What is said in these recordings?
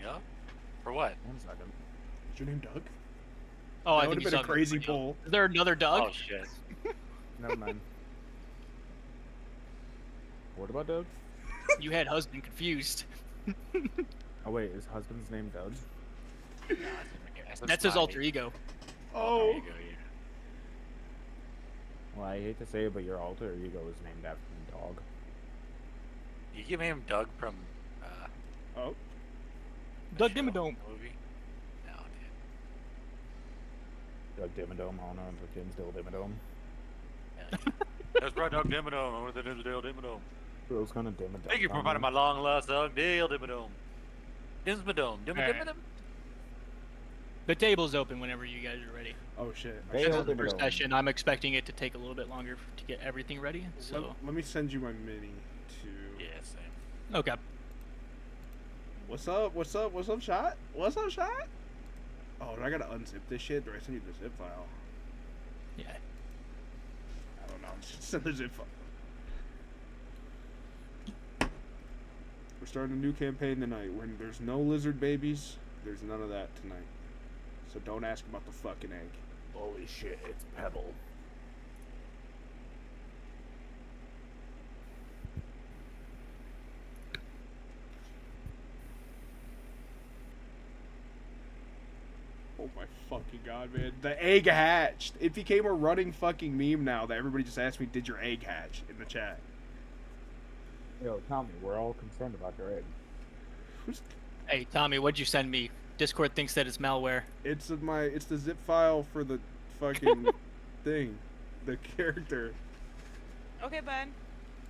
Yeah. For what? 1 second. Is your name Doug? Oh, I That think would have he's been a talking crazy about you. poll. Is there another Doug? Oh shit. Never mind. What about Doug? You had husband confused. Oh wait, is husband's name Doug? That's his alter ego. Oh. There you go, yeah. Well, I hate to say it, but your alter ego is named after the dog. You give him Doug from Oh. Doug show, Dimmadome. movie? No, dude. Doug Dimmadome, oh no, the Dimsdale Dimmadome. Yeah, that's right, Doug Dimmadome. Over the Dimsdale Dimmadome. Bros kind of Dimmadome. Thank you for providing my long lost Doug Dale Dimmadome. Dimsmadome. Dimmadome. The table's open whenever you guys are ready. Oh shit. Hey, This is open the it first up. session. I'm expecting it to take a little bit longer to get everything ready. So Let me send you my mini to. Yeah, same. okay. What's up? What's up? What's up, shot? What's up, shot? Oh, do I gotta unzip this shit? Do I send you the zip file? Yeah. I don't know. Just send the zip file. We're starting a new campaign tonight. When there's no lizard babies, there's none of that tonight. So don't ask about the fucking egg. Holy shit, it's Pebble. Oh my fucking god, man. The egg hatched. It became a running fucking meme now that everybody just asks me, did your egg hatch in the chat? Yo, Tommy, we're all concerned about your egg. Hey Tommy, what'd you send me? Discord thinks that it's malware. It's the zip file for the fucking thing. The character. Okay, bud.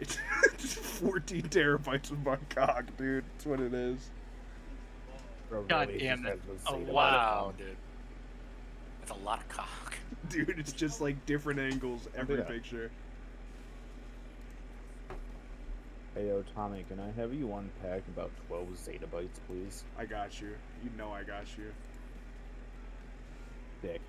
It's 14 terabytes of my cock, dude. That's what it is. Bro, God really, damn he it. says the Oh, same Wow, amount. dude. That's a lot of cock. Dude, it's just like different angles every Yeah. picture. Hey, yo, Tommy, can I have you unpack about 12 zettabytes, please? I got you. You know I got you. Dick.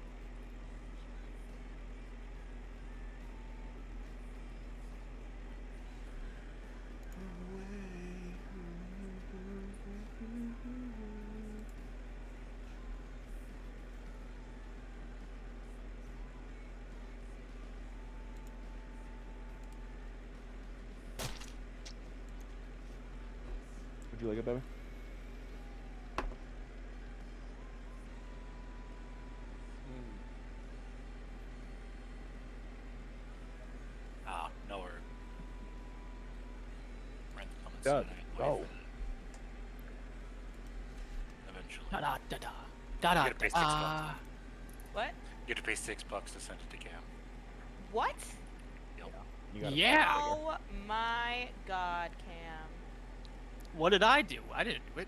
Would you like it, baby? Ah, nowhere. Rent the comments Doug, tonight. go. Wait for it. Eventually. Da da da da da da You gotta pay da. $6. What? You have to pay $6 to send it to Cam. What? Yep. You gotta Yeah. Oh my god, Cam. What did I do? I didn't do it.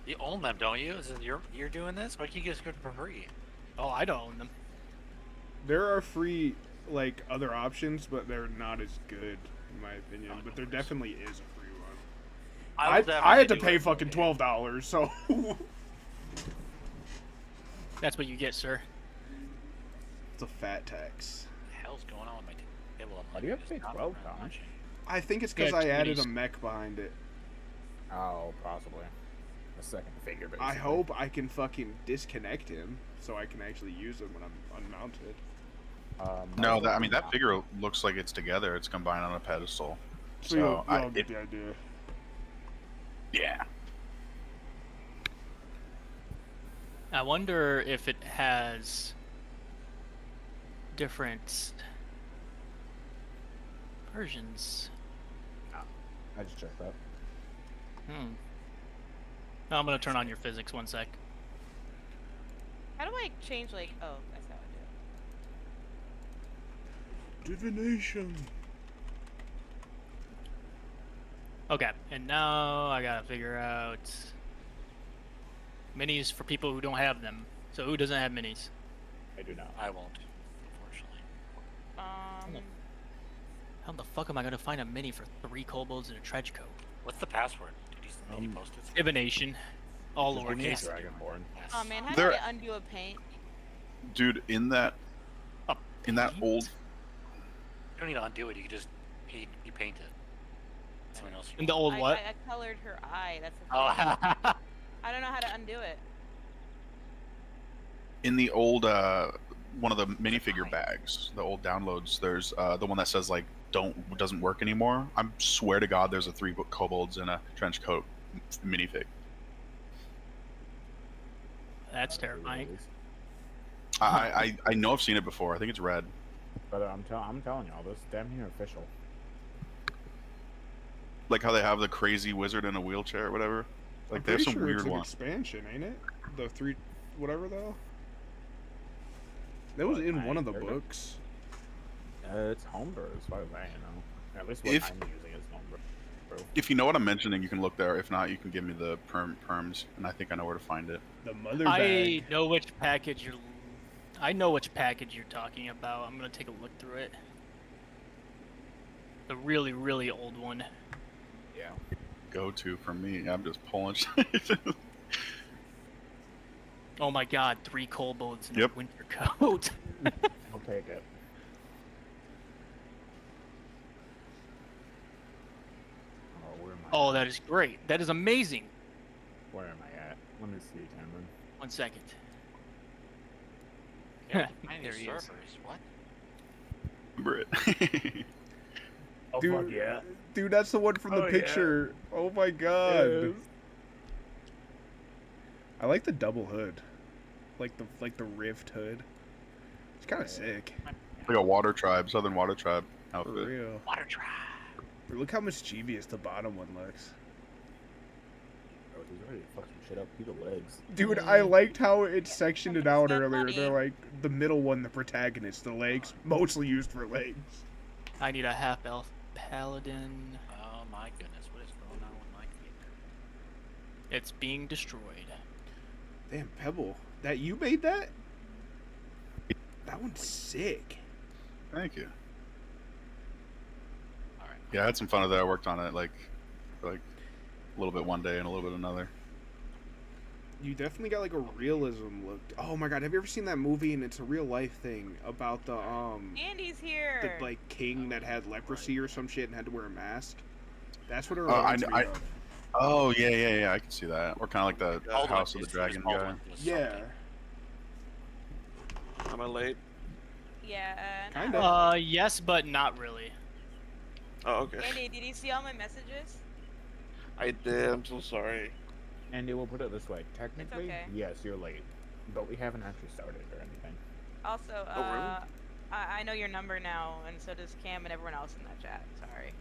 You own them, don't you? Is it you're doing this? Why can't you just get it for free? Oh, I don't own them. There are free, like, other options, but they're not as good, in my opinion. Oh, But no there worries. definitely is a free one. will I had definitely to do pay it. fucking $12, so. That's what you get, sir. It's a fat tax. What the hell's going on with my table? Why do you have to pay 12, Tom? I think it's because Yeah, I added 20s. a mech behind it. Oh, possibly. A second figure, basically. I hope I can fucking disconnect him so I can actually use him when I'm unmounted. No, I mean that figure looks like it's together. It's combined on a pedestal. So you'll I- get the idea. Yeah. I wonder if it has different versions. I just checked that. I'm gonna turn on your physics 1 sec. How do I change, like, oh, that's how I do it. Divination. Okay, and now I gotta figure out minis for people who don't have them. So who doesn't have minis? I do not. I won't, unfortunately. How the fuck am I gonna find a mini for 3 kobolds and a trench coat? What's the password? Did you post it? Divination. All Just lowercase. Dragonborn. Yes. Oh man, how There- do I undo a paint? Dude, in that old You don't need to undo it. You can just you paint it. Someone else. In the old what? I colored her eye. That's the Oh, thing. I don't know how to undo it. In the old one of the minifigure bags, the old downloads, there's the one that says like doesn't work anymore. I swear to God, there's a 3 kobolds in a trench coat minifig. That's terrifying. I know I've seen it before. I think it's red. But I'm telling y'all, this is damn near official. Like how they have the crazy wizard in a wheelchair or whatever. Like they have some weird it's an ones. expansion, ain't it? The 3, whatever though. That was in one of the books. It's homebrew, as far as I know. At least what I'm using is homebrew. If you know what I'm mentioning, you can look there. If not, you can give me the perms, and I think I know where to find it. The mother bag. I know which package you're. I know which package you're talking about. I'm gonna take a look through it. The really, really old one. Yeah. Go to for me. I'm just pulling. Oh my God! 3 kobolds in Yep. a winter coat. I'll take it. Oh, where am I? Oh, that is great. That is amazing. Where am I at? Let me see, Cameron. 1 second. Find There these he is. servers. What? Remember it. Oh, Dude, fuck yeah. Dude, that's the one from the Oh, yeah. picture. Oh my God. Yes. I like the double hood, like the rift hood. It's kind of sick. Like a water tribe, southern water tribe For outfit. real. Water tribe. Look how mischievous the bottom one looks. Bro, he's ready to fuck some shit up. Look at the legs. Dude, I liked how it sectioned it out So earlier. funny. They're like the middle one, the protagonist, the legs, mostly used for legs. I need a half elf paladin. Oh my goodness, what is going on with my computer? It's being destroyed. Damn, Pebble, that you made that? That one's sick. Thank you. All right. Yeah, I had some fun with it. I worked on it like a little bit one day and a little bit another. You definitely got like a realism look. Oh my God, have you ever seen that movie? And it's a real life thing about the Andy's here. like king that had leprosy or some shit and had to wear a mask. That's what it I reminds me of. Oh yeah, I can see that. Or kind of like the Baldwin, House of the his Dragon guy. Baldwin was Yeah, something. Am I late? Yeah. Kind no. of. Yes, but not really. Oh, okay. Andy, did you see all my messages? I did. I'm so sorry. Andy, we'll put it this way. Technically, okay. yes, you're late. But we haven't actually started or anything. Also, Oh, really? I know your number now, and so does Cam and everyone else in that chat. Sorry.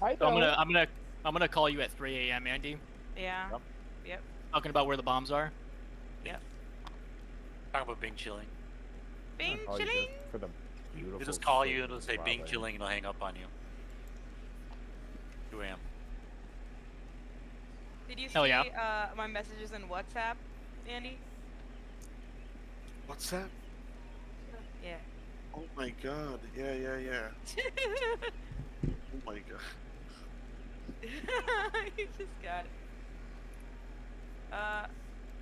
I So I'm gonna call you at 3 a.m. Andy. Yeah. Yep. Yep. Talking about where the bombs are. Talk about Bing chilling. Bing I'll call you chilling. just for the beautiful. He'll just call you, sleep it'll say while Bing they- chilling, and he'll hang up on you. 2 a.m. Did you see Hell yeah. my messages in WhatsApp, Andy? What's that? Yeah. Oh my God. Yeah. Oh my God. You just got it.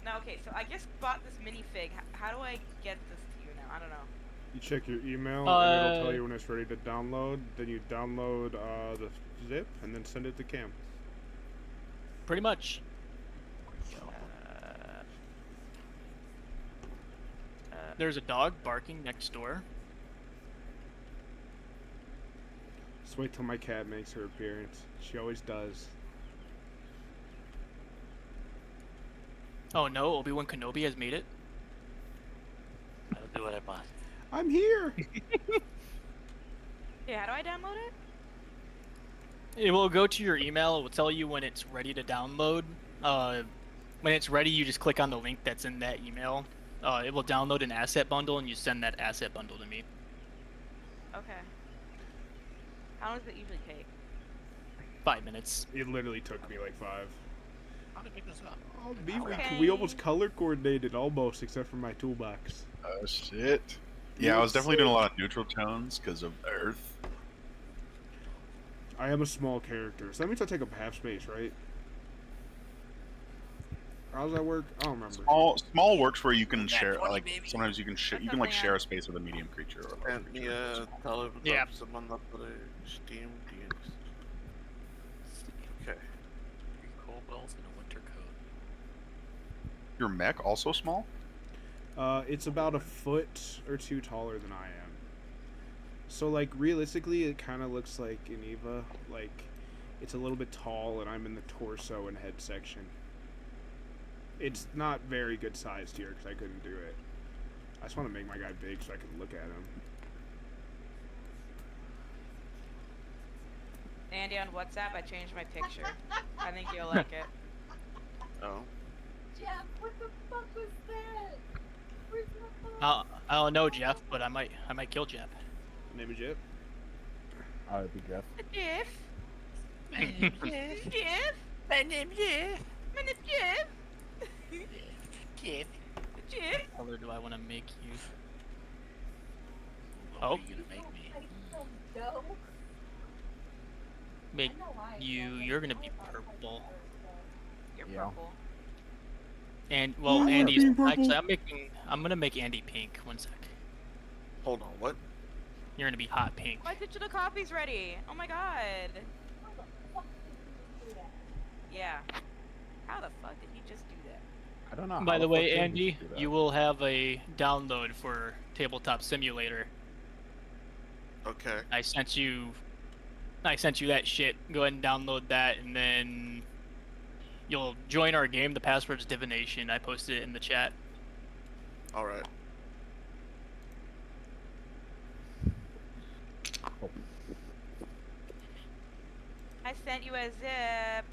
Now, okay, so I just bought this minifig. How do I get this to you now? I don't know. You check your email and it'll tell Uh, you when it's ready to download. Then you download the zip and then send it to Cam. Pretty much. There's a dog barking next door. Just wait till my cat makes her appearance. She always does. Oh no, Obi-Wan Kenobi has made it. I'll do what I want. I'm here. Yeah, how do I download it? It will go to your email. It will tell you when it's ready to download. When it's ready, you just click on the link that's in that email. It will download an asset bundle, and you send that asset bundle to me. Okay. How long does it usually take? 5 minutes. It literally took me like 5. How to pick this up? Oh, me, Okay. we almost color coordinated almost, except for my toolbox. Oh shit. Yeah, I was definitely doing a lot of neutral tones because of Earth. I am a small character, so that means I take up half space, right? How does that work? I don't remember. Small works where you can Nat share 20, like baby. sometimes you can That's you can like something share a space with a medium creature or a large And creature. tell him Yeah. someone up to the Steam DnD. Okay. 3 kobolds in a winter your mech also small? It's about a foot or two taller than I am. So like realistically, it kind of looks like an Eva. Like it's a little bit tall, and I'm in the torso and head section. It's not very good sized here because I couldn't do it. I just want to make my guy big so I can look at him. Andy, on WhatsApp, I changed my picture. I think you'll like it. Oh. Jeff, what the fuck was that? Where's my phone? I don't know, Jeff, but I might kill Jeff. Name is Jeff. It'd be Jeff. Jeff. My name's Jeff. Jeff. My name's Jeff. My name's Jeff. Jeff. Jeff. What color do I want to make you? What Oh. are you gonna make me? So dumb. Make I know I- you're gonna be purple. You're Yeah. purple. And well, Yeah, Andy's being purple. actually I'm gonna make Andy pink. One sec. Hold on, what? You're gonna be hot pink. My digital copy's ready. Oh my god. How the fuck did you do that? Yeah. How the fuck did he just do that? I don't know. By how the way, fuck did Andy, do that. you will have a download for Tabletop Simulator. Okay. I sent you that shit. Go ahead and download that, and then you'll join our game. The password's divination. I posted it in the chat. All right. I sent you a zip.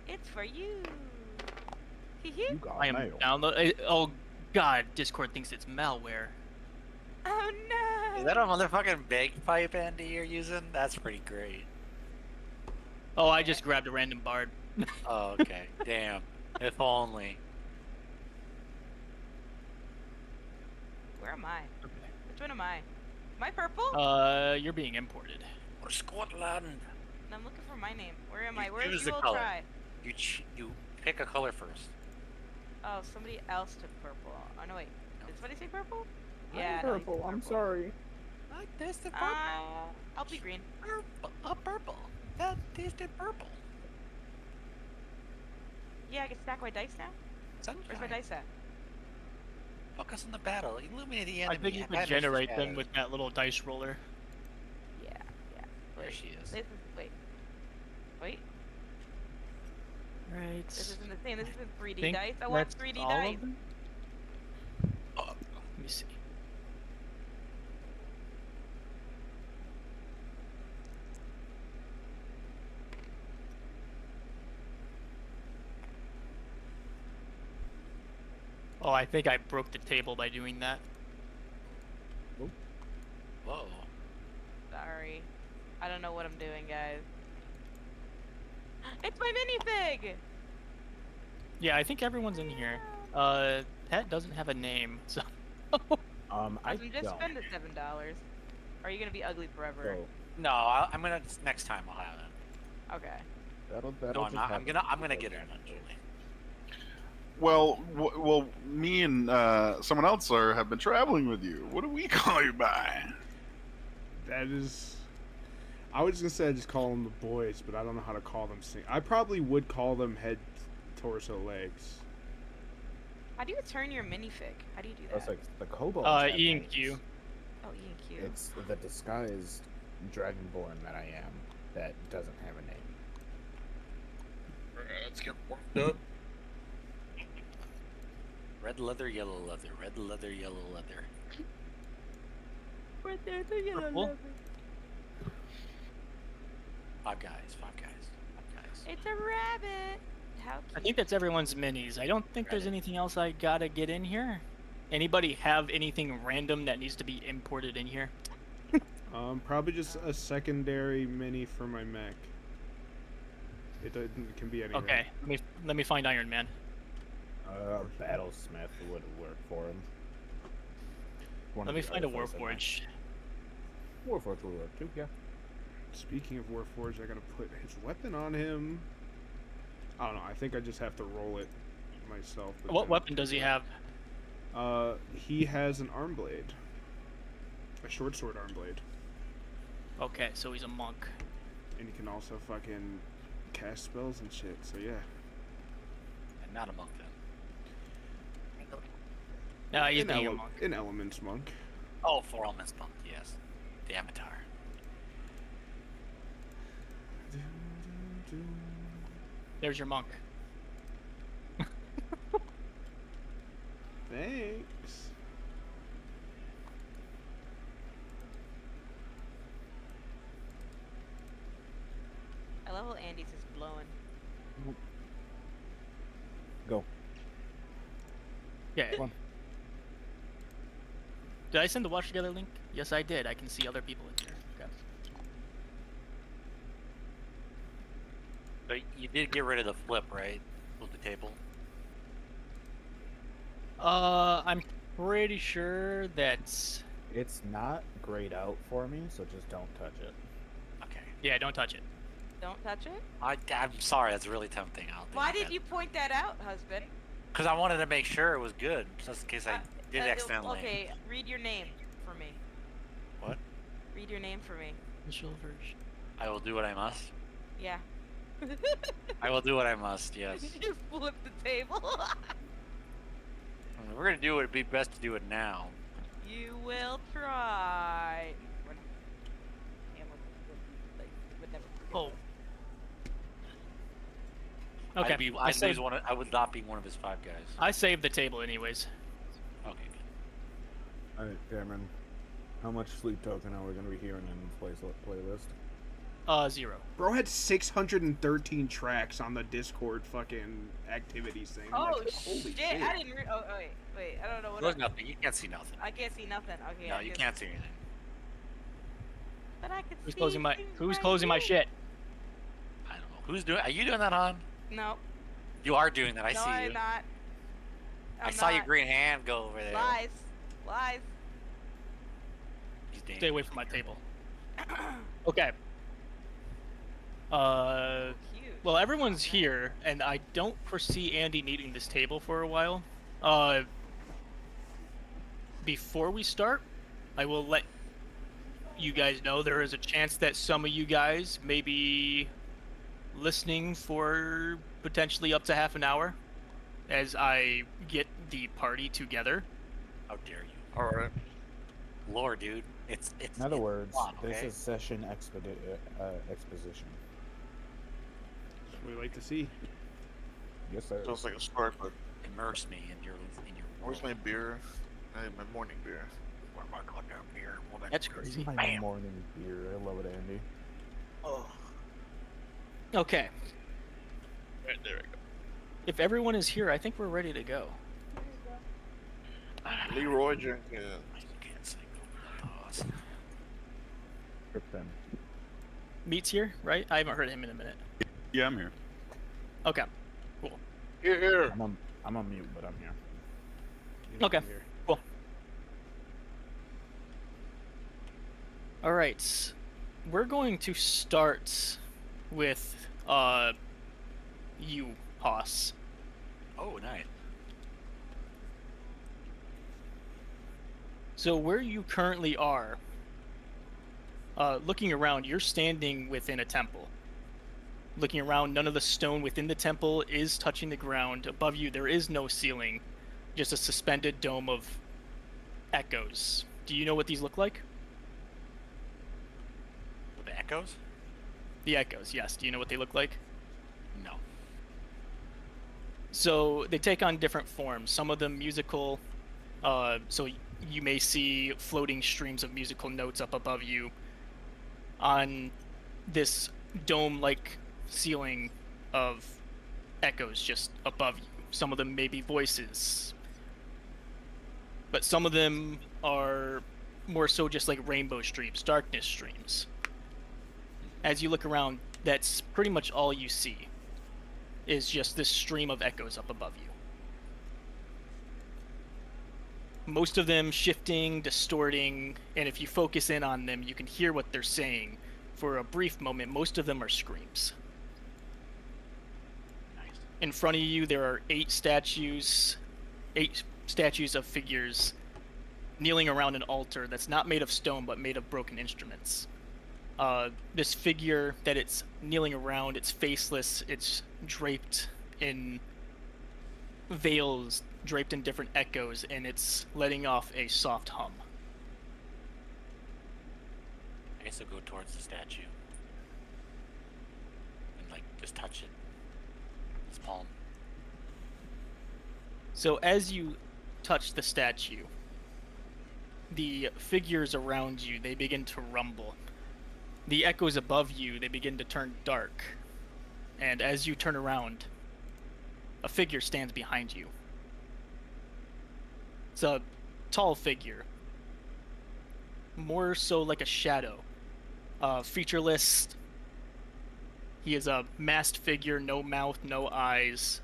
It's for you. Hee hee. You got I am mail. download. Oh God, Discord thinks it's malware. Oh no. Is that a motherfucking bagpipe, Andy, you're using? That's pretty great. Oh, I just grabbed a random bard. Oh, okay. Damn. If only. Where am I? Which one am I? Am I purple? You're being imported. Or Scotland. No, I'm looking for my name. Where am I? You Where's choose you the will color. try? You pick a color first. Oh, somebody else took purple. Oh no, wait. Did somebody say purple? I'm Yeah. no, he purple. took I'm purple. sorry. I tasted I'll be green. purple. That tasted purple. Yeah, I can stack my dice now. Where's my dice at? Focus on the battle. Illuminate the enemy. I think you Banish could the generate them shadows. with that little dice roller. Yeah, yeah. There she is. This is wait. Right. This isn't the same. This isn't 3D Think dice. I want that's 3D all dice. of them? Oh, Let me see. Oh, I think I broke the table by doing that. whoa. Sorry. I don't know what I'm doing, guys. It's my minifig! Yeah, I think everyone's in here. Pet doesn't have a name, so. I Just don't. spend the $7. Or are you gonna be ugly forever? So No, I'm gonna next time I'll have it. Okay. that'll No, just I'm not. I'm happen. gonna get it eventually. Well, me and someone else have been traveling with you. What do we call you by? That is. I was gonna say I just call them the boys, but I don't know how to call them. I probably would call them head, torso, legs. How do you turn your minifig? How do you do that? That's like the kobolds. have E and names. Q. Oh, E and Q. It's the disguised dragonborn that I am that doesn't have a name. Let's get warmed up. Red leather, yellow leather. Red leather, yellow leather. Right there, the yellow Purple? leather. Five guys. Five guys. It's a rabbit. How cute. I think that's everyone's minis. I don't think there's Reddit. anything else I gotta get in here. Anybody have anything random that needs to be imported in here? Probably just a secondary mini for my mech. It can be anything. Okay, let me find Iron Man. Battlesmith would work for him. One Let of me the find a other folks I met. Warforge. Warforge will work too. Yeah. Speaking of Warforged, I gotta put his weapon on him. I don't know. I think I just have to roll it myself. but What then- weapon does he have? He has an arm blade. A short sword arm blade. Okay, so he's a monk. And he can also fucking cast spells and shit, so yeah. And not a monk then. He's being a monk. An elements monk. Oh, 4 elements monk. Yes, the avatar. There's your monk. Thanks. I love how Andy's is blowing. Go. Yeah. Come on. Did I send the watch together link? Yes, I did. I can see other people in here. Okay. But you did get rid of the flip, right? With the table. I'm pretty sure that's. It's not grayed out for me, so just don't touch it. Okay. Yeah, don't touch it. Don't touch it. I'm sorry. That's really tempting. Why did you point that out, husband? Because I wanted to make sure it was good, just in case I did accidentally. Okay, read your name for me. What? Read your name for me. Initial version. I will do what I must. Yeah. I will do what I must. Yes. You flipped the table. We're gonna do it. It'd be best to do it now. You will try. Oh. Okay. I would not be one of his 5 guys. I saved the table anyways. Okay. All right, Cameron. How much sleep token are we gonna be hearing in this playlist? 0. Bro had 613 tracks on the Discord fucking activities thing. I'm Oh like, holy shit! I didn't. Oh wait. I don't know what. There's nothing. You can't see nothing. I can't see nothing. Okay. No, I you just- can't see anything. But I can Who's see closing my things Who's right closing my here. shit? I don't know. Who's doing? Are you doing that, Han? No. You are doing that. I No, see I'm you. not. I I'm saw your not. green hand go over there. Lies. Lies. He's Stay dangerous. away from my table. Okay. Huge. Well, everyone's here, and I don't foresee Andy needing this table for a while. Before we start, I will let you guys know there is a chance that some of you guys may be listening for potentially up to half an hour as I get the party together. How dare you? All right. Lord, dude. It's. In other it's words, fun, this okay? is session exposition. That's what we like to see. Yes, sir. Sounds like a start, but Immerse me in your. where's my beer? I had my morning beer. Where my goddamn beer? Well, That's This crazy. is my Bam. morning beer. I love it, Andy. Oh. Okay. Right, there we go. If everyone is here, I think we're ready to go. Leroy Jenkins. You can't sing over the pause. Rip them. Meat's here, right? I haven't heard him in a minute. Yeah, I'm here. Okay. Cool. Here. I'm on mute, but I'm here. Okay. Cool. All right. We're going to start with you, Haas. Oh, nice. So where you currently are, looking around, you're standing within a temple. Looking around, none of the stone within the temple is touching the ground. Above you, there is no ceiling, just a suspended dome of echoes. Do you know what these look like? The echoes? The echoes, yes. Do you know what they look like? No. So they take on different forms. Some of them musical. So you may see floating streams of musical notes up above you on this dome-like ceiling of echoes just above you. Some of them may be voices, but some of them are more so just like rainbow streams, darkness streams. As you look around, that's pretty much all you see, is just this stream of echoes up above you. Most of them shifting, distorting, and if you focus in on them, you can hear what they're saying. For a brief moment, most of them are screams. Nice. In front of you, there are 8 statues of figures kneeling around an altar that's not made of stone, but made of broken instruments. This figure that it's kneeling around, it's faceless, it's draped in veils draped in different echoes, and it's letting off a soft hum. I guess I'll go towards the statue. And, like, just touch it. Its palm. So as you touch the statue, the figures around you, they begin to rumble. The echoes above you, they begin to turn dark. And as you turn around, a figure stands behind you. It's a tall figure. More so like a shadow. Featureless. He is a masked figure, no mouth, no eyes.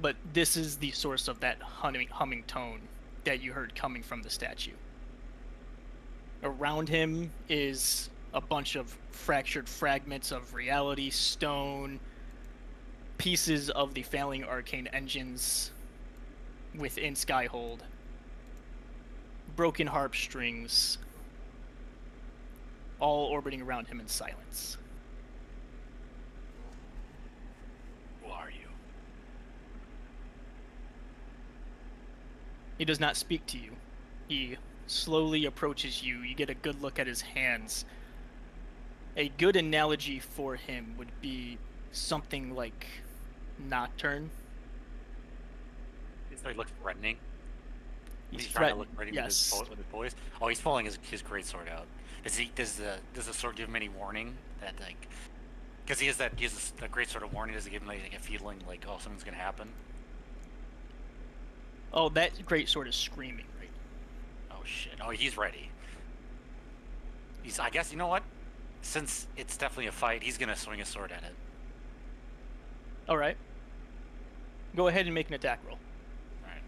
But this is the source of that humming tone that you heard coming from the statue. Around him is a bunch of fractured fragments of reality, stone, pieces of the failing arcane engines within Skyhold, broken harp strings, all orbiting around him in silence. Who are you? He does not speak to you. He slowly approaches you. You get a good look at his hands. A good analogy for him would be something like Nocturne. So he looks threatening. He's trying to look ready yes. with his boys. Oh, he's pulling his great sword out. Does the sword give him any warning that, like, because he has a great sword of warning? Does it give him like a feeling like, oh, something's gonna happen? Oh, that great sword is screaming, right? Oh shit! Oh, he's ready. I guess, you know what? Since it's definitely a fight, he's gonna swing his sword at it. All right. Go ahead and make an attack roll. All right.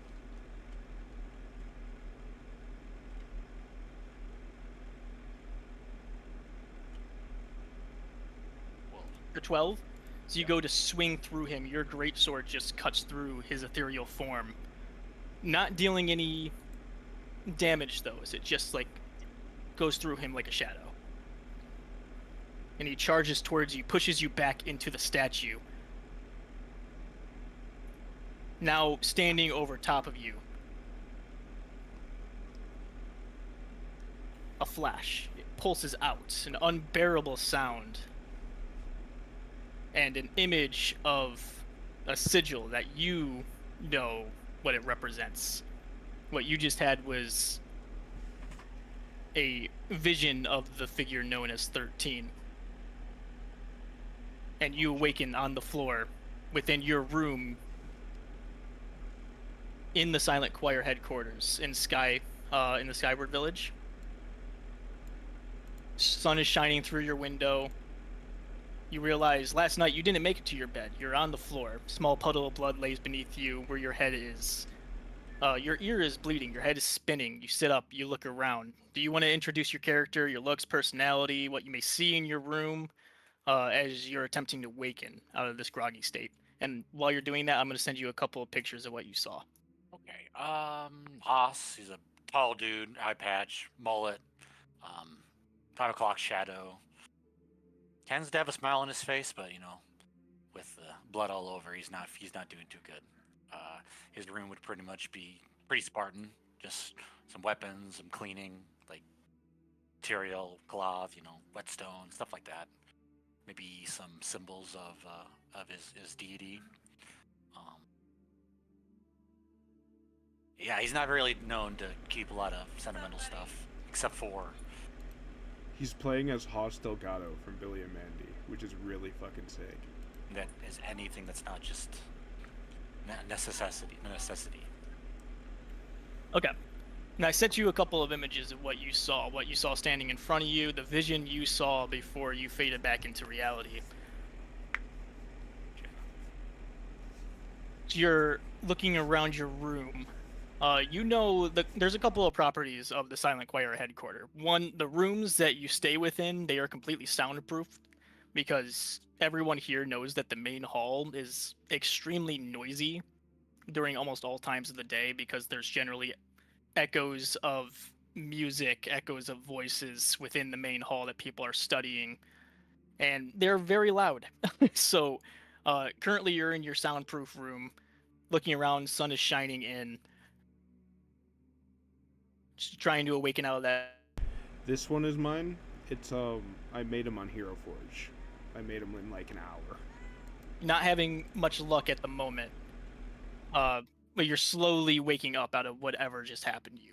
Well, For 12. So you go to swing through him. Your great sword just cuts through his ethereal form, not dealing any damage though, as it just like goes through him like a shadow. And he charges towards you, pushes you back into the statue. Now standing over top of you. A flash. It pulses out, an unbearable sound. And an image of a sigil that you know what it represents. What you just had was a vision of the figure known as 13. And you awaken on the floor within your room in the Silent Choir headquarters in the Skyward Village. Sun is shining through your window. You realize last night you didn't make it to your bed. You're on the floor. Small puddle of blood lays beneath you where your head is. Your ear is bleeding. Your head is spinning. You sit up. You look around. Do you want to introduce your character, your looks, personality, what you may see in your room as you're attempting to waken out of this groggy state? And while you're doing that, I'm going to send you a couple of pictures of what you saw. okay. Haas. He's a tall dude, eye patch, mullet, 5 o'clock shadow. Tends to have a smile on his face, but with blood all over, he's not doing too good. His room would pretty much be pretty Spartan, just some weapons, some cleaning, like material, cloth, whetstone, stuff like that. Maybe some symbols of his deity. Yeah, he's not really known to keep a lot of sentimental stuff, except for. He's playing as Haas Delgado from Billy and Mandy, which is really fucking sick. That is anything that's not just necessity. Okay. And I sent you a couple of images of what you saw standing in front of you, the vision you saw before you faded back into reality. So you're looking around your room. There's a couple of properties of the Silent Choir headquarters. One, the rooms that you stay within, they are completely soundproofed because everyone here knows that the main hall is extremely noisy during almost all times of the day because there's generally echoes of music, echoes of voices within the main hall that people are studying, and they're very loud. So currently you're in your soundproof room looking around, sun is shining in, just trying to awaken out of that. This one is mine. It's I made him on Hero Forge. I made him in like an hour. Not having much luck at the moment, but you're slowly waking up out of whatever just happened to you.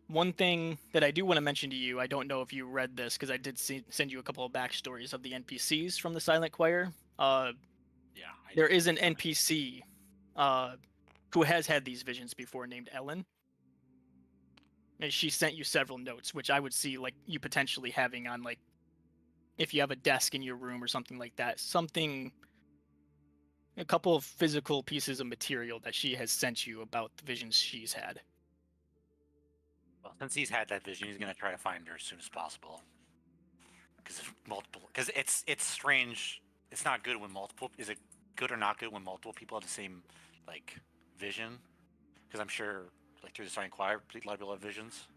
One thing that I do want to mention to you, I don't know if you read this because I did send you a couple of backstories of the NPCs from the Silent Choir. Yeah. There is an NPC who has had these visions before named Ellen. And she sent you several notes, which I would see like you potentially having on like if you have a desk in your room or something like that. A couple of physical pieces of material that she has sent you about the visions she's had. Well, since he's had that vision, he's gonna try to find her as soon as possible. Because it's strange. It's not good when multiple. Is it good or not good when multiple people have the same like vision? Because I'm sure like through the Silent Choir, a lot of people have visions.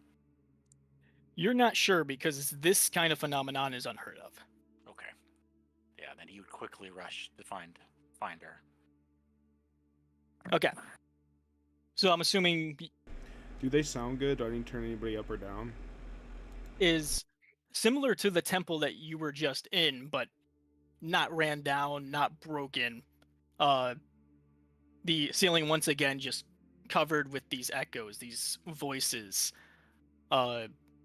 You're not sure because this kind of phenomenon is unheard of. Okay. Yeah, then he would quickly rush to find her. Okay. So I'm assuming Do they sound good? Do I need to turn anybody up or down? is similar to the temple that you were just in, but not ran down, not broken. The ceiling once again just covered with these echoes, these voices,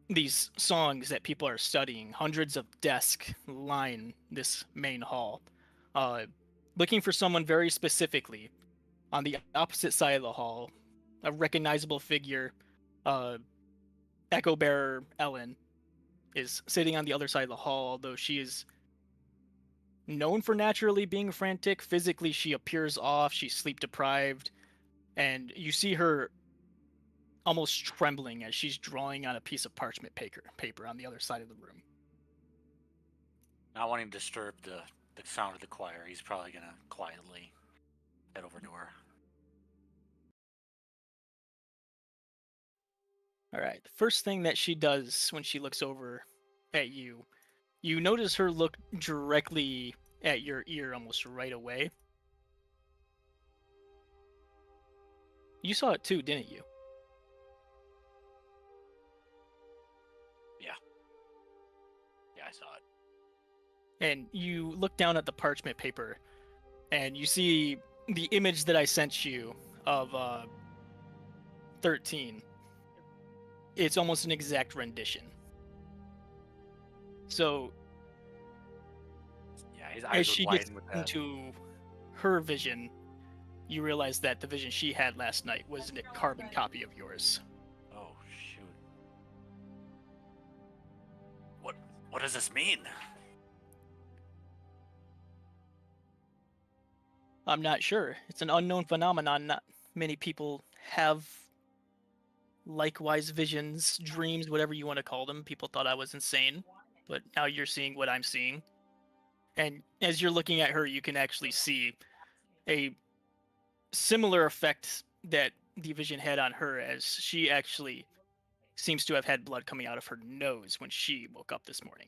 these songs that people are studying. Hundreds of desks line this main hall, looking for someone very specifically. On the opposite side of the hall, a recognizable figure, Echo Bearer Ellen, is sitting on the other side of the hall, although she is known for naturally being frantic. Physically, she appears off, she's sleep deprived, and you see her almost trembling as she's drawing on a piece of parchment paper on the other side of the room. Not wanting to disturb the sound of the choir, he's probably gonna quietly head over to her. All right. The first thing that she does when she looks over at you, you notice her look directly at your ear almost right away. You saw it too, didn't you? Yeah, I saw it. And you look down at the parchment paper and you see the image that I sent you of 13. It's almost an exact rendition. So Yeah, his as eyes she would gets widen with that. into her vision, you realize that the vision she had last night was a carbon copy of yours. Oh shoot! What does this mean? I'm not sure. It's an unknown phenomenon. Not many people have likewise visions, dreams, whatever you want to call them. People thought I was insane, but now you're seeing what I'm seeing. And as you're looking at her, you can actually see a similar effect that the vision had on her, as she actually seems to have had blood coming out of her nose when she woke up this morning.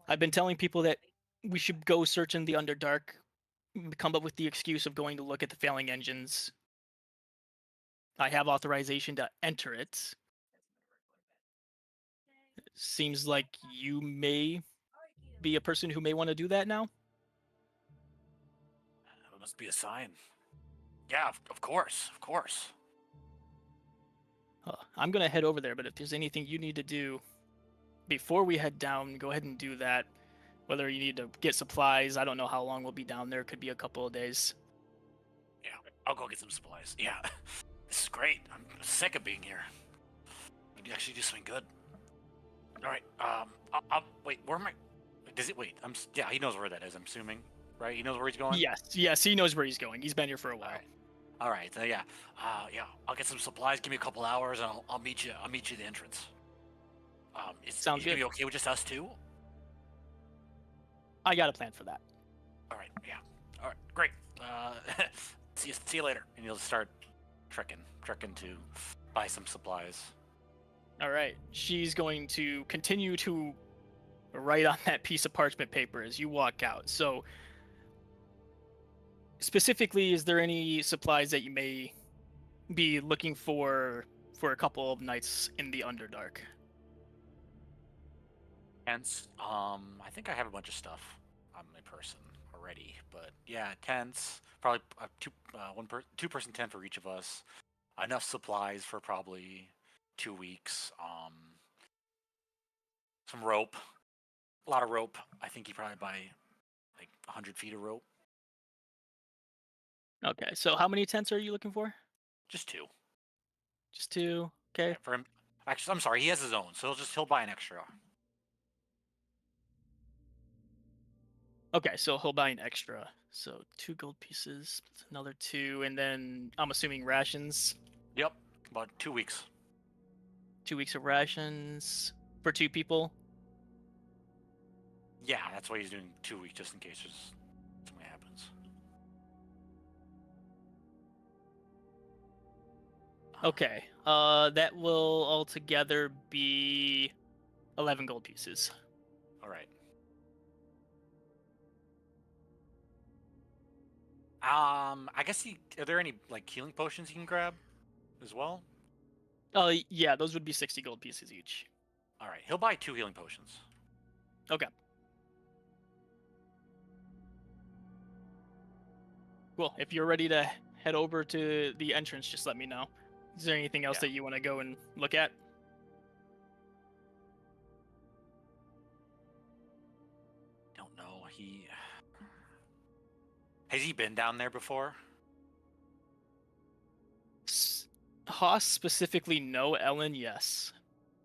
I've been telling people that we should go search in the Underdark, come up with the excuse of going to look at the failing engines. I have authorization to enter it. Seems like you may be a person who may want to do that now. It must be a sign. Yeah, of course. I'm going to head over there, but if there's anything you need to do before we head down, go ahead and do that. Whether you need to get supplies, I don't know how long we'll be down there. Could be a couple of days. Yeah, I'll go get some supplies. Yeah, this is great. I'm sick of being here. We can actually do something good. All right. I'll wait. Where am I? Does it wait? Yeah, he knows where that is. I'm assuming, right? He knows where he's going. Yes, he knows where he's going. He's been here for a while. All right. Yeah. I'll get some supplies. Give me a couple hours, and I'll meet you. I'll meet you at the entrance. Sounds gonna good. be okay with just us two? I got a plan for that. All right. Yeah. All right. Great. See you later. And you'll start trekking to buy some supplies. All right. She's going to continue to write on that piece of parchment paper as you walk out. So specifically, is there any supplies that you may be looking for a couple of nights in the Underdark? Tents. I think I have a bunch of stuff on my person already, but yeah, tents. Probably two-person tent for each of us. Enough supplies for probably 2 weeks. Some rope. A lot of rope. I think you probably buy like 100 feet of rope. Okay, so how many tents are you looking for? Just two. Just two. Okay. Yeah, for him. Actually, I'm sorry. He has his own, so he'll buy an extra. Okay, so he'll buy an extra. So 2 gold pieces, another 2, and then I'm assuming rations. Yep, about 2 weeks. 2 weeks of rations for 2 people. Yeah, that's why he's doing 2 weeks, just in case something happens. Okay. That will altogether be 11 gold pieces. All right. I guess are there any like healing potions you can grab as well? Oh, yeah, those would be 60 gold pieces each. All right, he'll buy 2 healing potions. Okay. Cool. If you're ready to head over to the entrance, just let me know. Is there anything else Yeah. that you want to go and look at? Don't know. Has he been down there before? Haas specifically, no. Ellen, yes.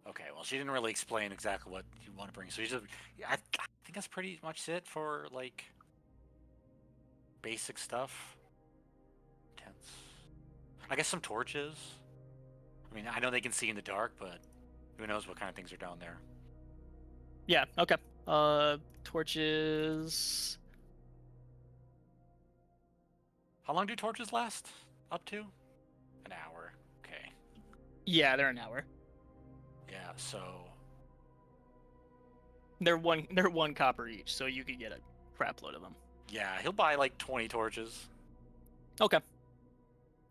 Okay, well, she didn't really explain exactly what you want to bring, so I think that's pretty much it for like basic stuff. Tents. I guess some torches. I mean, I know they can see in the dark, but who knows what kind of things are down there. Yeah, okay. Torches. How long do torches last? Up to? An hour. Okay. Yeah, they're an hour. Yeah, so They're one copper each, so you could get a crap load of them. yeah, he'll buy like 20 torches. Okay.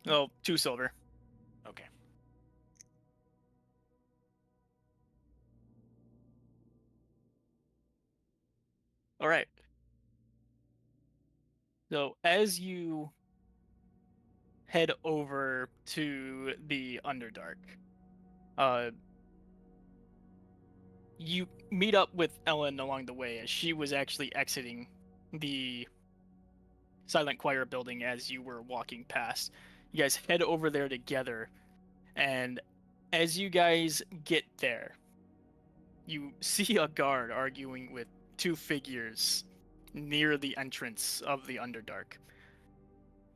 Oh, 2 silver. Okay. All right. So as you head over to the Underdark, you meet up with Ellen along the way as she was actually exiting the Silent Choir building as you were walking past. You guys head over there together, and as you guys get there, you see a guard arguing with 2 figures near the entrance of the Underdark.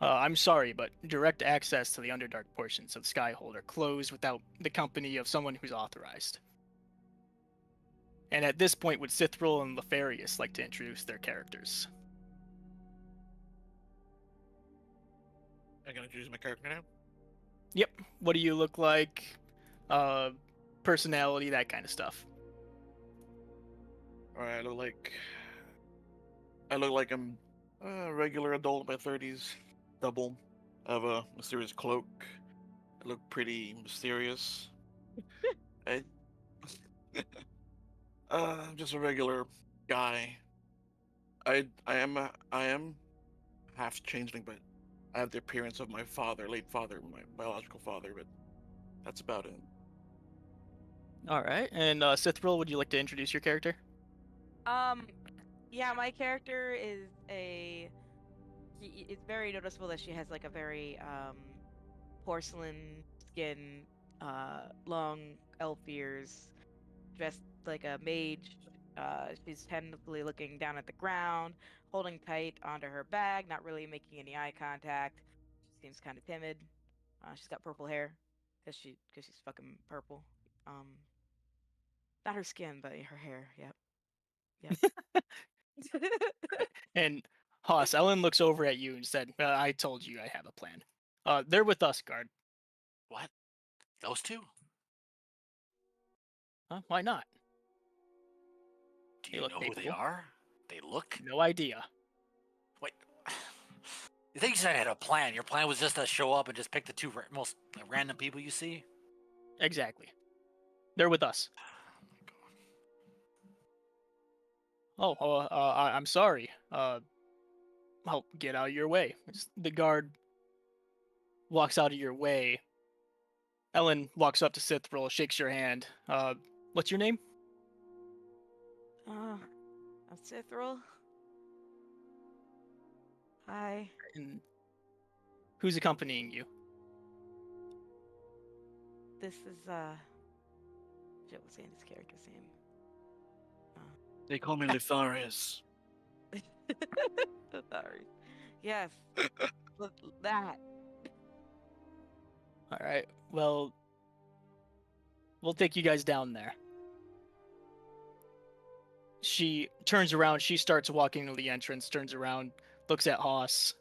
I'm sorry, but direct access to the Underdark portions of Skyhold are closed without the company of someone who's authorized. And at this point, would Sithril and Lefarius like to introduce their characters? I'm gonna choose my character now. Yep. What do you look like? Personality, that kind of stuff. Alright, I look like I'm a regular adult in my 30s. Double. I have a mysterious cloak. I look pretty mysterious. I, I'm just a regular guy. I am half changeling, but I have the appearance of my father, late father, my biological father, but that's about it. All right. And Sithril, would you like to introduce your character? Yeah, my character is it's very noticeable that she has like a very porcelain skin, long elf ears, dressed like a mage. She's tentatively looking down at the ground, holding tight onto her bag, not really making any eye contact. She seems kind of timid. She's got purple hair, cause she's fucking purple. Not her skin, but her hair. Yep. And Haas, Ellen looks over at you and said, I told you I have a plan. They're with us, guard. What? Those two? Why not? Do They you look know who they capable. are? They look? No idea. Wait. You think you said I had a plan? Your plan was just to show up and just pick the two most random people you see? Exactly. They're with us. Oh, I'm sorry. I'll get out of your way. The guard walks out of your way. Ellen walks up to Sithril, shakes your hand. What's your name? I'm Sithril. Hi. And who's accompanying you? This is shit, what's Andy's character's name? They call me Litharius. Sorry. Yes. Look, that. All right. Well, we'll take you guys down there. She turns around. She starts walking to the entrance, turns around, looks at Haas,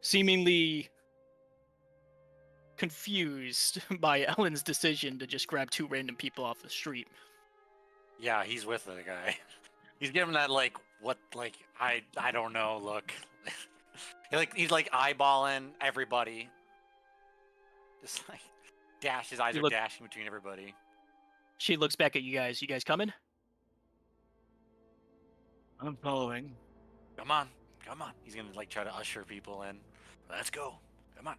seemingly confused by Ellen's decision to just grab two random people off the street. Yeah, he's with the guy. He's giving that like what like I don't know look. he's like eyeballing everybody. Just like his eyes are dashing between everybody. She looks back at you guys. You guys coming? I'm following. Come on. He's gonna like try to usher people in. Let's go. Come on.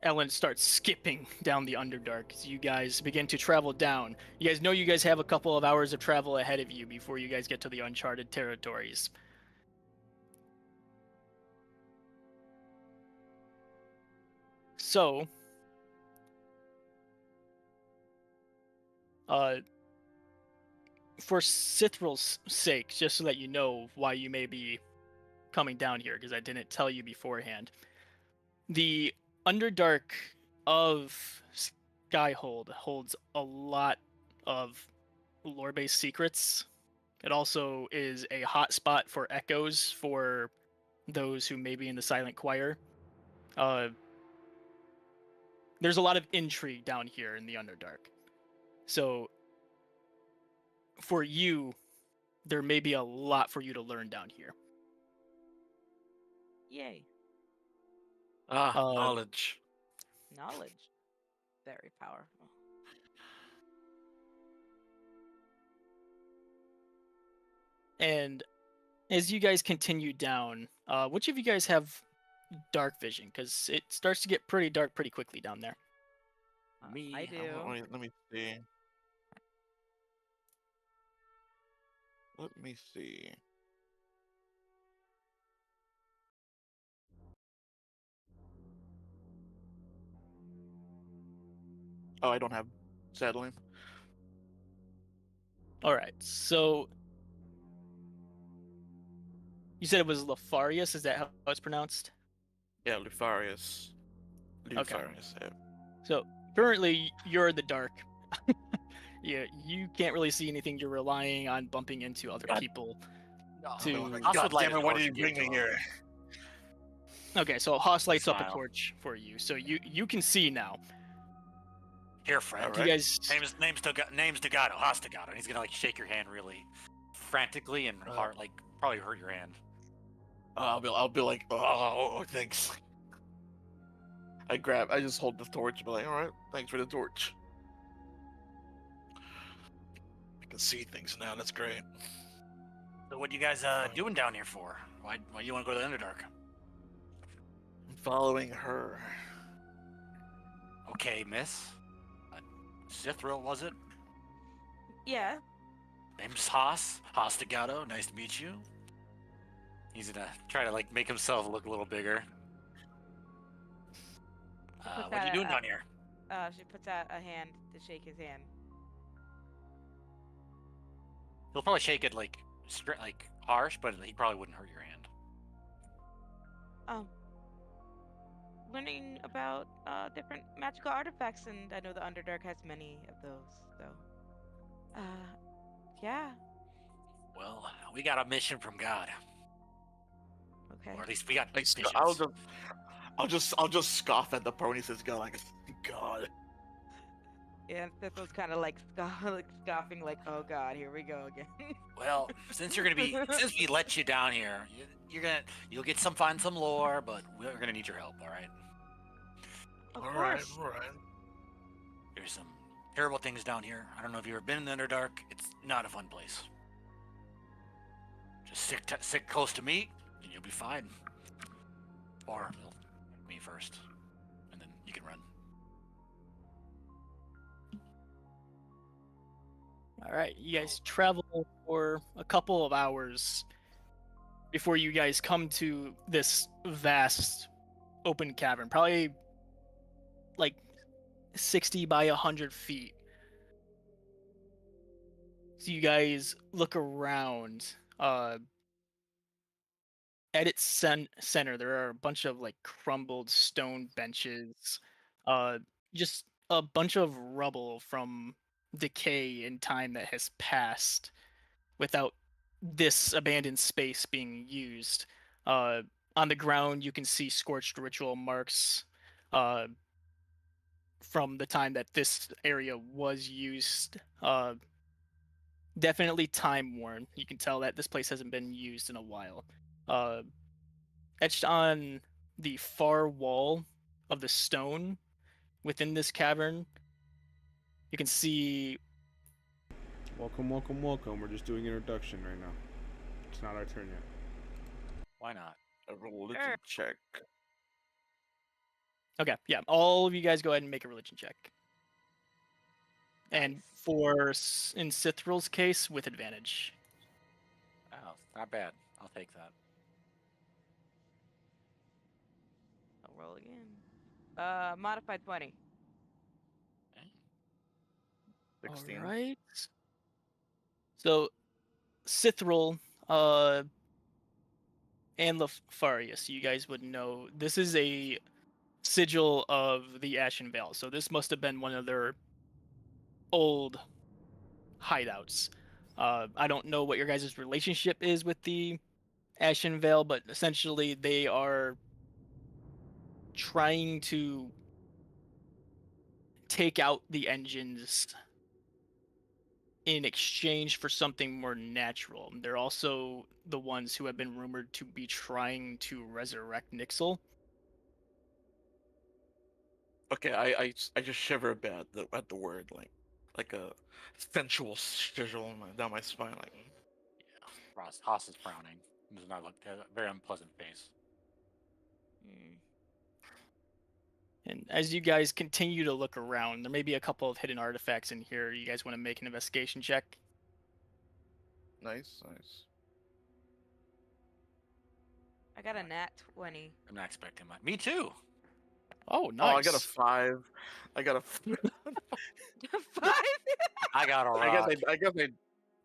Ellen starts skipping down the Underdark as you guys begin to travel down. You guys know you guys have a couple of hours of travel ahead of you before you guys get to the uncharted territories. So, for Sithril's sake, just to let you know why you may be coming down here, because I didn't tell you beforehand, the Underdark of Skyhold holds a lot of lore-based secrets. It also is a hotspot for echoes for those who may be in the Silent Choir. There's a lot of intrigue down here in the Underdark. So, for you, there may be a lot for you to learn down here. Yay. Knowledge. Knowledge. Very powerful. And as you guys continue down, which of you guys have dark vision? Because it starts to get pretty dark pretty quickly down there. Me. I do. Let me see. Let me see. Oh, I don't have settling. All right, so you said it was Lefarius. Is that how it's pronounced? Yeah, Litharius. Okay. Litharius, yeah. So currently you're in the dark. Yeah, you can't really see anything. You're relying on bumping into other people. To God damn it! Why did you bring me here? Okay, so Haas lights up a Smile. torch for you, so you can see now. Here, friend. All You right. guys, Name's Dagato. Haas Dagato. And he's gonna like shake your hand really frantically and hard, like probably hurt your hand. I'll be like, oh, thanks. I just hold the torch and be like, all right, thanks for the torch. I can see things now. That's great. So what you guys doing down here for? Why do you want to go to the Underdark? I'm following her. Okay, miss. Sithril, was it? Yeah. Name's Haas. Haas Dagato. Nice to meet you. He's gonna try to like make himself look a little bigger. What are you doing down here? She puts out a hand to shake his hand. He'll probably shake it like harsh, but he probably wouldn't hurt your hand. Learning about different magical artifacts, and I know the Underdark has many of those. So, yeah. Well, we got a mission from God, Okay. or at least we got Like, missions. I'll just scoff at the pony says God, like, God. Yeah, and Sith was kind of like, like scoffing, like, "Oh God, here we go again." Well, since we let you down here, you'll get find some lore, but we're gonna need your help. All right. Of All right, course. all right. There's some terrible things down here. I don't know if you've ever been in the Underdark. It's not a fun place. Just stick close to me, and you'll be fine. Or me first, and then you can run. All right, you guys travel for a couple of hours before you guys come to this vast open cavern, probably like 60 by 100 feet. So you guys look around. At its center, there are a bunch of like crumbled stone benches, uh, just a bunch of rubble from decay and time that has passed without this abandoned space being used. Uh, on the ground, you can see scorched ritual marks uh, from the time that this area was used. Definitely time worn. You can tell that this place hasn't been used in a while. Uh, Etched on the far wall of the stone within this cavern, you can see. Welcome, welcome, welcome. We're just doing introduction right now. It's not our turn yet. Why not? A religion Sure. check. Okay, yeah, all of you guys go ahead and make a religion check. And Nice. for in Cithral's case, with advantage. Oh, not bad. I'll take that. I'll roll again. Modified 20. Okay. 16. All right. So Cithral, and Lefarius, you guys would know this is a sigil of the Ashen Vale. So this must have been one of their old hideouts. I don't know what your guys' relationship is with the Ashen Vale, but essentially they are trying to take out the engines in exchange for something more natural. They're also the ones who have been rumored to be trying to resurrect Nixel. Okay, I just shiver a bit at the word, like a sensual sigil down my spine, like. Yeah. Haas is frowning. He does not look has a very unpleasant face. Hmm. And as you guys continue to look around, there may be a couple of hidden artifacts in here. You guys want to make an investigation check? Nice, nice. I got a nat 20. I'm not expecting much. Me too. Oh, nice. Oh, I got a 5. I got a. 5? I got a I guess rock.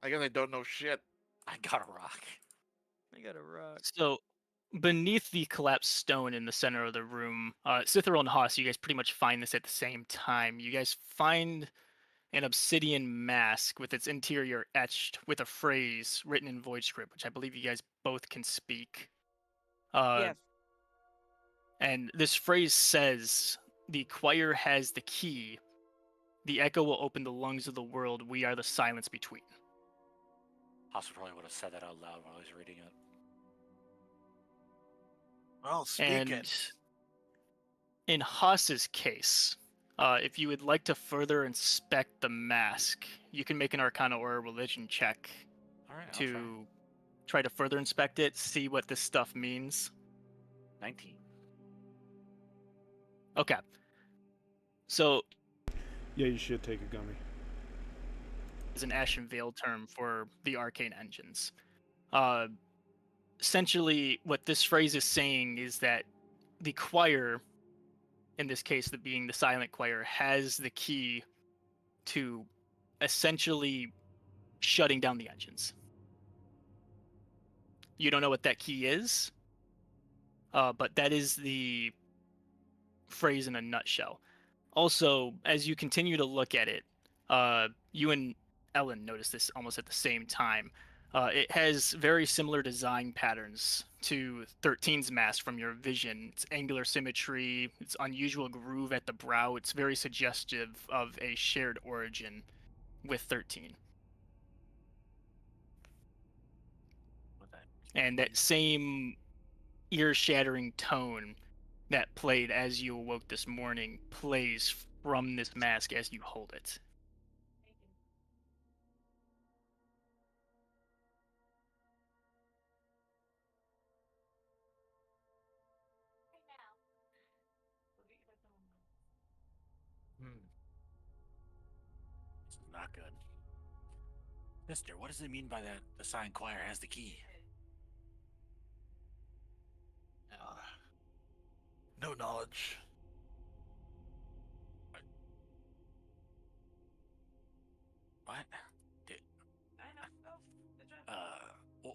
I guess I don't know shit. I got a rock. I got a rock. So, beneath the collapsed stone in the center of the room, Cithral and Haas, you guys pretty much find this at the same time. You guys find an obsidian mask with its interior etched with a phrase written in void script, which I believe you guys both can speak. Yes. And this phrase says, "The choir has the key. The echo will open the lungs of the world. We are the silence between." Haas probably would have said that out loud while I was reading it. Well, speak And it. in Haas's case, if you would like to further inspect the mask, you can make an Arcana or a Religion check All right. I'll to try to further inspect it, see what this stuff means. try. 19. Okay. So, Yeah, you should take a gummy. is an Ashen Veil term for the arcane engines. Essentially, what this phrase is saying is that the choir, in this case, being the silent choir, has the key to essentially shutting down the engines. You don't know what that key is, but that is the phrase in a nutshell. Also, as you continue to look at it, you and Ellen notice this almost at the same time. It has very similar design patterns to 13's mask from your vision. Its angular symmetry, its unusual groove at the brow, it's very suggestive of a shared origin with 13. And that same ear-shattering tone that played as you awoke this morning plays from this mask as you hold it. This is not good. Mister, what does it mean by that the sign choir has the key? No knowledge. What?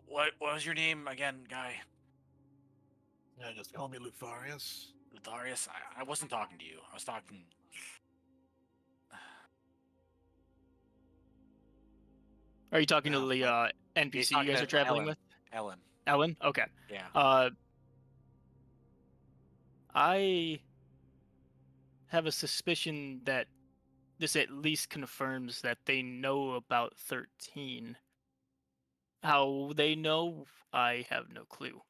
What was your name again, guy? Yeah, just call me Lutharius. Lutharius? I wasn't talking to you. I was talking. Are you talking No, to the what? He's NPC you talking guys to are traveling Ellen. with? Ellen. Ellen? Okay. Yeah. I have a suspicion that this at least confirms that they know about 13. How they know, I have no clue.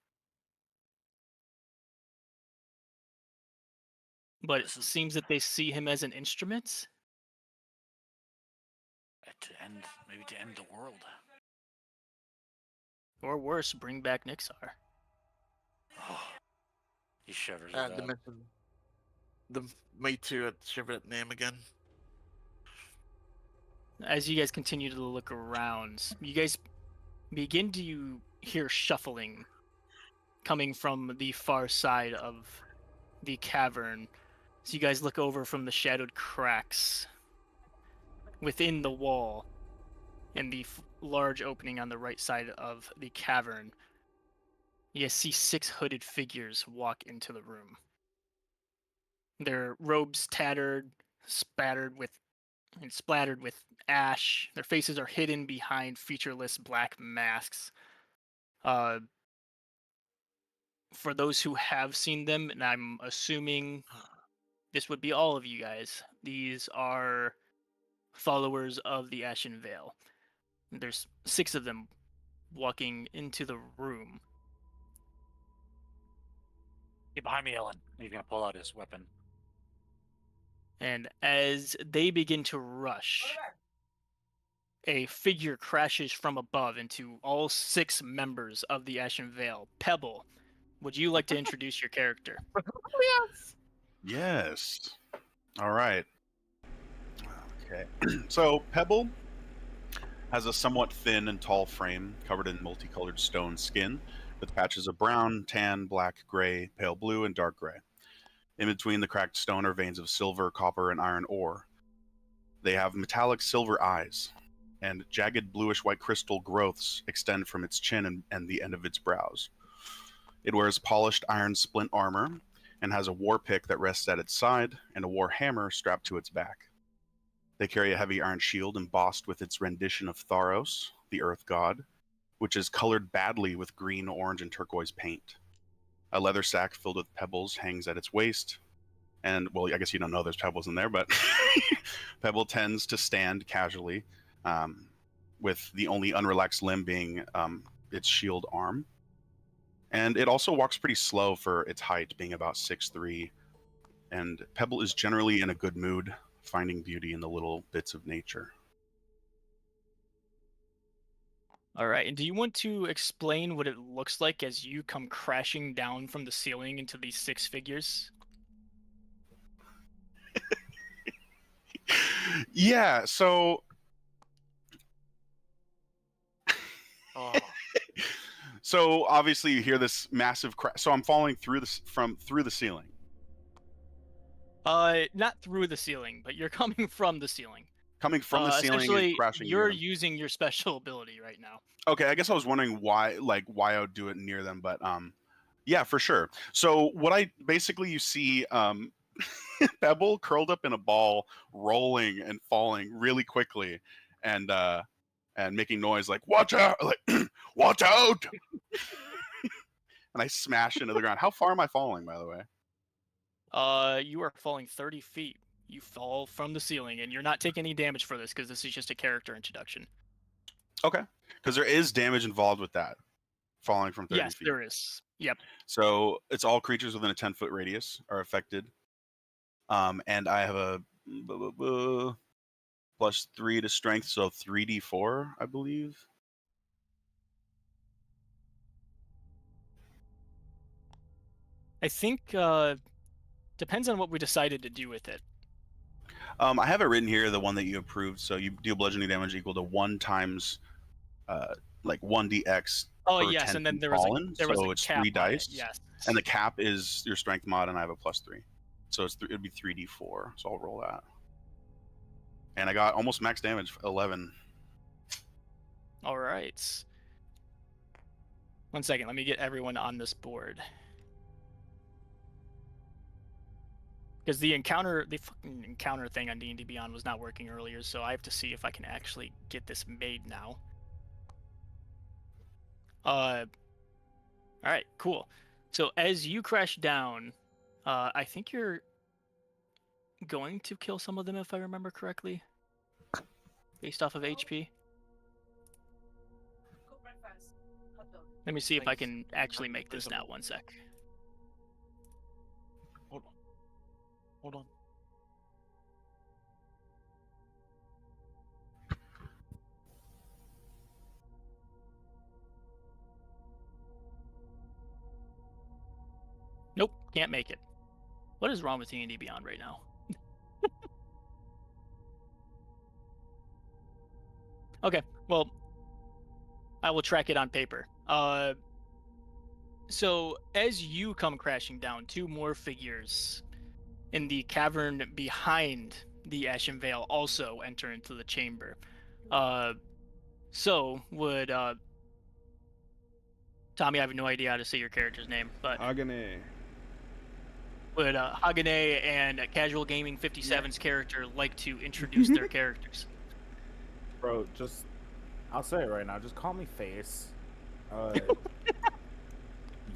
But it This is- seems that they see him as an instrument. maybe to end the world. Or worse, bring back Nixar. Oh, he shivers. And me too. I'd shiver that name again. As you guys continue to look around, you guys begin to hear shuffling coming from the far side of the cavern. So you guys look over from the shadowed cracks within the wall and the large opening on the right side of the cavern. You see 6 hooded figures walk into the room. Their robes tattered, splattered with ash. Their faces are hidden behind featureless black masks. For those who have seen them, and I'm assuming this would be all of you guys, these are followers of the Ashen Veil. There's 6 of them walking into the room. Get behind me, Ellen. He's gonna pull out his weapon. And as they begin to rush, a figure crashes from above into all 6 members of the Ashen Veil. Pebble, would you like to introduce your character? Yes. Yes. All right. Okay. So Pebble has a somewhat thin and tall frame covered in multicolored stone skin with patches of brown, tan, black, gray, pale blue, and dark gray. In between the cracked stone are veins of silver, copper, and iron ore. They have metallic silver eyes, and jagged bluish-white crystal growths extend from its chin and the end of its brows. It wears polished iron splint armor and has a war pick that rests at its side and a war hammer strapped to its back. They carry a heavy iron shield embossed with its rendition of Tharos, the Earth God, which is colored badly with green, orange, and turquoise paint. A leather sack filled with pebbles hangs at its waist, and, well, I guess you don't know there's pebbles in there, but Pebble tends to stand casually, with the only unrelaxed limb being its shield arm. And it also walks pretty slow for its height, being about 6'3". And Pebble is generally in a good mood, finding beauty in the little bits of nature. All right, and do you want to explain what it looks like as you come crashing down from the ceiling into these 6 figures? Yeah, so Oh, so obviously you hear this massive crash. So I'm falling through the ceiling. Not through the ceiling, but you're coming from the ceiling. Coming from the ceiling and Essentially, crashing you're near them. using your special ability right now. Okay, I guess I was wondering why I would do it near them, but yeah, for sure. So what you see Pebble curled up in a ball, rolling and falling really quickly, and and making noise like "Watch out!" Like "Watch out!" And I smash into the ground. How far am I falling, by the way? You are falling 30 feet. You fall from the ceiling, and you're not taking any damage for this because this is just a character introduction. Okay, because there is damage involved with that, falling from 30 Yes, feet. there is. Yep. So it's all creatures within a 10-foot radius are affected. And I have a +3 to strength, so 3d4, I believe. I think depends on what we decided to do with it. I have it written here, the one that you approved. So you deal bludgeoning damage equal to 1 times, like 1dx. Oh per yes, 10 and then feet there was fallen, a so it's cap 3 on it, dice. yes. And the cap is your strength mod, and I have a +3, so it'd be 3d4. So I'll roll that. And I got almost max damage, 11. All right. 1 second, let me get everyone on this board. Because the fucking encounter thing on D&D Beyond was not working earlier, so I have to see if I can actually get this made now. All right, cool. So as you crash down, I think you're going to kill some of them if I remember correctly, based off of HP. Let me see if I can actually make this now. 1 sec. Hold on. Nope, can't make it. What is wrong with D&D Beyond right now? Okay, well, I will track it on paper. So as you come crashing down, 2 more figures in the cavern behind the Ashen Veil also enter into the chamber. So would Tommy, I have no idea how to say your character's name, but Agane. would Hagane and Casual Gaming 57's character like to introduce their characters? Bro, just I'll say it right now. Just call me Face.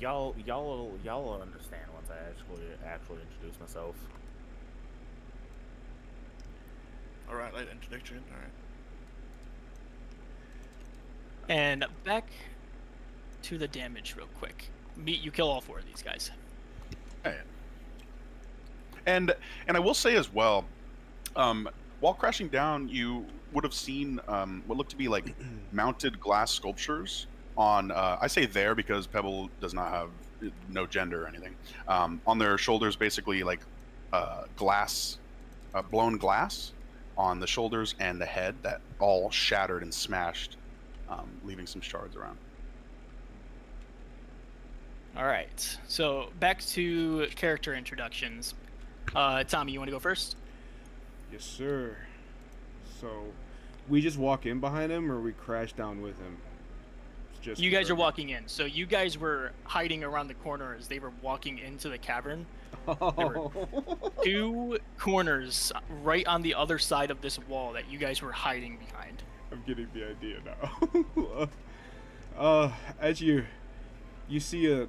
Y'all will understand once I actually introduce myself. All right, light introduction. All right. And back to the damage real quick. You kill all 4 of these guys. And I will say as well, while crashing down, you would have seen what looked to be like mounted glass sculptures on. I say there because Pebble does not have no gender or anything. On their shoulders, basically like glass, blown glass on the shoulders and the head that all shattered and smashed, leaving some shards around. All right. So back to character introductions. Tommy, you want to go first? Yes, sir. So, we just walk in behind him, or we crash down with him? It's just You guys are walking in. So you guys were hiding around the corner as they were walking into the cavern. There were 2 corners right on the other side of this wall that you guys were hiding behind. I'm getting the idea now. As you see a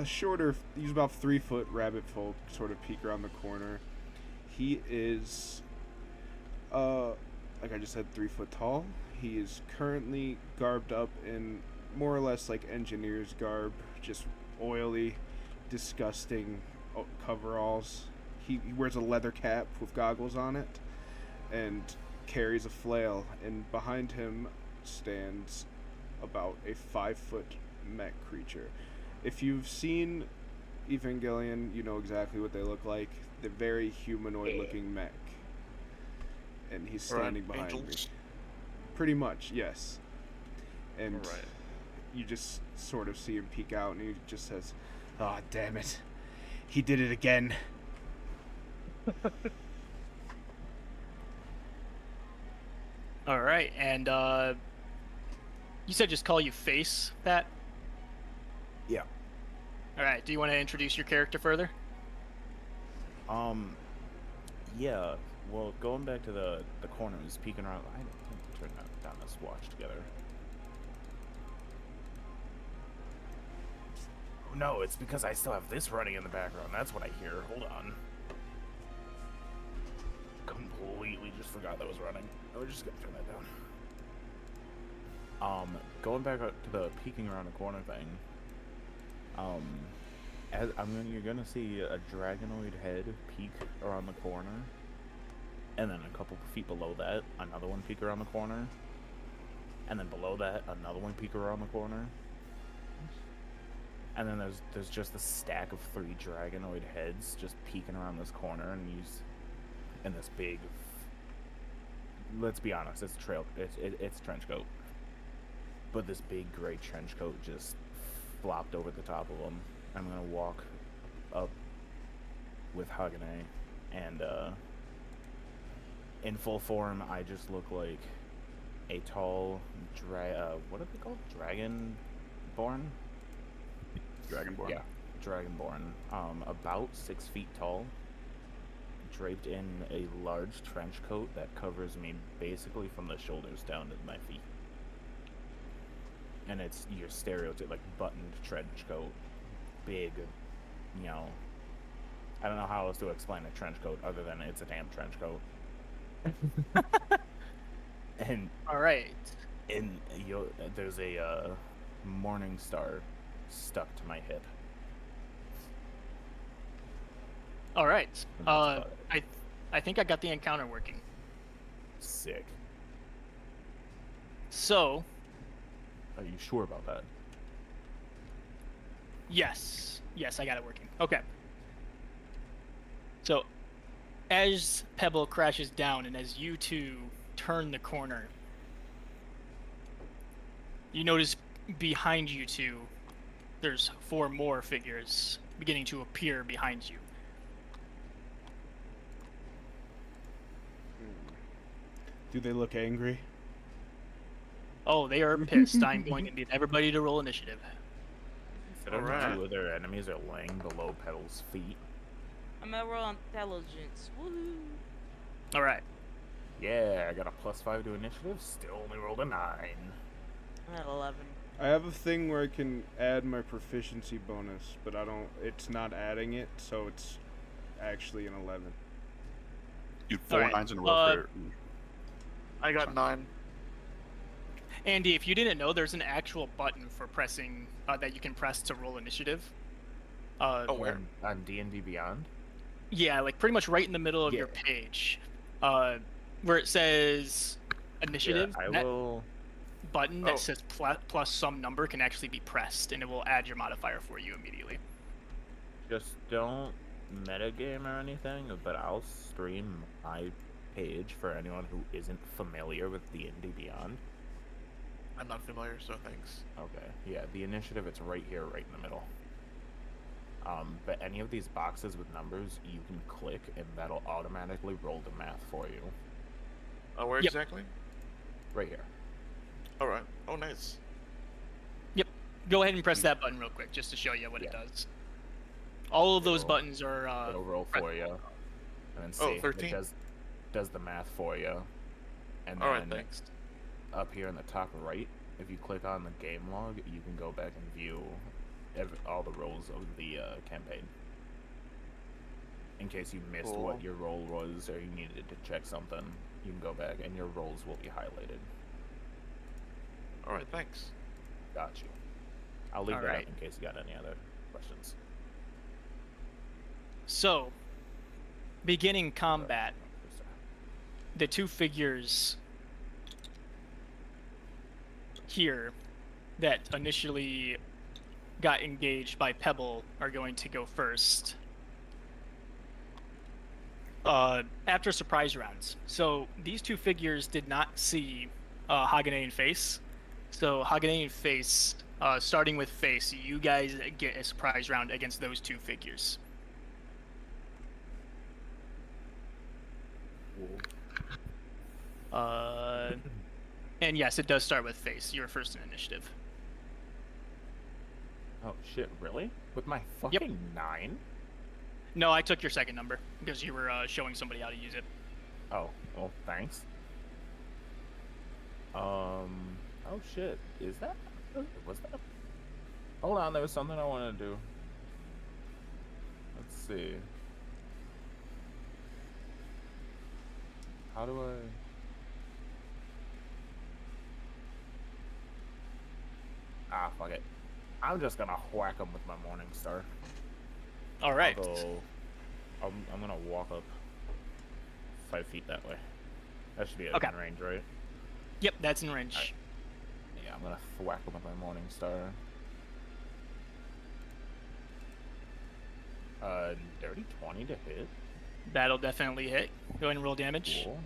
shorter, he's about 3-foot rabbit folk sort of peek around the corner. He is, like I just said, 3 foot tall. He is currently garbed up in more or less like engineer's garb, just oily, disgusting coveralls. He wears a leather cap with goggles on it and carries a flail, and behind him stands about a 5-foot mech creature. If you've seen Evangelion, you know exactly what they look like. They're very humanoid-looking mech. And he's standing behind me. Pretty much, yes. And you just sort of see him peek out, and he just says, "Oh, damn it. He did it again." All right, and you said just call you Face, Pat? Yeah. All right, do you want to introduce your character further? Yeah. Well, going back to the corner, he's peeking around. turn down this watch together. Oh, no, it's because I still have this running in the background. That's what I hear. Hold on. Completely just forgot that was running. I was just gonna turn that down. Going back up to the peeking around the corner thing. You're gonna see a dragonoid head peek around the corner, and then a couple feet below that, another one peek around the corner, and then below that, another one peek around the corner, and then there's just a stack of 3 dragonoid heads just peeking around this corner, and this big. Let's be honest, it's it's trench coat, but this big gray trench coat just flopped over the top of them. I'm gonna walk up with Hagane, and in full form, I just look like a tall what are they called? Dragonborn? Dragonborn. Yeah, Dragonborn. About 6 feet tall, draped in a large trench coat that covers me basically from the shoulders down to my feet. And it's your stereotype, like, buttoned trench coat. Big, you know, I don't know how else to explain a trench coat other than it's a damn trench coat. And All right. there's a morning star stuck to my hip. All right. And that's about it. I think I got the encounter working. Sick. So, Are you sure about that? yes, I got it working. Okay. So, as Pebble crashes down and as you two turn the corner, you notice behind you two, there's 4 more figures beginning to appear behind you. Do they look angry? Oh, they are pissed. I'm going to need everybody to roll initiative. Considering Alright. 2 of their enemies are laying below Petal's feet. I'm gonna roll intelligence. Woohoo! All right. Yeah, I got a +5 to initiative. Still only rolled a 9. I'm at 11. I have a thing where I can add my proficiency bonus, but it's not adding it, so it's actually an 11. You 4 Alright, 9s in a row for I got 9. Andy, if you didn't know, there's an actual button for pressing that you can press to roll initiative. Oh, where? On D&D Beyond? Yeah, like pretty much right in the middle of your Yeah. page, where it says initiative. Yeah, I that will. button Oh. that says plus some number can actually be pressed, and it will add your modifier for you immediately. Just don't metagame or anything, but I'll stream my page for anyone who isn't familiar with D&D Beyond. I'm not familiar, so thanks. Okay, yeah, the initiative, it's right here, right in the middle. But any of these boxes with numbers, you can click, and that'll automatically roll the math for you. Oh, where Yep. exactly? Right here. Alright. Oh, nice. Go ahead and press that button real quick, just to show you what it Yeah. does. All of those It'll- buttons are. It'll roll press- for you, and then Oh, see if 13? it does the math for you. And Alright, then thanks. up here in the top right, if you click on the game log, you can go back and view all the rolls of the campaign. In case you missed Cool. what your roll was or you needed to check something, you can go back and your rolls will be highlighted. Alright, thanks. Got you. I'll leave that Alright. up in case you got any other questions. So, beginning combat, the 2 figures here that initially got engaged by Pebble are going to go first. After surprise rounds. So these 2 figures did not see Hagane and Face. So Hagane and Face, starting with Face, you guys get a surprise round against those 2 figures. And yes, it does start with Face. You're first in initiative. Oh shit, really? With my fucking 9? No, I took your second number because you were showing somebody how to use it. Oh, well, thanks. Oh shit. Is that? Was that? Hold on, there was something I wanted to do. Let's see. How do I? Ah, fuck it. I'm just gonna whack him with my Morning Star. All right. I'm gonna walk up 5 feet that way. That should be in Okay. range, right? Yep, that's in range. Alright. Yeah, I'm gonna whack him with my Morning Star. Dirty 20 to hit. That'll definitely hit. Go ahead and roll damage. Cool.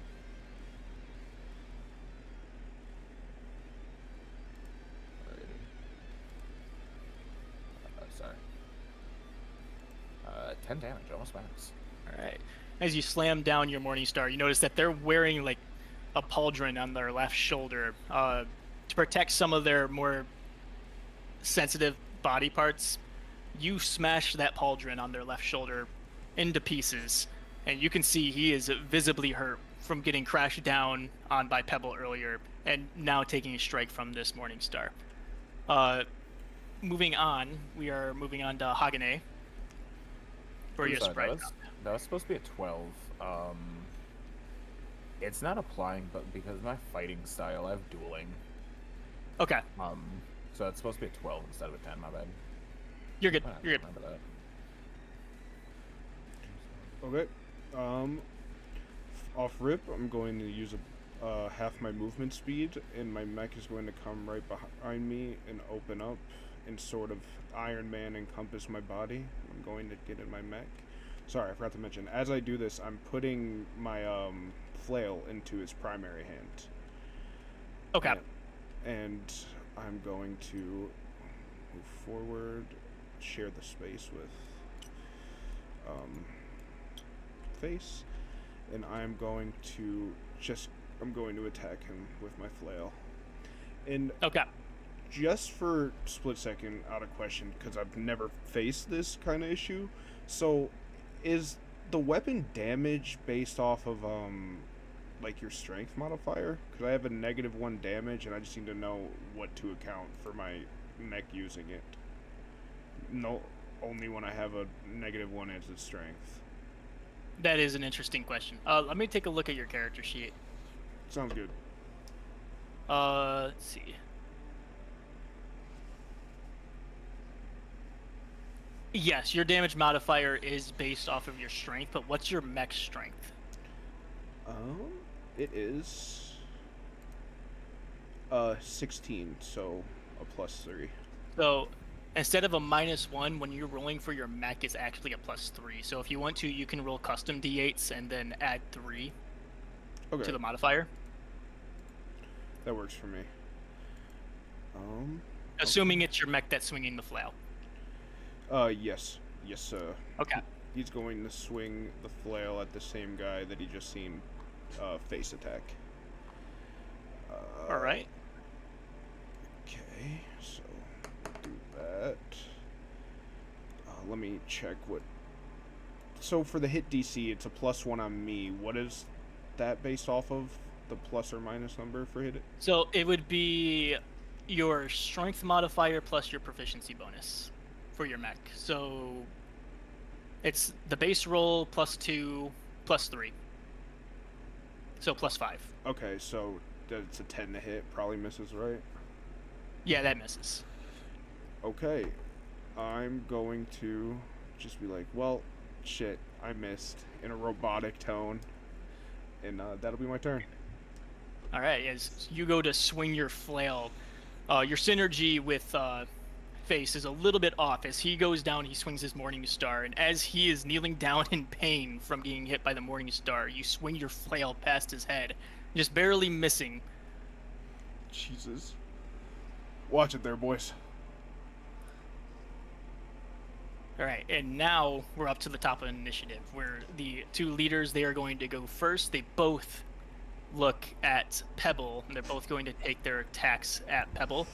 Sorry. 10 damage, almost max. All right. As you slam down your Morning Star, you notice that they're wearing like a pauldron on their left shoulder to protect some of their more sensitive body parts. You smash that pauldron on their left shoulder into pieces, and you can see he is visibly hurt from getting crashed down on by Pebble earlier, and now taking a strike from this Morning Star. Moving on, we are moving on to Hagane. For your Sorry, sprite. that was supposed to be a 12. It's not applying, but because of my fighting style, I have dueling. Okay, So it's supposed to be a 12 instead of a 10. My bad. you're good. I have to You're good. remember that. Okay. Off rip, I'm going to use half my movement speed, and my mech is going to come right behind me and open up and sort of Iron Man encompass my body. I'm going to get in my mech. Sorry, I forgot to mention. As I do this, I'm putting my flail into its primary hand. Okay. And I'm going to move forward, share the space with face, and I'm going to attack him with my flail. And Okay. just for split second, out of question, because I've never faced this kind of issue, so is the weapon damage based off of like your strength modifier? Because I have a -1 damage, and I just need to know what to account for my mech using it. No, only when I have a -1 as its strength. That is an interesting question. Let me take a look at your character sheet. Sounds good. Let's see. Yes, your damage modifier is based off of your strength, but what's your mech strength? It is 16, so a +3. So instead of a -1, when you're rolling for your mech, it's actually a +3. So if you want to, you can roll custom d8s and then add 3 to the modifier. That works for me. Assuming it's your mech that's swinging the flail. Yes, sir. Okay. He's going to swing the flail at the same guy that he just seen face attack. All right. Okay, so do that. Let me check what. So for the hit DC, it's a +1 on me. What is that based off of? The plus or minus number for hit? So it would be your strength modifier plus your proficiency bonus for your mech. So it's the base roll +2 +3. So +5. Okay, so that's a 10 to hit. Probably misses, right? Yeah, that misses. Okay, I'm going to just be like, well, shit, I missed, in a robotic tone, and that'll be my turn. All right, as you go to swing your flail, your synergy with Face is a little bit off. As he goes down, he swings his Morning Star, and as he is kneeling down in pain from being hit by the Morning Star, you swing your flail past his head, just barely missing. Jesus. Watch it there, boys. All right, and now we're up to the top of the initiative, where the two leaders, they are going to go first. They both look at Pebble, and they're both going to take their attacks at Pebble.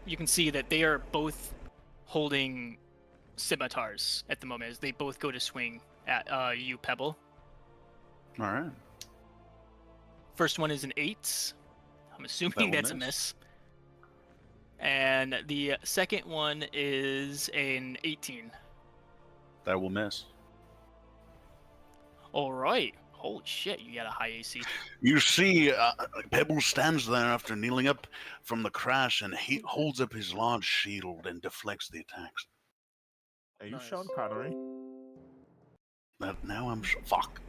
You can see that they are both holding scimitars at the moment, as they both go to swing at you, Pebble. All right. First one is an 8. I'm assuming will that's a miss. miss. And the second one is an 18. That will miss. All right. Holy shit, you got a high AC. You see, Pebble stands there after kneeling up from the crash, and he holds up his large shield and deflects the attacks. Are you Nice. Sean Connery? Now I'm fuck.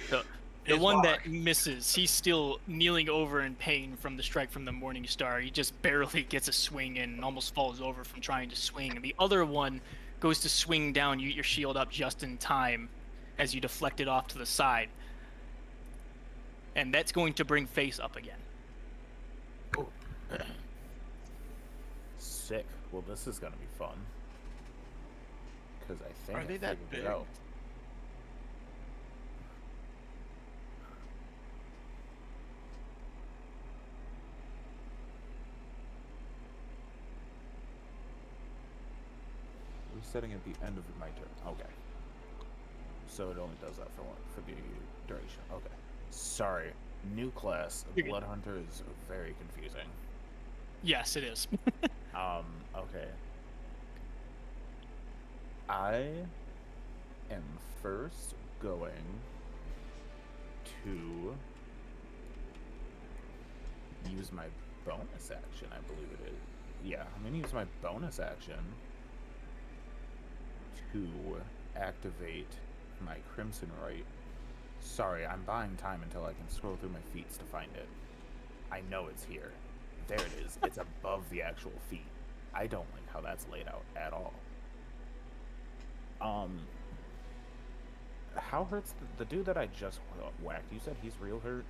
The His one mark. that misses, he's still kneeling over in pain from the strike from the Morning Star. He just barely gets a swing in and almost falls over from trying to swing. And the other one goes to swing down. You get your shield up just in time as you deflect it off to the side. And that's going to bring Face up again. Sick. Well, this is gonna be fun. Because I think Are they that figured it big? out. Resetting at the end of my turn. Okay. So it only does that for the duration. Okay. Sorry. New class. You're good. Blood Hunter is very confusing. Yes, it is. Okay. I am first going to use my bonus action, I believe it is. Yeah, I'm going to use my bonus action to activate my Crimson Right. Sorry, I'm buying time until I can scroll through my feats to find it. I know it's here. There it is. It's above the actual feat. I don't like how that's laid out at all. How hurt's the dude that I just whacked? You said he's real hurt?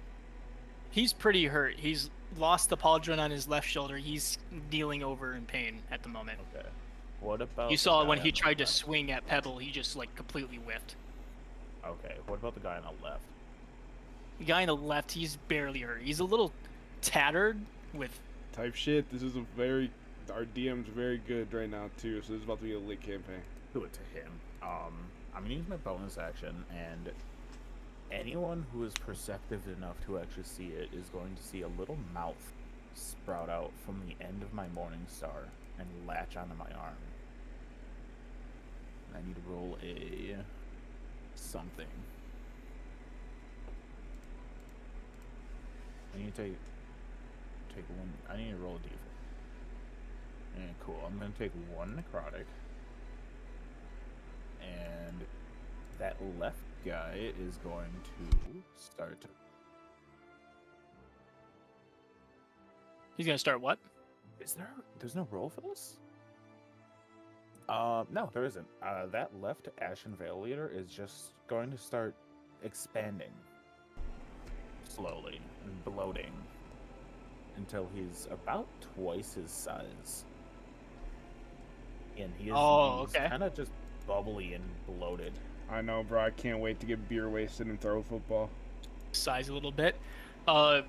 He's pretty hurt. He's lost the pauldron on his left shoulder. He's kneeling over in pain at the moment. Okay. What about You the saw guy when on he the tried to left? swing at Pebble, he just like completely whiffed. Okay. What about the guy on the left? The guy on the left, he's barely hurt. He's a little tattered with. Type shit. This is a very. Our DM's very good right now too, so this is about to be a lit campaign. Do it to him. I'm gonna use my bonus action, and anyone who is perceptive enough to actually see it is going to see a little mouth sprout out from the end of my Morning Star and latch onto my arm. I need to roll a something. I need to take one. I need to roll a d4. Yeah, cool. I'm gonna take one necrotic. And that left guy is going to start. He's gonna start what? There's no roll for this? No, there isn't. That left Ashen Veil Leader is just going to start expanding slowly and bloating until he's about twice his size. And he's okay. kind of just bubbly and bloated. I know, bro. I can't wait to get beer wasted and throw football. Size a little bit. So,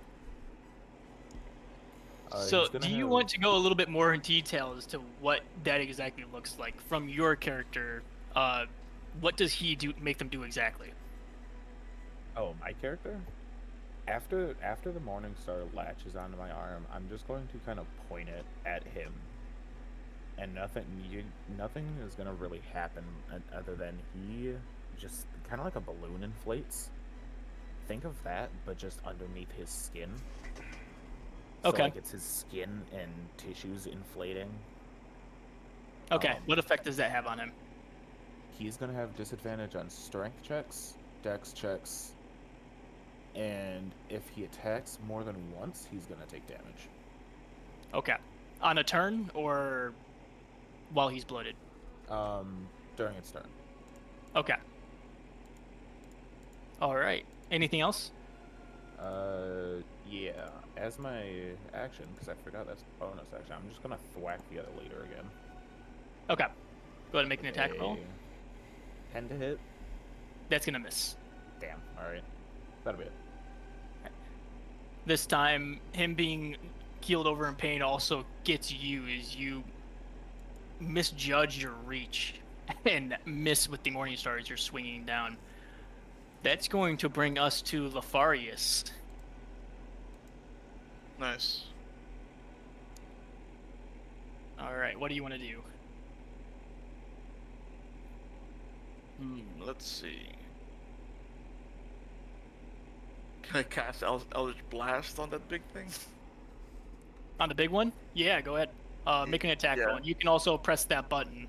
He's gonna do you have- want to go a little bit more in detail as to what that exactly looks like from your character? What does he do? Make them do exactly? Oh, my character? After the Morning Star latches onto my arm, I'm just going to kind of point it at him, and nothing is gonna really happen other than he just kind of like a balloon inflates. Think of that, but just underneath his skin. So, Okay. like, it's his skin and tissues inflating. Okay. What effect does that have on him? He's gonna have disadvantage on strength checks, dex checks, and if he attacks more than once, he's gonna take damage. Okay. On a turn or while he's bloated? During its turn. Okay. All right. Anything else? Yeah. As my action, because I forgot that's bonus action, I'm just gonna thwack the other leader again. Okay. Go ahead and make an attack roll. 10 to hit. That's gonna miss. Damn. All right. That'll be it. This time, him being keeled over in pain also gets you as you misjudge your reach and miss with the Morning Star as you're swinging down. That's going to bring us to Lefarius. Nice. All right, what do you want to do? Let's see. Can I cast Eldritch Blast on that big thing? On the big one? Yeah, go ahead. Make an attack roll. And you can also press that button.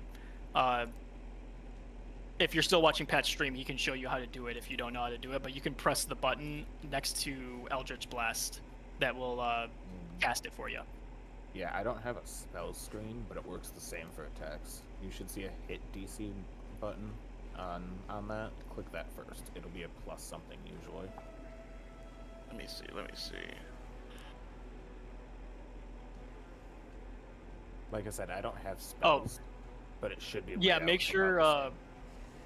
If you're still watching Pat's stream, he can show you how to do it if you don't know how to do it. But you can press the button next to Eldritch Blast that will cast it for you. Yeah, I don't have a spell screen, but it works the same for attacks. You should see a hit DC button on that. Click that first. It'll be a plus something usually. Let me see. Like I said, I don't have spells, but it should be. Yeah, laid out make about sure the same.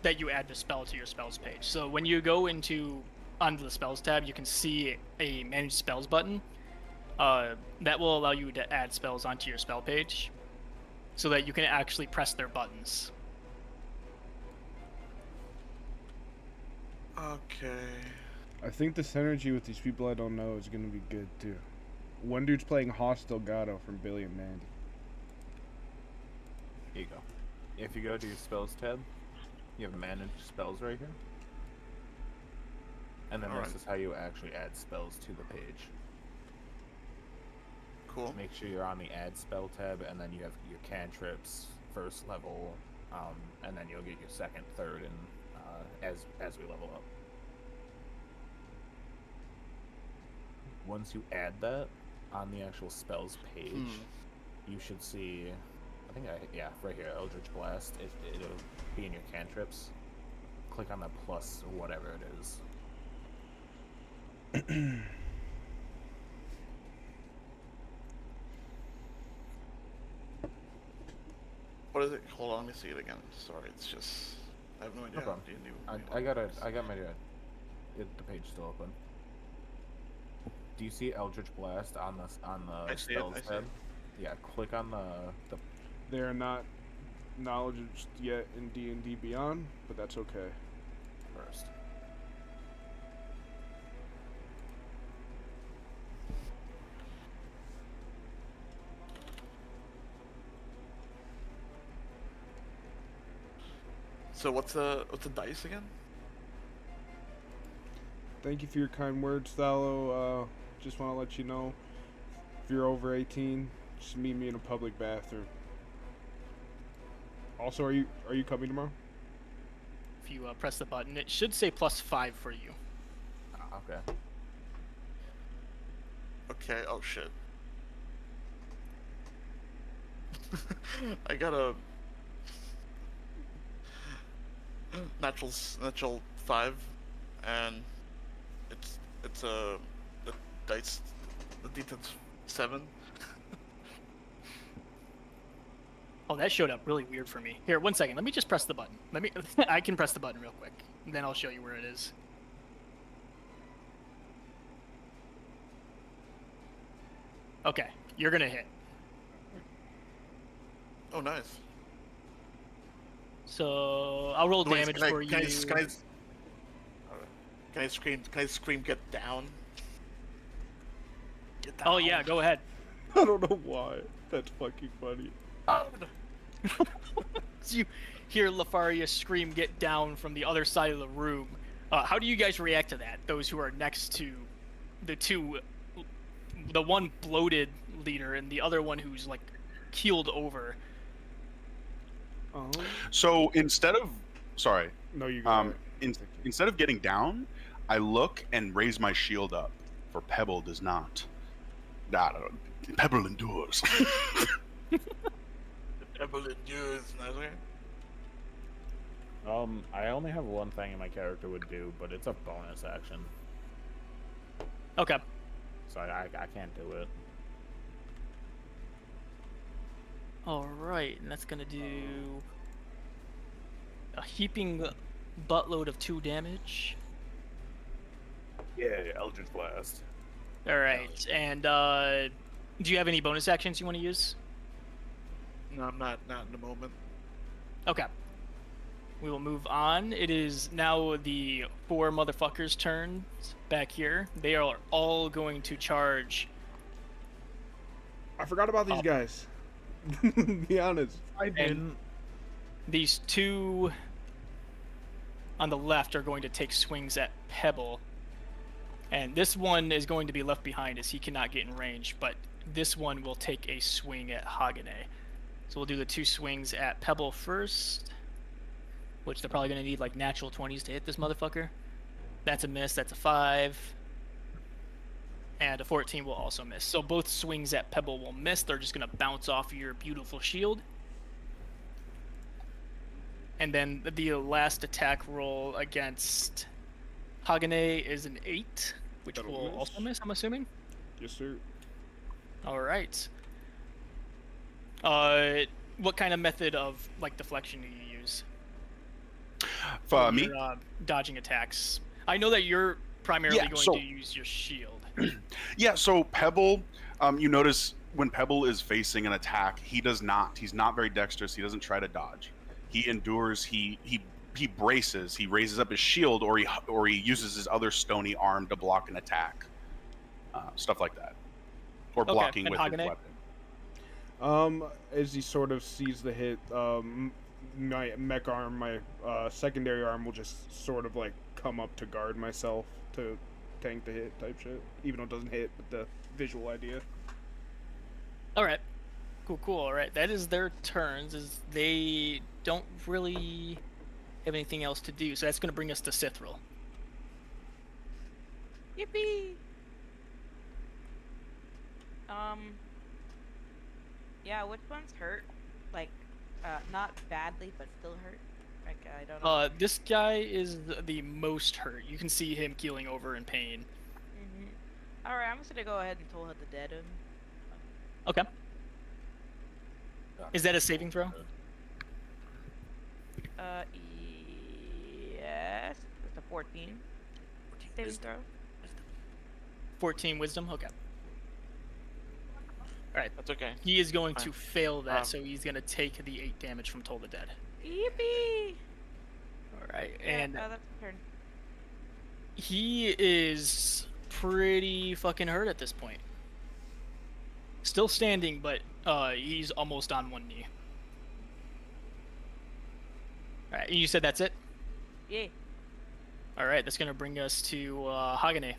that you add the spell to your spells page. So when you go onto the spells tab, you can see a manage spells button. That will allow you to add spells onto your spell page, so that you can actually press their buttons. Okay. I think the synergy with these people I don't know is gonna be good too. One dude's playing Hoss Delgado from Billy and Mandy. Here you go. If you go to your spells tab, you have manage spells right here. And then this is how you actually add spells to the page. Cool. Make sure you're on the add spell tab, and then you have your cantrips, first level, and then you'll get your second, third, and as we level up. Once you add that on the actual spells page, you should see, right here, Eldritch Blast. It'll be in your cantrips. Click on the plus whatever it is. What is it? Hold on, let me see it again. Sorry, it's just I have no idea. No problem. I got the page still open. Do you see Eldritch Blast on the spells tab? Yeah, click on the. They are not knowledge yet in D&D Beyond, but that's okay. First. So what's the dice again? Thank you for your kind words, Thallo. Just want to let you know, if you're over 18, just meet me in a public bathroom. Also, are you coming tomorrow? If you press the button, it should say +5 for you. Okay. Okay. Oh shit. I got a natural 5, and it's a dice, the D10's 7. Oh, that showed up really weird for me. Here, 1 second. Let me just press the button. I can press the button real quick. And then I'll show you where it is. Okay, you're gonna hit. Oh, nice. So I'll roll damage for you. Can I scream? Can I scream? Get down! Get down! Oh yeah, go ahead. I don't know why. That's fucking funny. So you hear Lefarius scream, "Get down!" from the other side of the room. How do you guys react to that? Those who are next to the two, the one bloated leader and the other one who's like keeled over. So instead of, No, you got it. instead of getting down, I look and raise my shield up, for Pebble does not. Pebble endures. Pebble endures, Nazir. I only have one thing my character would do, but it's a bonus action, Okay. so I can't do it. All right, and that's gonna do a heaping buttload of 2 damage. Yeah, Eldritch Blast. All right, and do you have any bonus actions you want to use? No, I'm not in the moment. Okay. We will move on. It is now the 4 motherfuckers' turns back here. They are all going to charge. I forgot about these guys. Be honest. I didn't. These 2 on the left are going to take swings at Pebble. And this one is going to be left behind as he cannot get in range, but this one will take a swing at Hagane. So we'll do the 2 swings at Pebble first, which they're probably going to need like natural 20s to hit this motherfucker. That's a miss, that's a 5. And a 14 will also miss. So both swings at Pebble will miss. They're just going to bounce off your beautiful shield. And then the last attack roll against Hagane is an 8, which That'll will miss. also miss, I'm assuming. Yes, sir. All right. What kind of method of like deflection do you use? For when me? you're, dodging attacks. I know that you're primarily Yeah, going so- to use your shield. Yeah, so Pebble, you notice when Pebble is facing an attack, he's not very dexterous. He doesn't try to dodge. He endures, he braces, he raises up his shield, or he uses his other stony arm to block an attack. Stuff like that. Or Okay, blocking and with his Hagane? weapon. As he sort of sees the hit, my mech arm, my secondary arm will just sort of like come up to guard myself to tank the hit type shit. Even though it doesn't hit, but the visual idea. All right. Cool. All right. That is their turns. Is they don't really have anything else to do. So that's going to bring us to Sithril. Yippee! Yeah, which one's hurt? Like, not badly, but still hurt? Like, I don't know. This guy is the most hurt. You can see him keeling over in pain. Alright, I'm just gonna go ahead and toll hit the dead him. Okay. Is that a saving throw? Yes. It's a 14. Saving throw. 14 wisdom? Okay. Alright. That's okay. He is going Fine. to fail that, Um, so he's going to take the 8 damage from Toll the Dead. Yippee! Alright, Yeah, and that's the turn. he is pretty fucking hurt at this point. Still standing, but he's almost on one knee. Alright, you said that's it? Yeah. Alright, that's going to bring us to Hagane.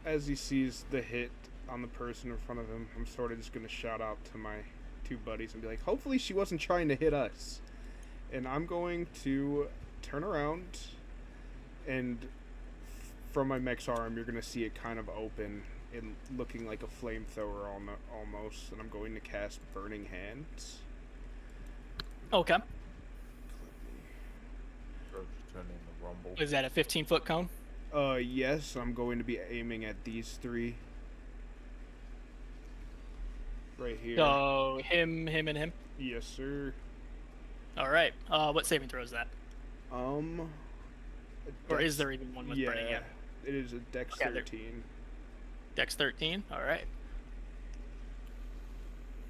As he sees the hit on the person in front of him, I'm sort of just gonna shout out to my 2 buddies and be like, hopefully she wasn't trying to hit us. And I'm going to turn around, and from my mech's arm, you're gonna see it kind of open and looking like a flamethrower almost, and I'm going to cast Burning Hands. Okay. Turning the rumble. Is that a 15-foot cone? Yes, I'm going to be aiming at these 3. Right here. So, him, and him? Yes, sir. Alright, what saving throw is that? A Or is dex- there even one with burning? Yeah, it is a Dex Okay, there- 13. Dex 13? Alright.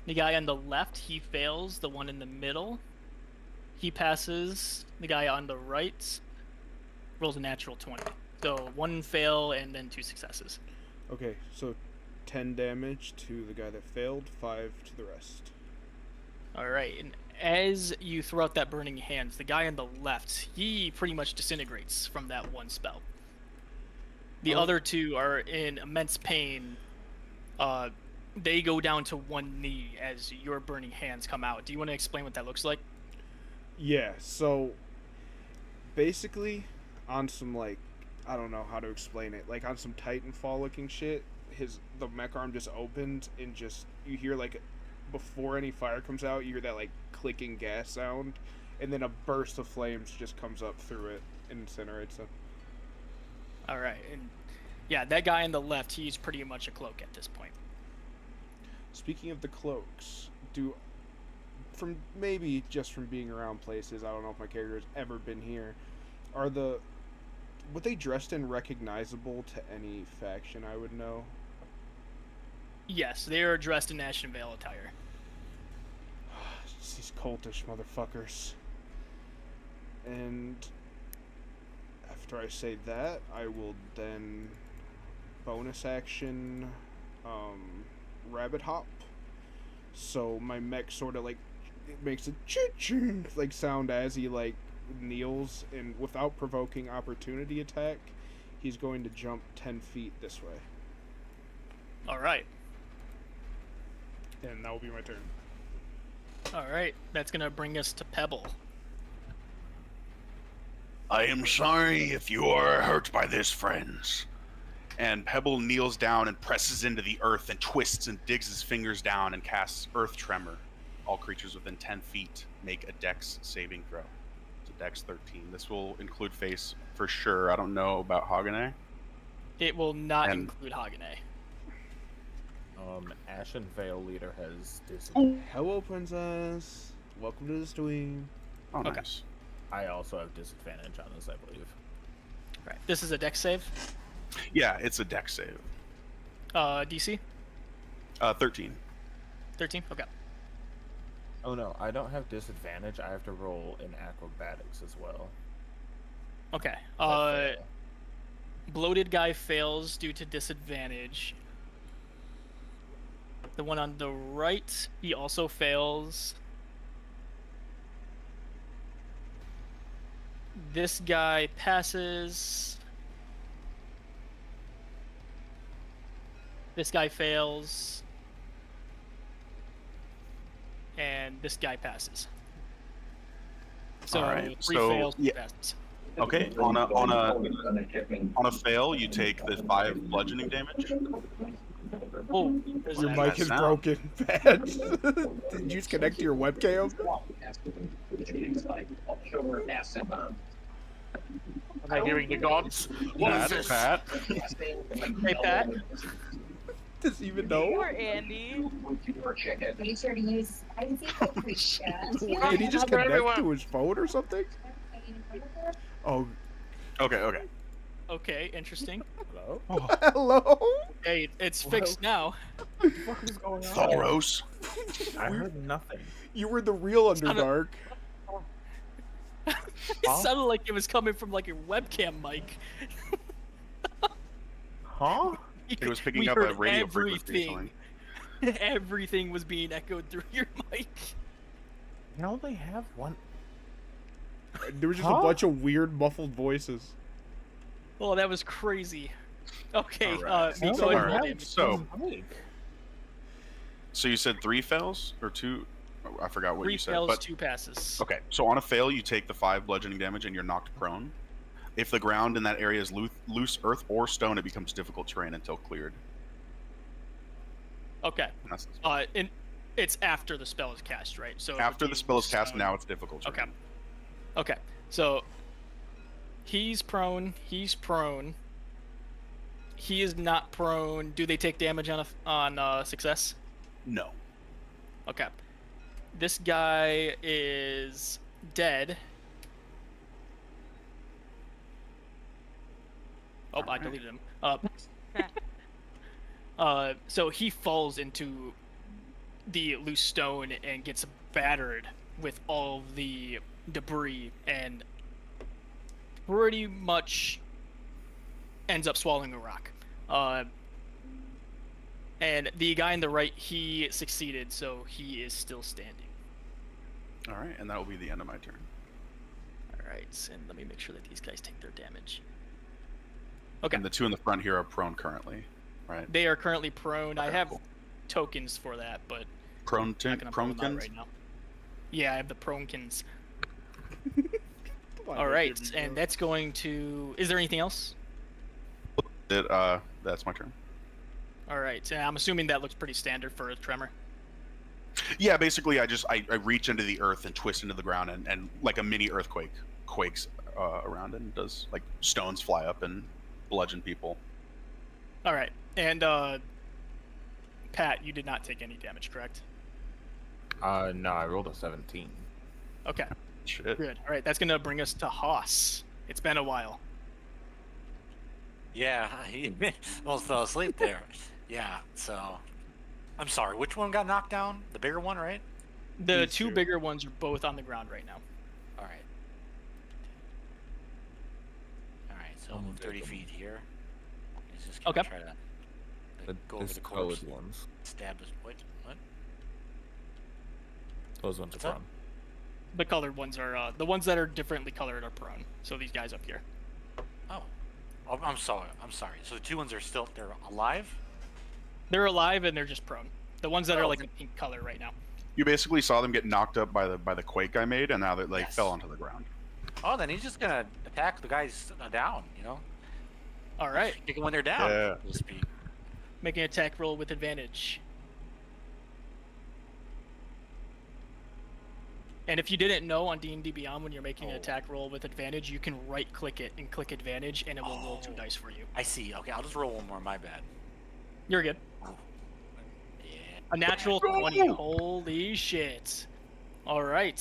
The guy on the left, he fails. The one in the middle, he passes. The guy on the right rolls a natural 20. So 1 fail and then 2 successes. Okay, so 10 damage to the guy that failed, 5 to the rest. Alright, and as you throw out that burning hands, the guy on the left, he pretty much disintegrates from that one spell. The Oh. other 2 are in immense pain. They go down to 1 knee as your burning hands come out. Do you want to explain what that looks like? Yeah, so basically on some like, I don't know how to explain it, like on some Titanfall looking shit, the mech arm just opened and just, you hear like, before any fire comes out, you hear that like clicking gas sound, and then a burst of flames just comes up through it and incinerates him. Alright, and yeah, that guy on the left, he's pretty much a cloak at this point. Speaking of the cloaks, from maybe just from being around places, I don't know if my character has ever been here, were they dressed in recognizable to any faction I would know? Yes, they are dressed in Ashen Veil attire. It's these cultish motherfuckers. And after I say that, I will then bonus action rabbit hop. So my mech sort of like it makes a choo-choo like sound as he like kneels, and without provoking opportunity attack, he's going to jump 10 feet this way. All right. And that will be my turn. All right. That's gonna bring us to Pebble. I am sorry if you are hurt by this, friends. And Pebble kneels down and presses into the earth and twists and digs his fingers down and casts Earth Tremor. All creatures within 10 feet make a Dex saving throw. It's a Dex 13. This will include face for sure. I don't know about Hagenay. It will not And- include Hagenay. Ashen Veil Leader has disadvantage. Hello, princess. Welcome to the stream. Oh, Okay. nice. I also have disadvantage on this, I believe. Right. This is a Dex save. Yeah, it's a Dex save. DC 13. 13. Okay. Oh no, I don't have disadvantage. I have to roll in acrobatics as well. Okay. I fail. Bloated guy fails due to disadvantage. The one on the right, he also fails. This guy passes. This guy fails. And this guy passes. So Alright, three so, fails, two yeah. passes. Okay, on a fail, you take the 5 bludgeoning damage. Oh, there's Your that. mic is sound. broken. Bad. Did you just connect to your webcam? Am I hearing the gods? What is Pat, this? Pat. Hey, Pat. Does he even Poor know? Andy. Be sure to use spicy paprika. Did he just Hello, connect everyone. to his phone or something? Oh, Okay. Okay, interesting. Hello? hello? Hey, it's fixed now. What is going on? Thoros. I heard nothing. You were the real Son of- Underdark. It Huh? sounded like it was coming from like your webcam mic. Huh? It was picking We up a heard radio frequency or everything. something. Everything was being echoed through your mic. You only have one. There was just Huh? a bunch of weird muffled voices. Oh, that was crazy. Okay, Alright. me So go ahead and alright. roll have- damage. So, Mike. so you said 3 fails or 2? Oh, I forgot what 3 you said. fails, But 2 passes. okay, so on a fail, you take the 5 bludgeoning damage and you're knocked prone. If the ground in that area is loose earth or stone, it becomes difficult terrain until cleared. Okay. And that's the spell. And it's after the spell is cast, right? So it would After be the spell is cast, stone. now it's difficult terrain. Okay. Okay. So he's prone. He's prone. He is not prone. Do they take damage on success? No. Okay. This guy is dead. Oh, I Alright. deleted him. So he falls into the loose stone and gets battered with all the debris and pretty much ends up swallowing a rock. And the guy on the right, he succeeded, so he is still standing. All right, and that will be the end of my turn. Alright, and let me make sure that these guys take their damage. Okay, And the 2 in the front here are prone currently, right? they are currently prone. I Okay, have cool. tokens for that, but Prone I'm to not gonna pull them out pronekins? right now. Yeah, I have the pronekins. Come on, Alright, don't give me and that. that's going to... Is there anything else? That's my turn. Alright, I'm assuming that looks pretty standard for a tremor. Yeah, basically, I reach into the earth and twist into the ground, and like a mini earthquake quakes around and does like stones fly up and bludgeon people. Alright, and Pat, you did not take any damage, correct? No, I rolled a 17. Okay, Shit. good. Alright, that's gonna bring us to Haas. It's been a while. Yeah, he almost fell asleep there. Yeah, so I'm sorry. Which one got knocked down? The bigger one, right? The These two two. bigger ones are both on the ground right now. All right. All right. So I'll I'm move gonna 30 take 'em. feet here. He's just gonna Okay. try to The go over the discolored corpse, ones. stab his. What? Those ones are What's up? prone. The colored ones are the ones that are differently colored are prone. So these guys up here. Oh. Oh, I'm sorry. I'm sorry. So the two ones are they're alive. They're alive and they're just prone. The ones that are Oh. like a pink color right now. You basically saw them get knocked up by the quake I made, and now they Yes. fell onto the ground. Oh, then he's just gonna attack the guys down. You know, All right. kick them when they're down. Yeah. So to speak. Make an attack roll with advantage. And if you didn't know on D&D Beyond, when you're making an Oh. attack roll with advantage, you can right-click it and click advantage, and it will roll 2 Oh. dice for you. I see. Okay, I'll just roll one more. My bad. You're good. Yeah. A natural 20. Holy shit. All right.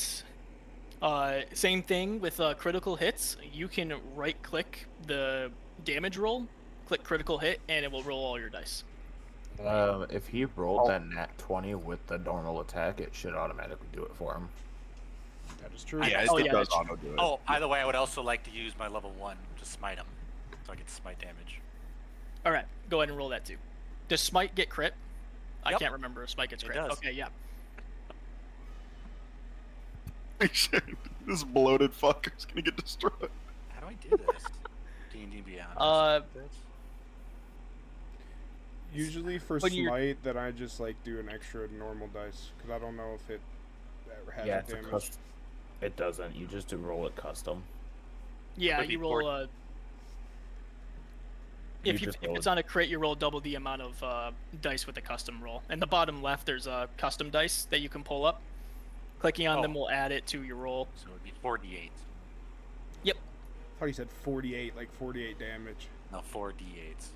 Same thing with critical hits. You can right-click the damage roll, click critical hit, and it will roll all your dice. If he rolled that nat 20 with the normal attack, it should automatically do it for him. That is true. Yeah, Oh, it yeah, does that's auto do it. Oh, by the way, I would also like to use my level 1 to smite him, so I get smite damage. All right, go ahead and roll that too. Does smite get crit? I Yep. can't remember if smite gets It crit. does. Okay, yeah. This bloated fucker's gonna get destroyed. How do I do this? D&D Beyond. This? Usually for When you're- smite, that I just like do an extra normal dice because I don't know if it has Yeah, a it's a damage. custom. It doesn't. You just do roll it custom. Yeah, Would be you roll. You If just roll it's it. on a crit, you roll double the amount of dice with a custom roll. And the bottom left, there's a custom dice that you can pull up. Clicking on them Oh. will add it to your roll. So it would be 4d8. Yep. I thought you said 48, like 48 damage. No, 4d8s.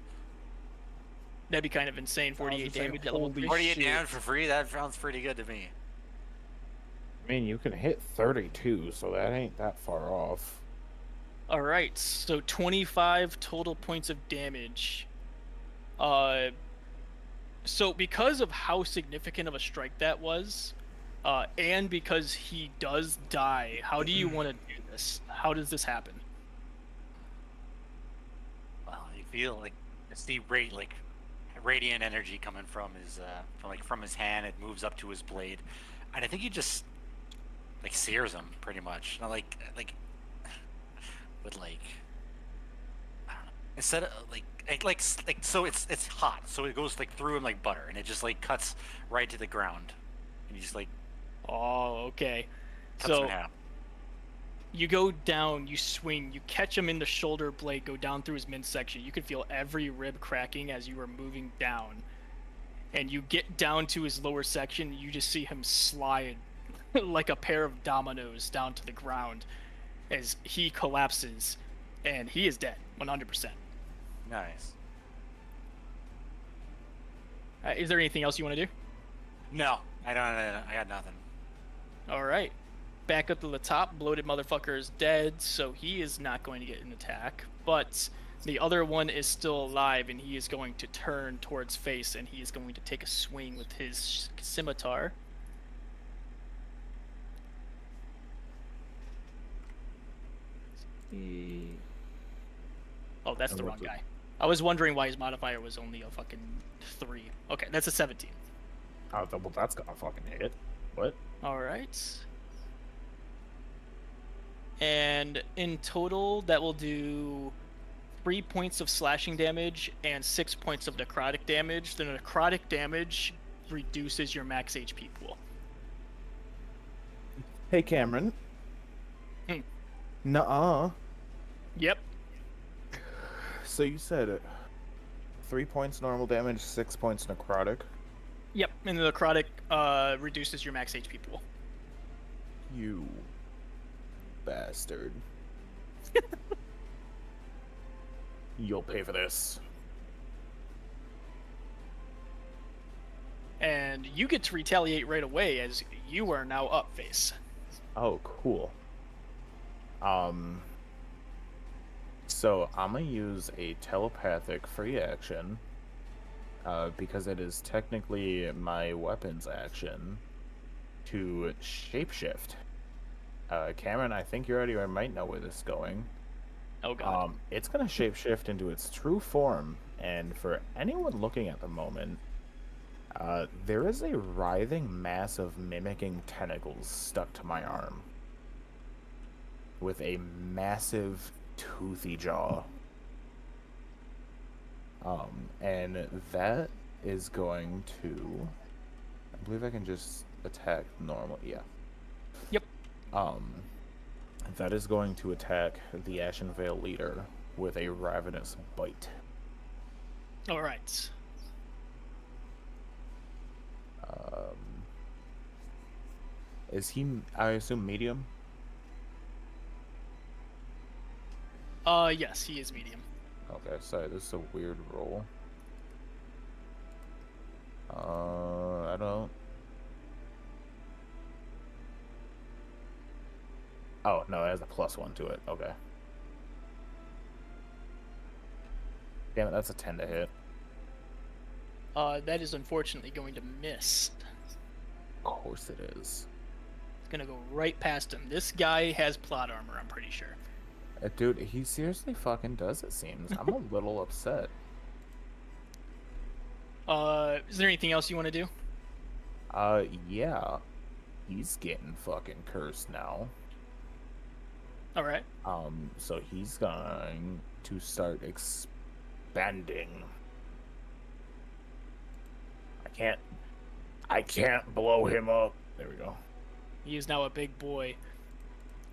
That'd be kind of insane. 48 just saying, damage at level holy 3. 48 shit. damage for free? That sounds pretty good to me. I mean, you can hit 32, so that ain't that far off. All right, so 25 total points of damage. So because of how significant of a strike that was, and because he does die, how do you want to do this? How does this happen? Well, you feel like it's the radiant energy coming from his hand. It moves up to his blade, and I think he just like sears him pretty much. Not like with like I don't know. Instead of so it's hot, so it goes like through him like butter, and it just like cuts right to the ground, and you just like Oh, okay. cuts him So in half. you go down, you swing, you catch him in the shoulder blade, go down through his midsection. You can feel every rib cracking as you are moving down. And you get down to his lower section, you just see him slide like a pair of dominoes down to the ground as he collapses, and he is dead, 100%. Nice. Is there anything else you want to do? No, I don't. I got nothing. All right. Back up to the top, bloated motherfucker is dead, so he is not going to get an attack. But the other one is still alive, and he is going to turn towards face, and he is going to take a swing with his scimitar. Oh, that's the wrong guy. I was wondering why his modifier was only a fucking 3. Okay, that's a 17. Oh, well, that's gonna fucking hit. What? All right. And in total, that will do 3 points of slashing damage and 6 points of necrotic damage. The necrotic damage reduces your max HP pool. Hey, Cameron. Hmm. Nuh-uh. Yep. So you said 3 points normal damage, 6 points necrotic. Yep. And the necrotic reduces your max HP pool. You bastard. You'll pay for this. And you get to retaliate right away as you are now up face. Oh, cool. So I'm gonna use a telepathic free action, because it is technically my weapons action, to shapeshift. Cameron, I think you already might know where this is going. Oh god. It's going to shapeshift into its true form, and for anyone looking at the moment, there is a writhing mass of mimicking tentacles stuck to my arm, with a massive toothy jaw. And that is going to, I believe I can just attack normal. Yeah. Yep. That is going to attack the Ashenvale leader with a ravenous bite. All right. Is he, I assume, medium? Yes, he is medium. Okay, sorry, this is a weird roll. I don't... Oh, no, it has a +1 to it. Okay. Damn it, that's a 10 to hit. That is unfortunately going to miss. Of course it is. It's gonna go right past him. This guy has plot armor, I'm pretty sure. Dude, he seriously fucking does, it seems. I'm a little upset. Is there anything else you want to do? Yeah. He's getting fucking cursed now. Alright. So he's going to start expanding. I can't blow him up. There we go. He is now a big boy.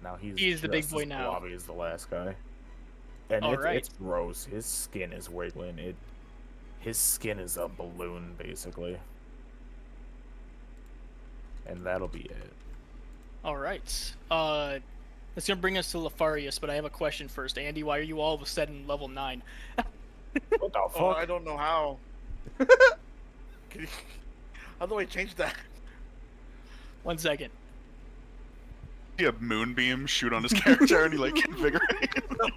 Now he's the big just boy as now. blobby as the last guy. And it's gross. His skin is wiggling. His skin is a balloon, basically. And that'll be it. Alright. That's gonna bring us to Lefarius, but I have a question first. Andy, why are you all of a sudden level 9? What the fuck? Oh, I don't know how. How do I change that? 1 second. See a moonbeam shoot on his character and he like invigorate. No.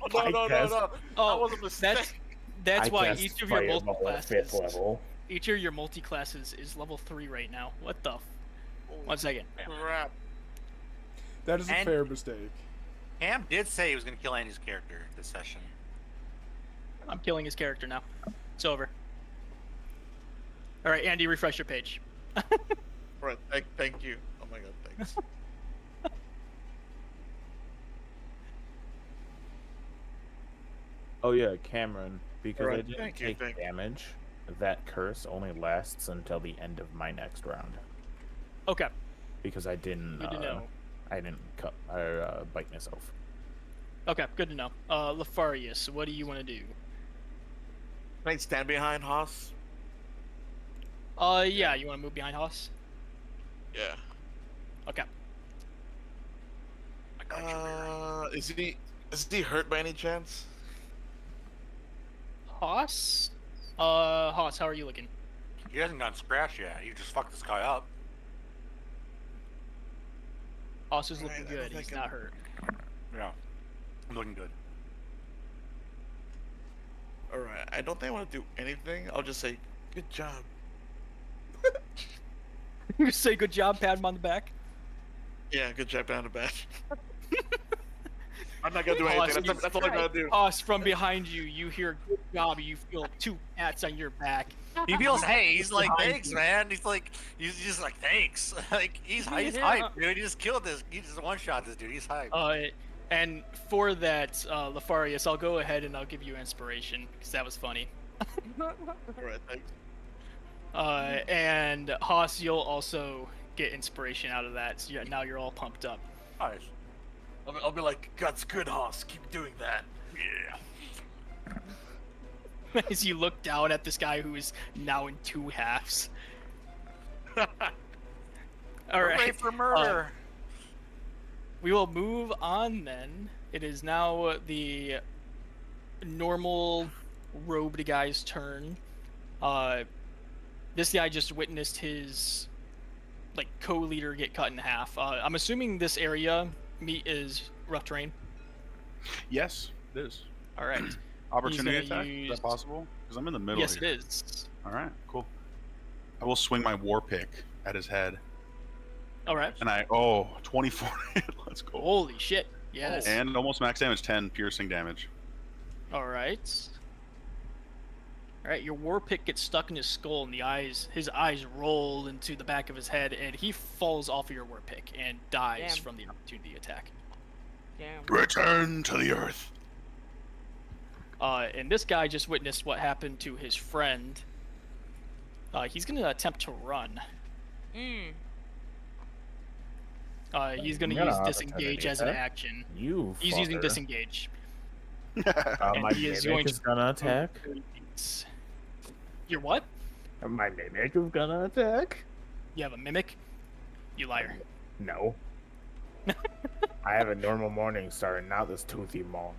That Oh, was a mistake. that's why cast each of your Fireball multi at 5th classes, level. each of your multi classes is level 3 right now. What the? 1 second. Crap. That is a And- fair mistake. Cam did say he was going to kill Andy's character this session. I'm killing his character now. It's over. All right, Andy, refresh your page. Right. Thank you. Oh my god, thanks. Oh yeah, Cameron, because I Alright, didn't thank you, take thank you. damage, that curse only lasts until the end of my next round. Okay. Because I didn't Good to know. I didn't bite myself. Okay, good to know. Lefarius, what do you want to do? Can I stand behind Haas? Yeah, you want to move behind Haas? Yeah. Okay. I got you. Is he hurt by any chance? Haas? Haas, how are you looking? He hasn't gotten scratched yet. You just fucked this guy up. Haas is looking Alright, I good. don't He's think not hurt. Yeah. I'm looking good. Alright, I don't think I want to do anything. I'll just say, good job. You say good job, pat him on the back. Yeah, good job down the back. I'm not gonna do anything. That's all I gotta do. Haas, from behind you, you hear good job. You feel 2 pats on your back. He feels, hey, he's like, Behind thanks, you. man. He's just like, thanks. Like, he's hyped, dude. He just killed this. He just one-shot this dude. He's hyped. And for that, Lefarius, I'll go ahead and I'll give you inspiration, because that was funny. Alright, thanks. And Haas, you'll also get inspiration out of that, so now you're all pumped up. Nice. I'll be like, God's good, Haas. Keep doing that. Yeah. As you look down at this guy who is now in 2 halves. All Hooray right. for murder. We will move on then. It is now the normal robed guy's turn. This guy just witnessed his co-leader get cut in half. I'm assuming this area is rough terrain. Yes, it is. All right. Opportunity gonna attack? Is use- that possible? Because I'm in the middle Yes, here. it is. All right, cool. I will swing my war pick at his head. All right. And 24 hit. Let's go. Holy shit. Yes. And almost max damage, 10 piercing damage. All right. All right. Your war pick gets stuck in his skull, and his eyes roll into the back of his head, and he falls off of your war pick and dies Damn. from the opportunity attack. Damn. Return to the earth. And this guy just witnessed what happened to his friend. He's gonna attempt to run. Mm. He's gonna You got use an disengage opportunity as an attack. action. You He's using fucker. disengage. My and he is going mimic is gonna attack. Your what? My mimic is gonna attack. You have a mimic? You liar. No. I have a normal morning star and not this toothy maw.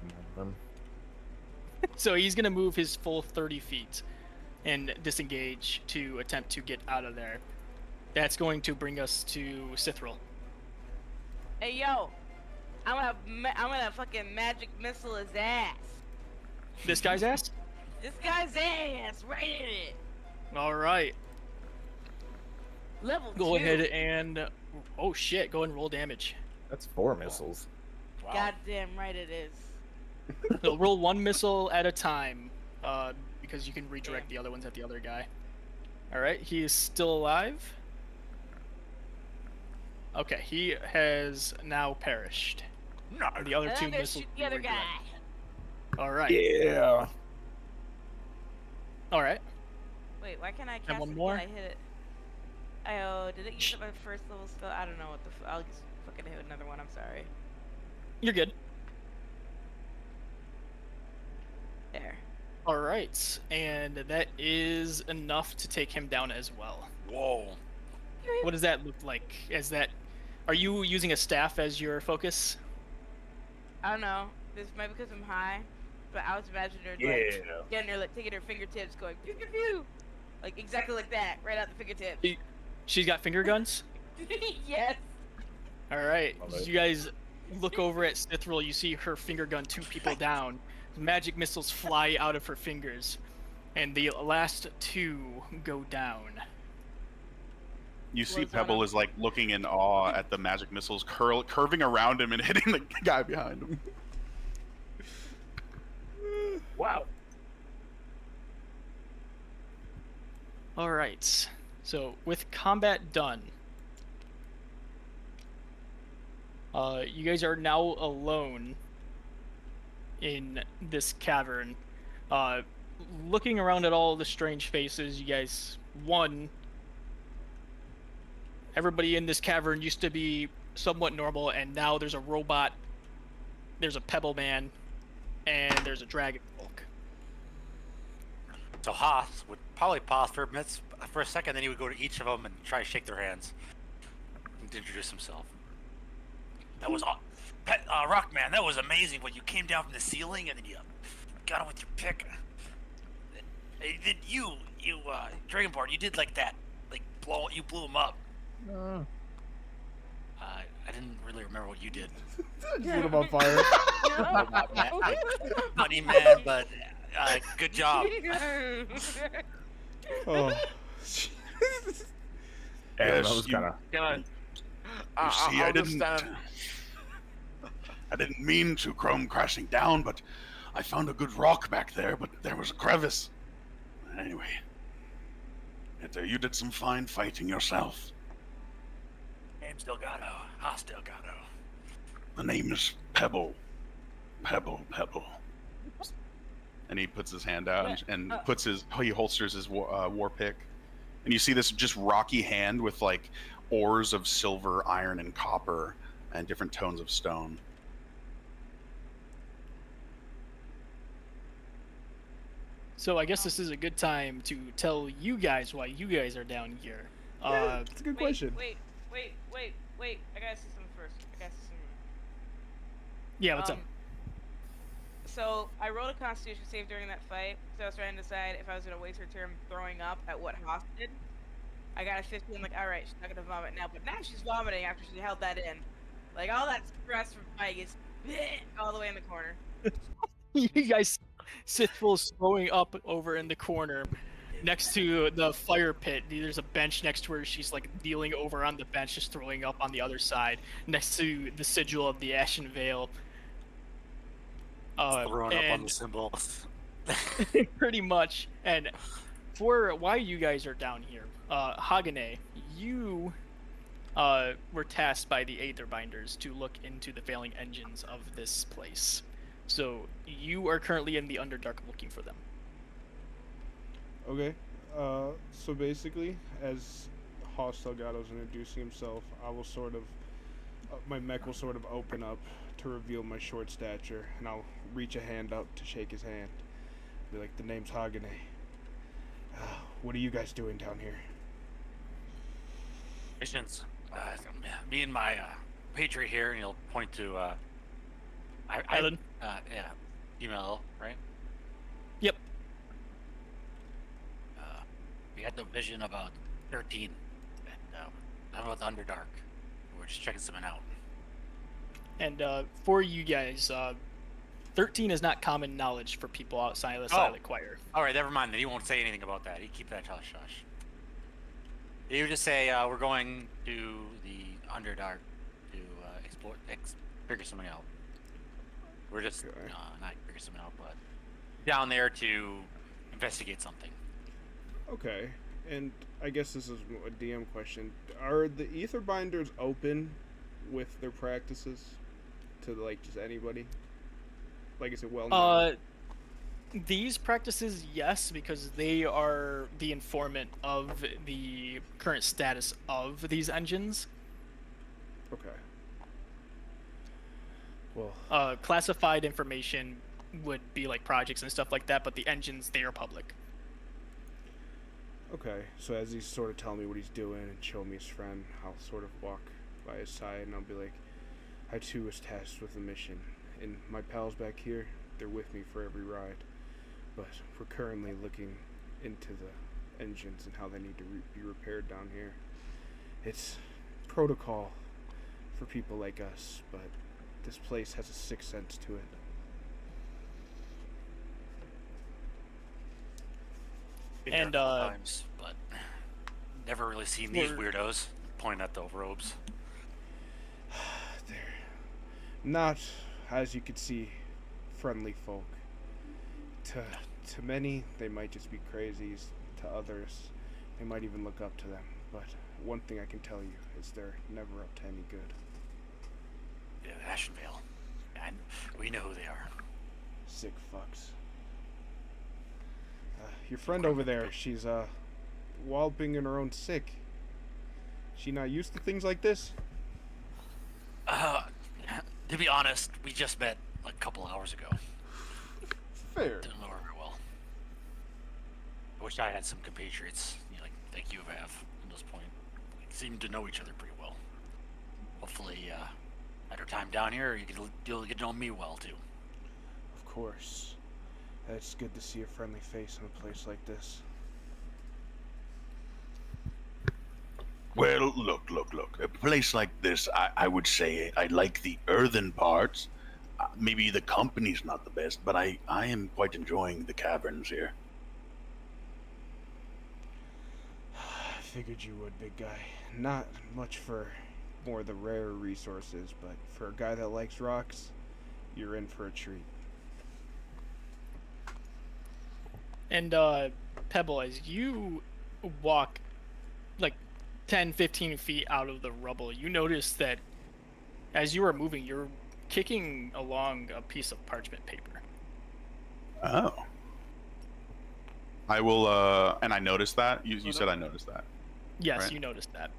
So he's gonna move his full 30 feet and disengage to attempt to get out of there. That's going to bring us to Sithril. Hey yo, I'm gonna fucking magic missile his ass. This guy's ass? This guy's ass, right in it. All right. Level 2. Go ahead and oh shit, go ahead and roll damage. That's 4 missiles. Wow. Goddamn right it is. So roll one missile at a time, because you can redirect the other ones at the other guy. All right, he is still alive. Okay, he has now perished. No. The other And two I'm gonna missiles. shoot the other guy. All right. Yeah. All right. Wait, why can't I cast one it? more? I hit it. Did it use up my first level spell? I don't know what the. I'll just fucking hit another one. I'm sorry. You're good. There. All right, and that is enough to take him down as well. Whoa. What does that look like? Are you using a staff as your focus? I don't know. This might be because I'm high, but I was imagining her like getting her like taking her fingertips, going pew pew pew, like exactly like that, right out the fingertips. She's got finger guns. Yes. All right, Love it. you guys look over at Sithril. You see her finger gun 2 people down. Magic missiles fly out of her fingers, and the last 2 go down. You see Was one Pebble of- is like looking in awe at the magic missiles curving around him and hitting the guy behind him. Wow. All right, so with combat done, you guys are now alone in this cavern. Looking around at all the strange faces, you guys, everybody in this cavern used to be somewhat normal, and now there's a robot, there's a Pebble Man, and there's a Dragon Folk. So Hoth would probably pause for a second, then he would go to each of them and try to shake their hands and introduce himself. That was Rockman. That was amazing when you came down from the ceiling and then you got him with your pick. Then you Dragonborn, you did like that, like you blew him up. I didn't really remember what you did. Put him on fire. Funny man, but good job. Oh. Yeah, that Yes, was you- kind of. Can You see, I'll I just didn't. stand. I didn't mean to come crashing down, but I found a good rock back there. But there was a crevice. Anyway, you did some fine fighting yourself. Name's Delgado. Hoth Delgado. The name is Pebble. Pebble. And he puts his hand out and he holsters his war pick. And you see this just rocky hand with like ores of silver, iron, and copper, and different tones of stone. So I guess this is a good time to tell you guys why you guys are down here. Yeah, that's a good question. Wait. I gotta see something first. Yeah, what's up? So I rolled a Constitution save during that fight, so I was trying to decide if I was gonna waste her turn throwing up at what Hoth did. I got a 15. Like, all right, she's not gonna vomit now, but now she's vomiting after she held that in. Like all that stress from fighting is all the way in the corner. You guys, Sithril is throwing up over in the corner. next to the fire pit, there's a bench next to her. She's like kneeling over on the bench, just throwing up on the other side, next to the sigil of the Ashen Veil. Throwing up on the symbol. Pretty much. And for why you guys are down here, Hagane, you were tasked by the Aetherbinders to look into the failing engines of this place. So you are currently in the Underdark looking for them. Okay. So basically, as Hoss Delgado's introducing himself, I will sort of, my mech will sort of open up to reveal my short stature, and I'll reach a hand up to shake his hand. Be like, the name's Hagane. What are you guys doing down here? Missions. Me and my patriot here, and he'll point to Island. Yeah, email, right? Yep. We had the vision about 13, and I'm about the Underdark. We're just checking something out. And for you guys, 13 is not common knowledge for people outside of the Silent Choir. All right, never mind. Then he won't say anything about that. He keep that hush hush. You just say we're going to the Underdark to figure something out. We're just not figure something out, but down there to investigate something. Okay, and I guess this is a DM question. Are the Aetherbinders open with their practices to, like, just anybody? Like, is it well known? These practices, yes, because they are the informant of the current status of these engines. Okay. Well, classified information would be like projects and stuff like that, but the engines, they are public. okay, so as he's sort of telling me what he's doing and showing me his friend, I'll sort of walk by his side and I'll be like, I too was tasked with a mission, and my pals back here, they're with me for every ride, but we're currently looking into the engines and how they need to be repaired down here. It's protocol for people like us, but this place has a sixth sense to it. Been there a And, couple times, but never really seen these weirdos pointing at the robes. They're not, as you can see, friendly folk. To many, they might just be crazies. To others, they might even look up to them. But one thing I can tell you is they're never up to any good. Yeah, Ashenvale. And we know who they are. Sick fucks. Your friend over there, she's walloping in her own sick. She not used to things like this? To be honest, we just met like a couple hours ago. Fair. Didn't know her very well. I wish I had some compatriots, like you have at this point. We seem to know each other pretty well. Hopefully, at our time down here, you'll get to know me well too. Of course. It's good to see a friendly face in a place like this. Well, look. A place like this, I would say I like the earthen parts. Maybe the company's not the best, but I am quite enjoying the caverns here. I figured you would, big guy. Not much for more of the rare resources, but for a guy that likes rocks, you're in for a treat. And Pebble, as you walk like 10, 15 feet out of the rubble, you notice that as you are moving, you're kicking along a piece of parchment paper. Oh. I will, and I noticed that. You said I noticed that. Yes, right? You noticed that.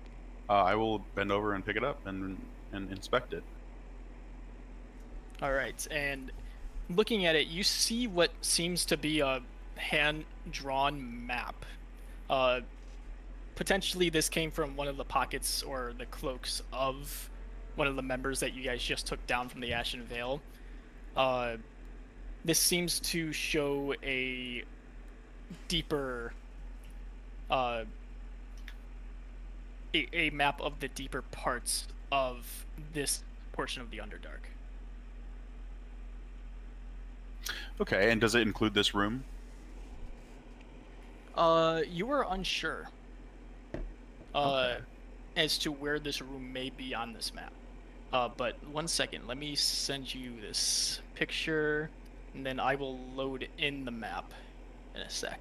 I will bend over and pick it up and inspect it. All right, and looking at it, you see what seems to be a hand-drawn map. Potentially this came from one of the pockets or the cloaks of one of the members that you guys just took down from the Ashen Veil. This seems to show a deeper a map of the deeper parts of this portion of the Underdark. Okay, and does it include this room? You were unsure Okay. as to where this room may be on this map. But 1 second, let me send you this picture, and then I will load in the map in a sec.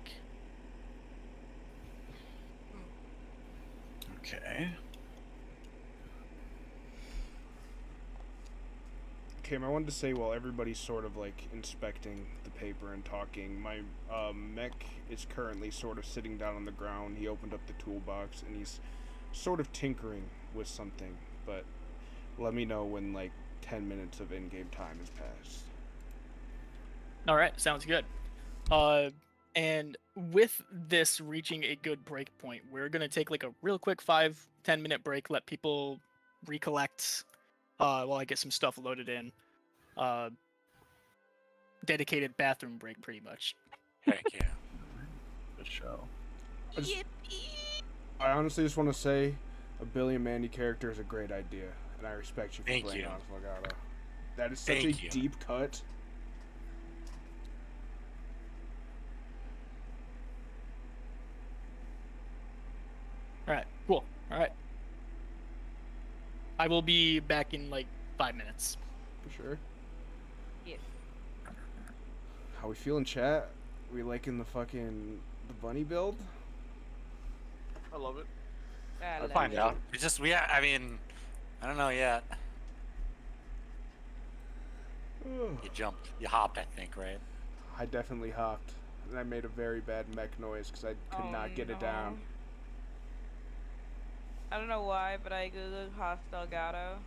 Okay. Cam, I wanted to say while everybody's sort of like inspecting the paper and talking, my mech is currently sort of sitting down on the ground. He opened up the toolbox and he's sort of tinkering with something, but let me know when like 10 minutes of in-game time has passed. All right, sounds good. And with this reaching a good break point, we're gonna take like a real quick 5-10 minute break, let people recollect while I get some stuff loaded in. Dedicated bathroom break, pretty much. Heck yeah. Good show. I honestly just want to say a Billy and Mandy character is a great idea, and I respect you for Thank playing you. Honest Legato. That is such Thank a you. deep cut. All right, cool. All right. I will be back in like 5 minutes. For sure. Yes. How we feeling, chat? We liking the bunny build? I love it. I I'll love find it. out. It's just I mean, I don't know yet. You jumped, you hopped, I think, right? I definitely hopped, and I made a very bad mech noise because I could not get it down. I don't know why, but I googled Hostel Gato.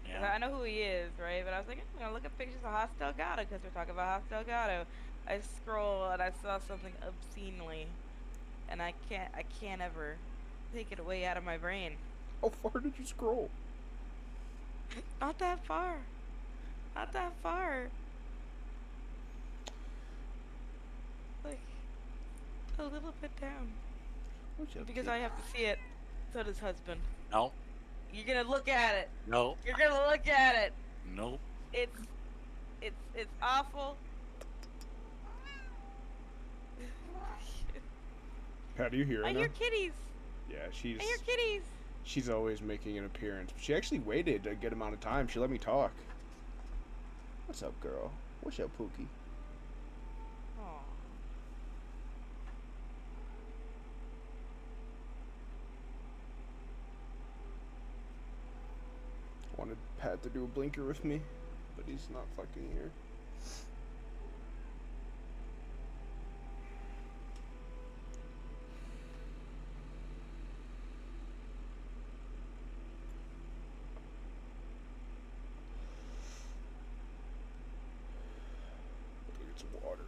Yeah. I know who he is, right? But I was like, I'm gonna look at pictures of Hostel Gato because we're talking about Hostel Gato. I scroll and I saw something obscenely, and I can't ever take it away out of my brain. How far did you scroll? Not that far. Not that far. Like a little bit down. Because I have to see it. So does husband. No. You're gonna look at it. No. You're gonna look at it. Nope. It's awful. Pat, do you hear her I now? hear kitties. Yeah, I hear kitties. she's always making an appearance. She actually waited a good amount of time. She let me talk. What's up, girl? What's up, Pookie? Aw. Wanted Pat to do a blinker with me, but he's not fucking here. Let me get some water.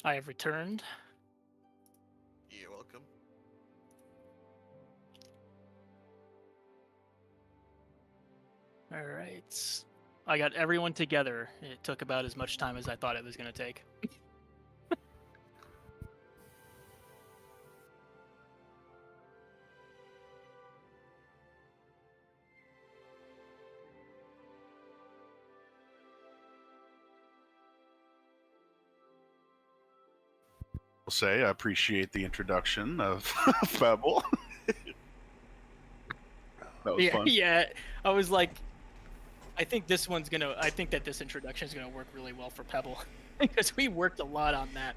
I have returned. You're welcome. All right. I got everyone together. It took about as much time as I thought it was going to take. I'll say I appreciate the introduction of Pebble. That was fun. Yeah. I was like, I think that this introduction is gonna work really well for Pebble because we worked a lot on that.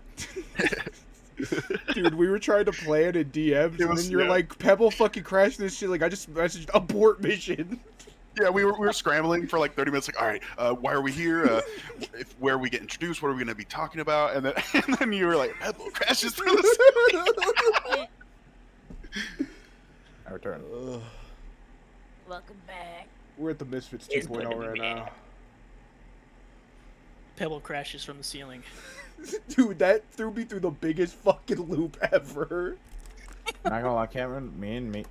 Dude, we were trying to play it in DMs, and was- then you're yeah. like, Pebble fucking crashed this shit. Like, I just messaged abort mission. Yeah, we were scrambling for like 30 minutes. Like, all right, why are we here? Where we get introduced? What are we going to be talking about? And then you were like, Pebble crashes through the I return. Ugh. Welcome back. We're at the Misfits It's 2.0 putting right me now. Pebble crashes from the ceiling. Dude, that threw me through the biggest fucking loop ever. Not gonna lie, Cameron. Me and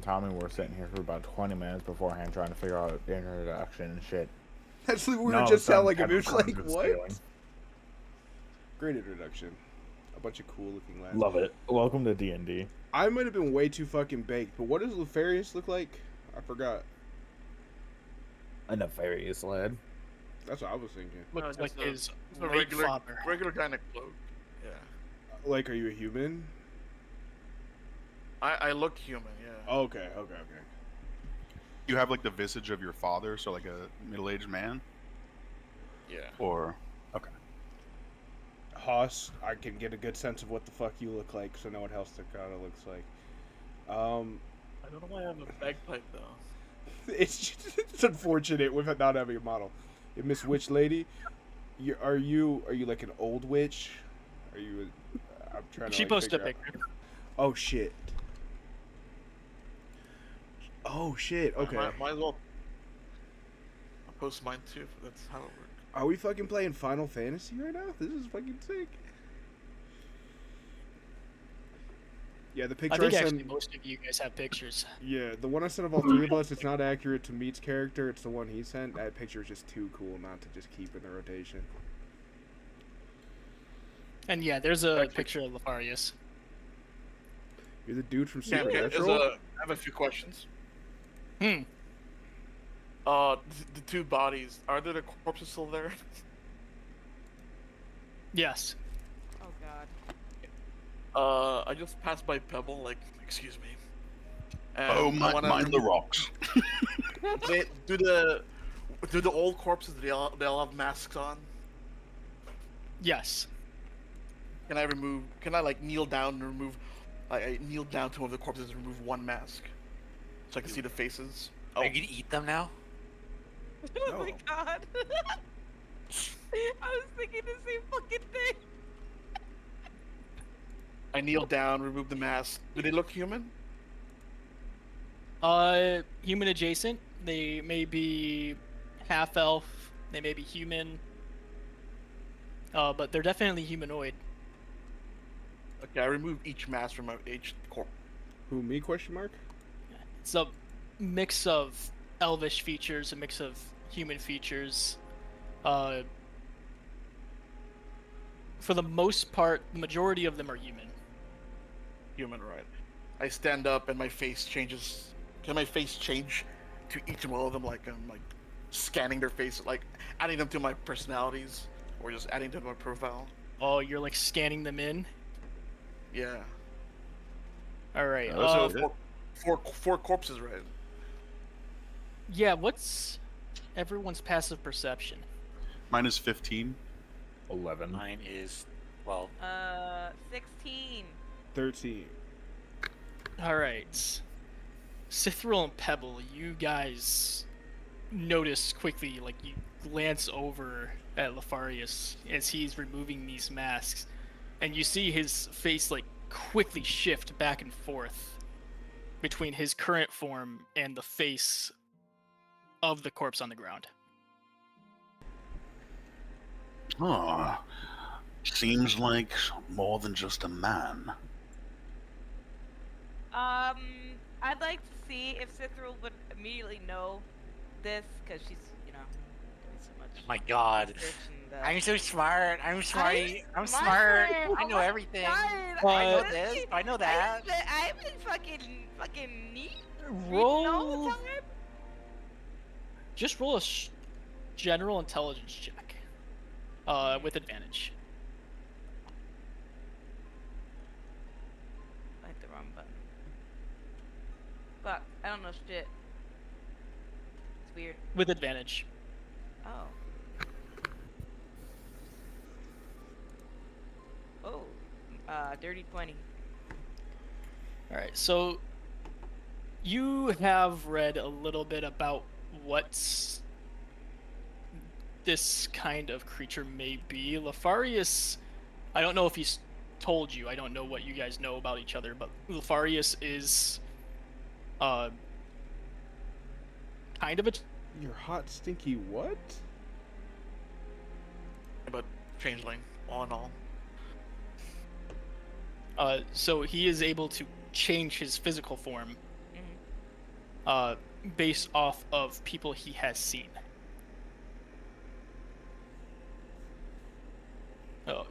Tommy were sitting here for about 20 minutes beforehand trying to figure out the introduction and shit. That's what we were No, just son, telling him. It was Pebble like, comes with what? stealing. Great introduction. A bunch of cool looking lads. Love it. Welcome to DnD. I might have been way too fucking baked, but what does Lefarius look like? I forgot. A nefarious lad. That's what I was thinking. Looks like his It's a late father. regular kind of cloak. Yeah. Like, are you a human? I look human. Yeah. Okay. You have like the visage of your father, so like a middle-aged man, Yeah. or okay. Hoss, I can get a good sense of what the fuck you look like, so I know what Helsticata looks like. I don't know why I have a bagpipe though. It's unfortunate with it not having a model. Hey, Miss Witch Lady, are you like an old witch? Are you? I'm trying to. She like, posted a figure out- picture. Oh shit. Oh shit. Okay. Might as well. I'll post mine too. That's how it works. Are we fucking playing Final Fantasy right now? This is fucking sick. Yeah, the I picture I, think sent. actually most of you guys have pictures. Yeah, the one I sent of all three of us, it's not accurate to Meat's character. It's the one he sent. That picture is just too cool not to just keep in the rotation. And yeah, there's a picture of Lefarius. You're the dude from Yeah, Supernatural? I have a few questions. Hmm. The two bodies, are there the corpses still there? Yes. Oh god. I just passed by Pebble, like, excuse me. And Oh, I wanna mind the remove- rocks. do the old corpses, they all have masks on? Yes. Can I like kneel down and remove, I kneel down to one of the corpses and remove one mask? So I can see the faces? Are you gonna eat them now? Oh my god. I was thinking the same fucking thing. I kneel down, remove the mask. Do they look human? Human adjacent. They may be half elf. They may be human. But they're definitely humanoid. Okay, I remove each mask from each corpse. Who, me, question mark? It's a mix of elvish features, a mix of human features. For the most part, the majority of them are human. Human, right? I stand up and my face changes. Can my face change to each one of them? Like I'm like scanning their face, like adding them to my personalities, or just adding to my profile. Oh, you're like scanning them in. Yeah. All right. So four corpses, right? Yeah. What's everyone's passive perception? Mine is 15. 11. Mine is 12. 16. 13. All right. Cithril and Pebble, you guys notice quickly, like you glance over at Lefarius as he's removing these masks, and you see his face like quickly shift back and forth between his current form and the face of the corpse on the ground. Oh, seems like more than just a man. I'd like to see if Cithril would immediately know this, because she's, doing so much My God. research and, I'm so smart. I'm smart. I'm smart. smart. I know Oh my everything. God, I know I- this. I know that. I've been fucking neat. Roll. All the time. Just roll a general intelligence check. With advantage. I hit the wrong button. Fuck, I don't know shit. It's weird. With advantage. Oh. Oh. Dirty 20. Alright, so you have read a little bit about what this kind of creature may be. Lefarius, I don't know if he's told you, I don't know what you guys know about each other, but Lefarius is kind of a You're hot, stinky what? But changeling, all in all. So he is able to change his physical form based off of people he has seen.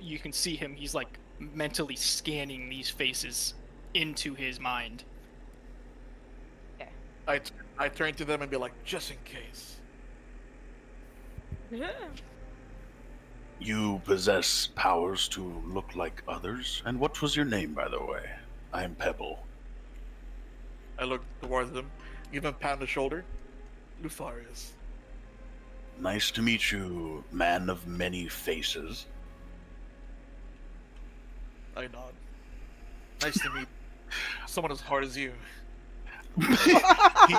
You can see him, he's like mentally scanning these faces into his mind. I turn to them and be like, just in case. You possess powers to look like others? And what was your name, by the way? I'm Pebble. I look towards them, give them a pat on the shoulder. Lufarius. Nice to meet you, man of many faces. I nod. Nice to meet someone as hard as you.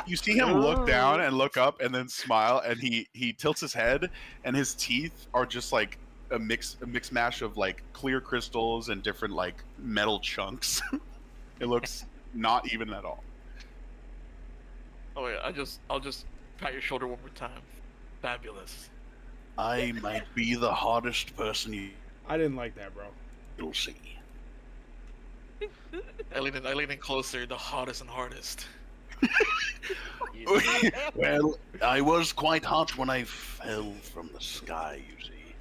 You see him look down and look up and then smile, and he tilts his head, and his teeth are just like a mix mash of like clear crystals and different like metal chunks. It looks not even at all. Oh yeah, I'll just pat your shoulder one more time. Fabulous. I might be the hardest person I didn't like that, bro. you'll see. I lean in closer, the hottest and hardest. Well, I was quite hot when I fell from the sky, you see.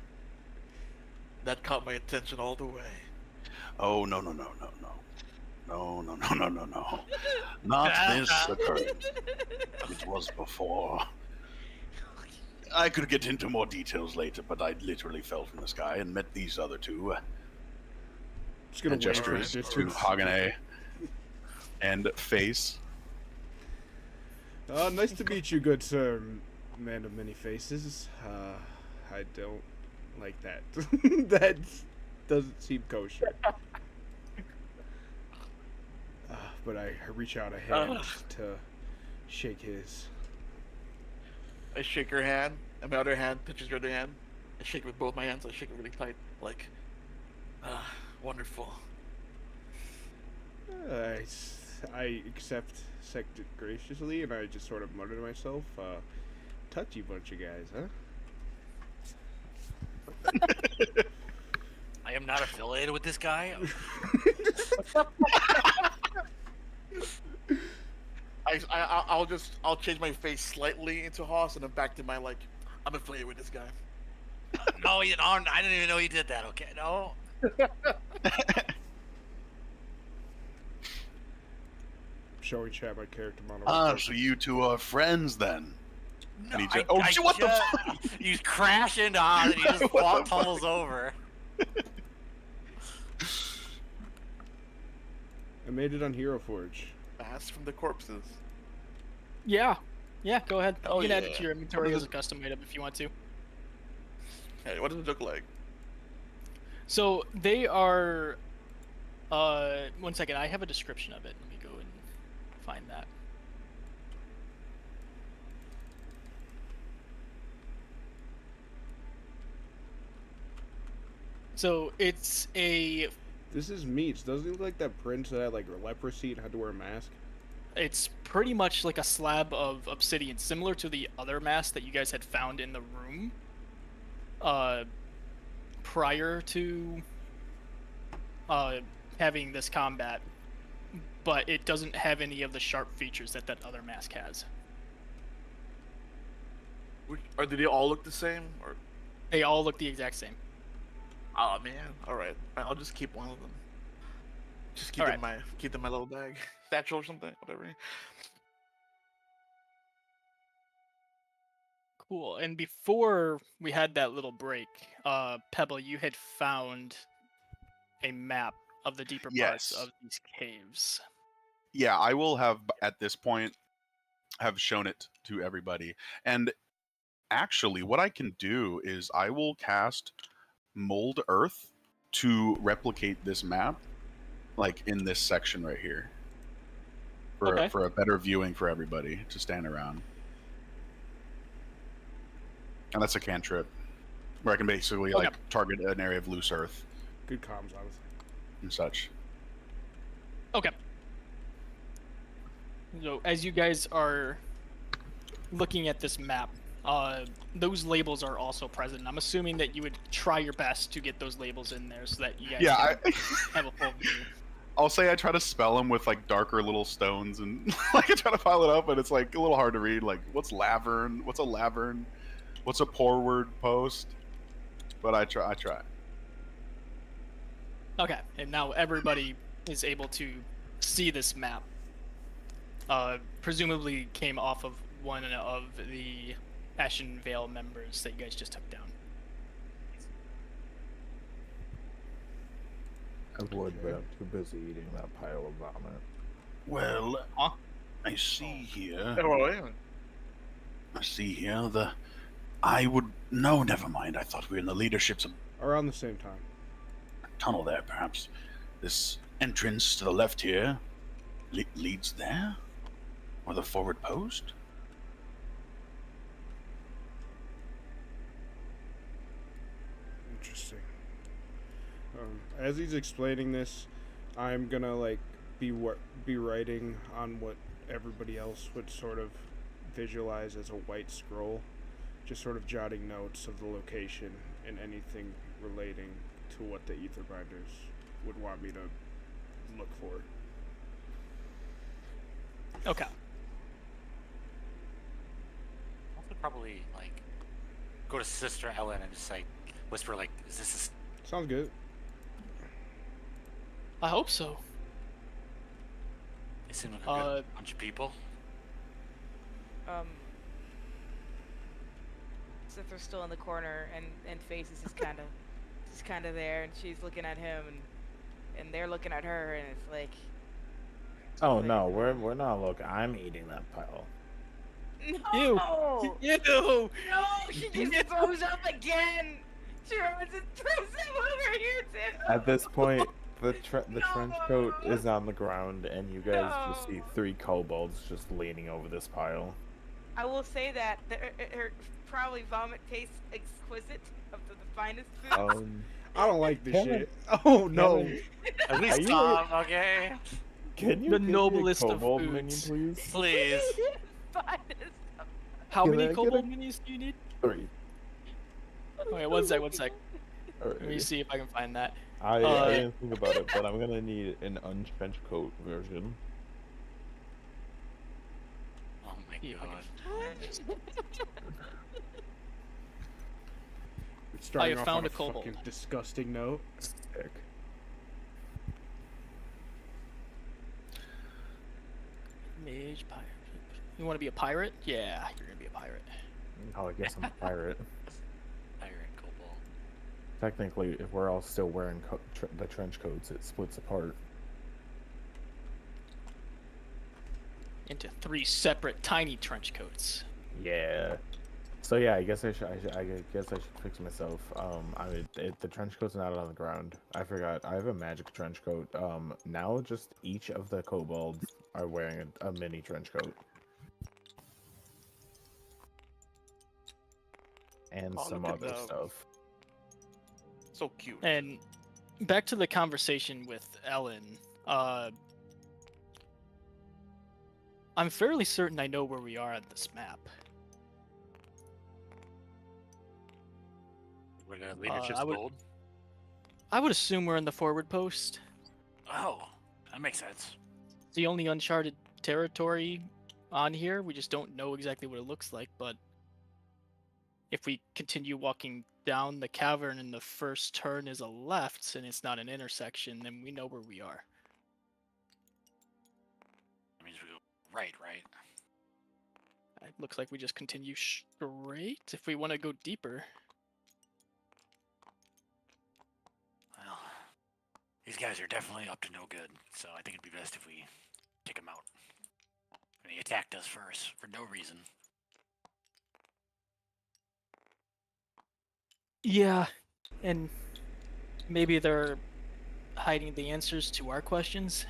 That caught my attention all the way. Oh, no. No. Not this occurrence. It was before. I could get into more details later, but I literally fell from the sky and met these other two. Just gonna And wait for gestures it to Hagane and Face. Nice to meet you, good sir, man of many faces. I don't like that. That doesn't seem kosher. But I reach out a hand to shake his. I shake her hand, and my other hand touches your other hand. I shake it with both my hands. I shake it really tight, like, wonderful. I accept it graciously, and I just sort of mutter to myself, touchy bunch of guys, huh? I am not affiliated with this guy. I'll change my face slightly into Hoss and then back to my like, I'm affiliated with this guy. No, you know, I didn't even know you did that. Okay, no. Showing chat my character model. So you two are friends then? No, And he just, what the fuck? You crash into Oz and he just tumbles over. I made it on Hero Forge. Fast from the corpses. Yeah, go ahead. Oh, you can add it yeah. to your inventory as a custom item if you want to. Hey, what does it look like? So they are. One second, I have a description of it. Let me go and find that. So it's a. This is Meats. Doesn't it look like that prince that had like leprosy and had to wear a mask? It's pretty much like a slab of obsidian, similar to the other mask that you guys had found in the room. Prior to having this combat, but it doesn't have any of the sharp features that other mask has. Or do they all look the same? Or They all look the exact same. oh man, all right, I'll just keep one of them. Just keep All them in my little bag, satchel or something, whatever. Cool. And before we had that little break, Pebble, you had found a map of the deeper parts Yes. of these caves. Yeah, I will have at this point have shown it to everybody. And actually, what I can do is I will cast Mold Earth to replicate this map, like in this section right here, Okay. for a better viewing for everybody to stand around. And that's a cantrip, where I can basically Okay. like target an area of loose earth Good comms, honestly. and such. Okay. So as you guys are looking at this map, those labels are also present. I'm assuming that you would try your best to get those labels in there so that you guys Yeah, can have a full view. I'll say I try to spell them with like darker little stones, and like I try to file it up, and it's like a little hard to read. Like, what's lavern? What's a lavern? What's a forward post? But I try. Okay, and now everybody is able to see this map. Presumably came off of one of the Ashen Vale members that you guys just took down. I would, but I'm too busy eating that pile of vomit. Well, Huh? I see here. Oh, well, yeah. I see here the. I would no. Never mind. I thought we were in the leadership's Around the same time. tunnel there. Perhaps this entrance to the left here leads there, or the forward post. Interesting. As he's explaining this, I'm gonna like be writing on what everybody else would sort of visualize as a white scroll, just sort of jotting notes of the location and anything relating to what the ether binders would want me to look for. Okay. I could probably like go to Sister Ellen and just like whisper like, "Is this?" Sounds good. I hope so. They seem like a good bunch of people. Sither's still in the corner, and Faces is kind of there, and she's looking at him, and they're looking at her, and it's like. Oh no, we're not. Look, I'm eating that pile. No! Ew! No! She just throws up again! She runs and throws him over here too! At this point, the trench coat is on the ground, and you guys just No. see 3 kobolds just leaning over this pile. I will say that her probably vomit tastes exquisite of the finest foods. I don't like this Kevin- shit. Oh no! Kevin, At Are least you- some, okay? Can you The give me a noblest of kobold minion, foods. please? Please. Finest. How Can I many get kobold a- minis do you need? 3. Okay, one sec. Let me Alright. see if I can find that. I didn't think about it, but I'm gonna need an untrench coat version. Oh my See if I can god. It's starting have off found on a kobold. fucking disgusting note. Sick. Mage pirate. You want to be a pirate? Yeah, you're gonna be a pirate. Oh, I guess I'm a pirate. Pirate Cobalt. Technically, if we're all still wearing the trench coats, it splits apart. Into 3 separate tiny trench coats. Yeah. So yeah, I guess I should fix myself. The trench coat's not on the ground. I forgot. I have a magic trench coat. Now just each of the kobolds are wearing a mini trench coat. And Oh, some look at other them. stuff. So cute. And back to the conversation with Ellen. I'm fairly certain I know where we are on this map. We're gonna leadership's I would- gold. I would assume we're in the forward post. Oh, that makes sense. It's the only uncharted territory on here. We just don't know exactly what it looks like, but if we continue walking down the cavern and the first turn is a left and it's not an intersection, then we know where we are. That means we go right. It looks like we just continue straight if we want to go deeper. Well, these guys are definitely up to no good, so I think it'd be best if we take him out. And he attacked us first for no reason. Yeah, and maybe they're hiding the answers to our questions.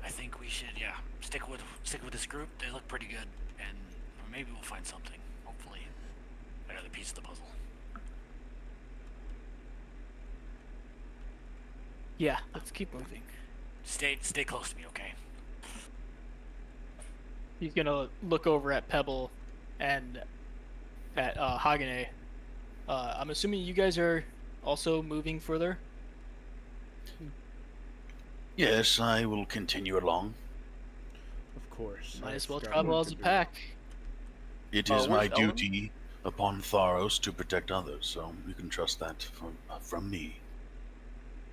I think we should, stick with this group. They look pretty good, and maybe we'll find something. Hopefully, another piece of the puzzle. Yeah, let's keep moving. Stay close to me, okay? He's gonna look over at Pebble and at Hagane. I'm assuming you guys are also moving further. Yes, I will continue along. Of course. Might I've as well got travel work as to a do. pack. It is my where's Ellen? duty upon Tharos to protect others, so you can trust that from me.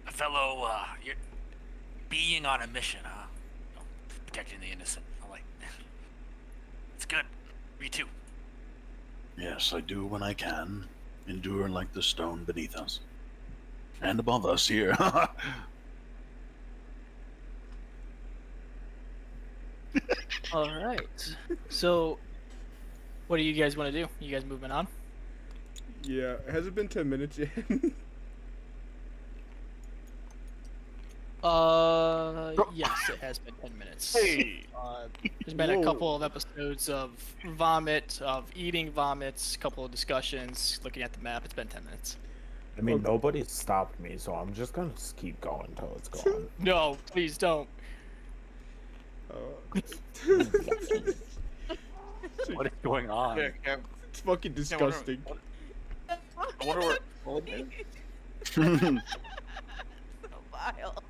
A fellow, you're being on a mission, huh? Oh, protecting the innocent. I like. It's good. Me too. Yes, I do when I can. Endure like the stone beneath us. And above us here. All right. So, what do you guys want to do? You guys moving on? Yeah, has it been 10 minutes yet? Yes, it has been 10 minutes. Hey. There's been a Whoa. couple of episodes of vomit, of eating vomits, a couple of discussions, looking at the map. It's been 10 minutes. I mean, Okay. nobody stopped me, so I'm just gonna keep going until it's gone. No, please don't. What is going on? Yeah, yeah. It's fucking disgusting. I wonder where. Well, So vile.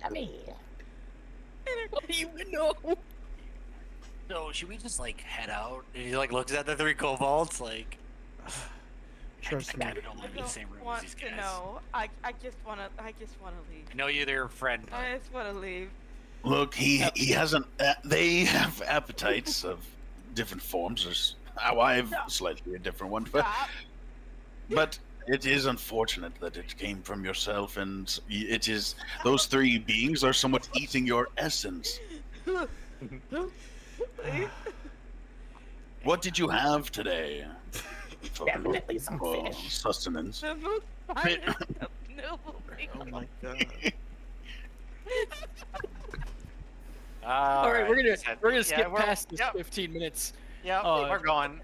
What do you know? So should we just head out? And he looks at the three kobolds Trust I me. kinda don't want to be in the same room as Want these to guys. know. I just wanna leave. I know you're their friend, but I just wanna leave. Look, he hasn't. They have appetites of different forms. There's how I've slightly a different one, Stop. but it is unfortunate that it came from yourself, and it is those three beings are somewhat eating your essence. Please. What did you have today? For, Definitely some for fish. sustenance. The most finest of noble oh people. my god. All right, we're gonna Yeah, skip we're- past this yep. 15 minutes. Yep, Oh, we're going.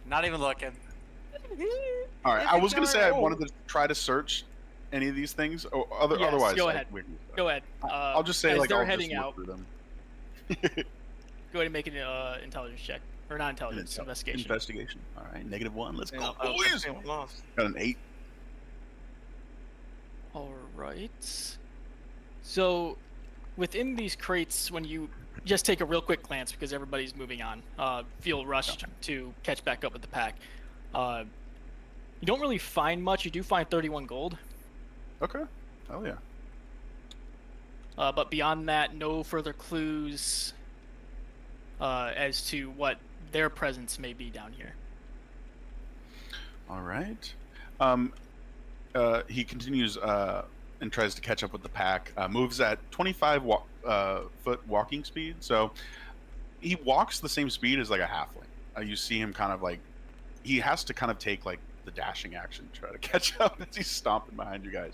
Not even looking. All right, Is I it was gonna say I going- wanted to try to search any of these things. Or Yes, otherwise, go ahead. Go ahead. I'll just say as like they're I'll heading just look out, through them. go ahead and make an intelligence check, or not intelligence, investigation. Investigation. All right, -1. Let's Yeah, go, I boys. think I'm lost. Got an 8. All right. So, within these crates, when you just take a real quick glance because everybody's moving on, feel rushed to catch back up with the pack. You don't really find much. You do find 31 gold, Okay. Oh yeah. but beyond that, no further clues as to what their presence may be down here. All right. He continues and tries to catch up with the pack. Moves at 25 foot walking speed. So he walks the same speed as like a halfling. You see him kind of he has to kind of take the dashing action to try to catch up as he's stomping behind you guys.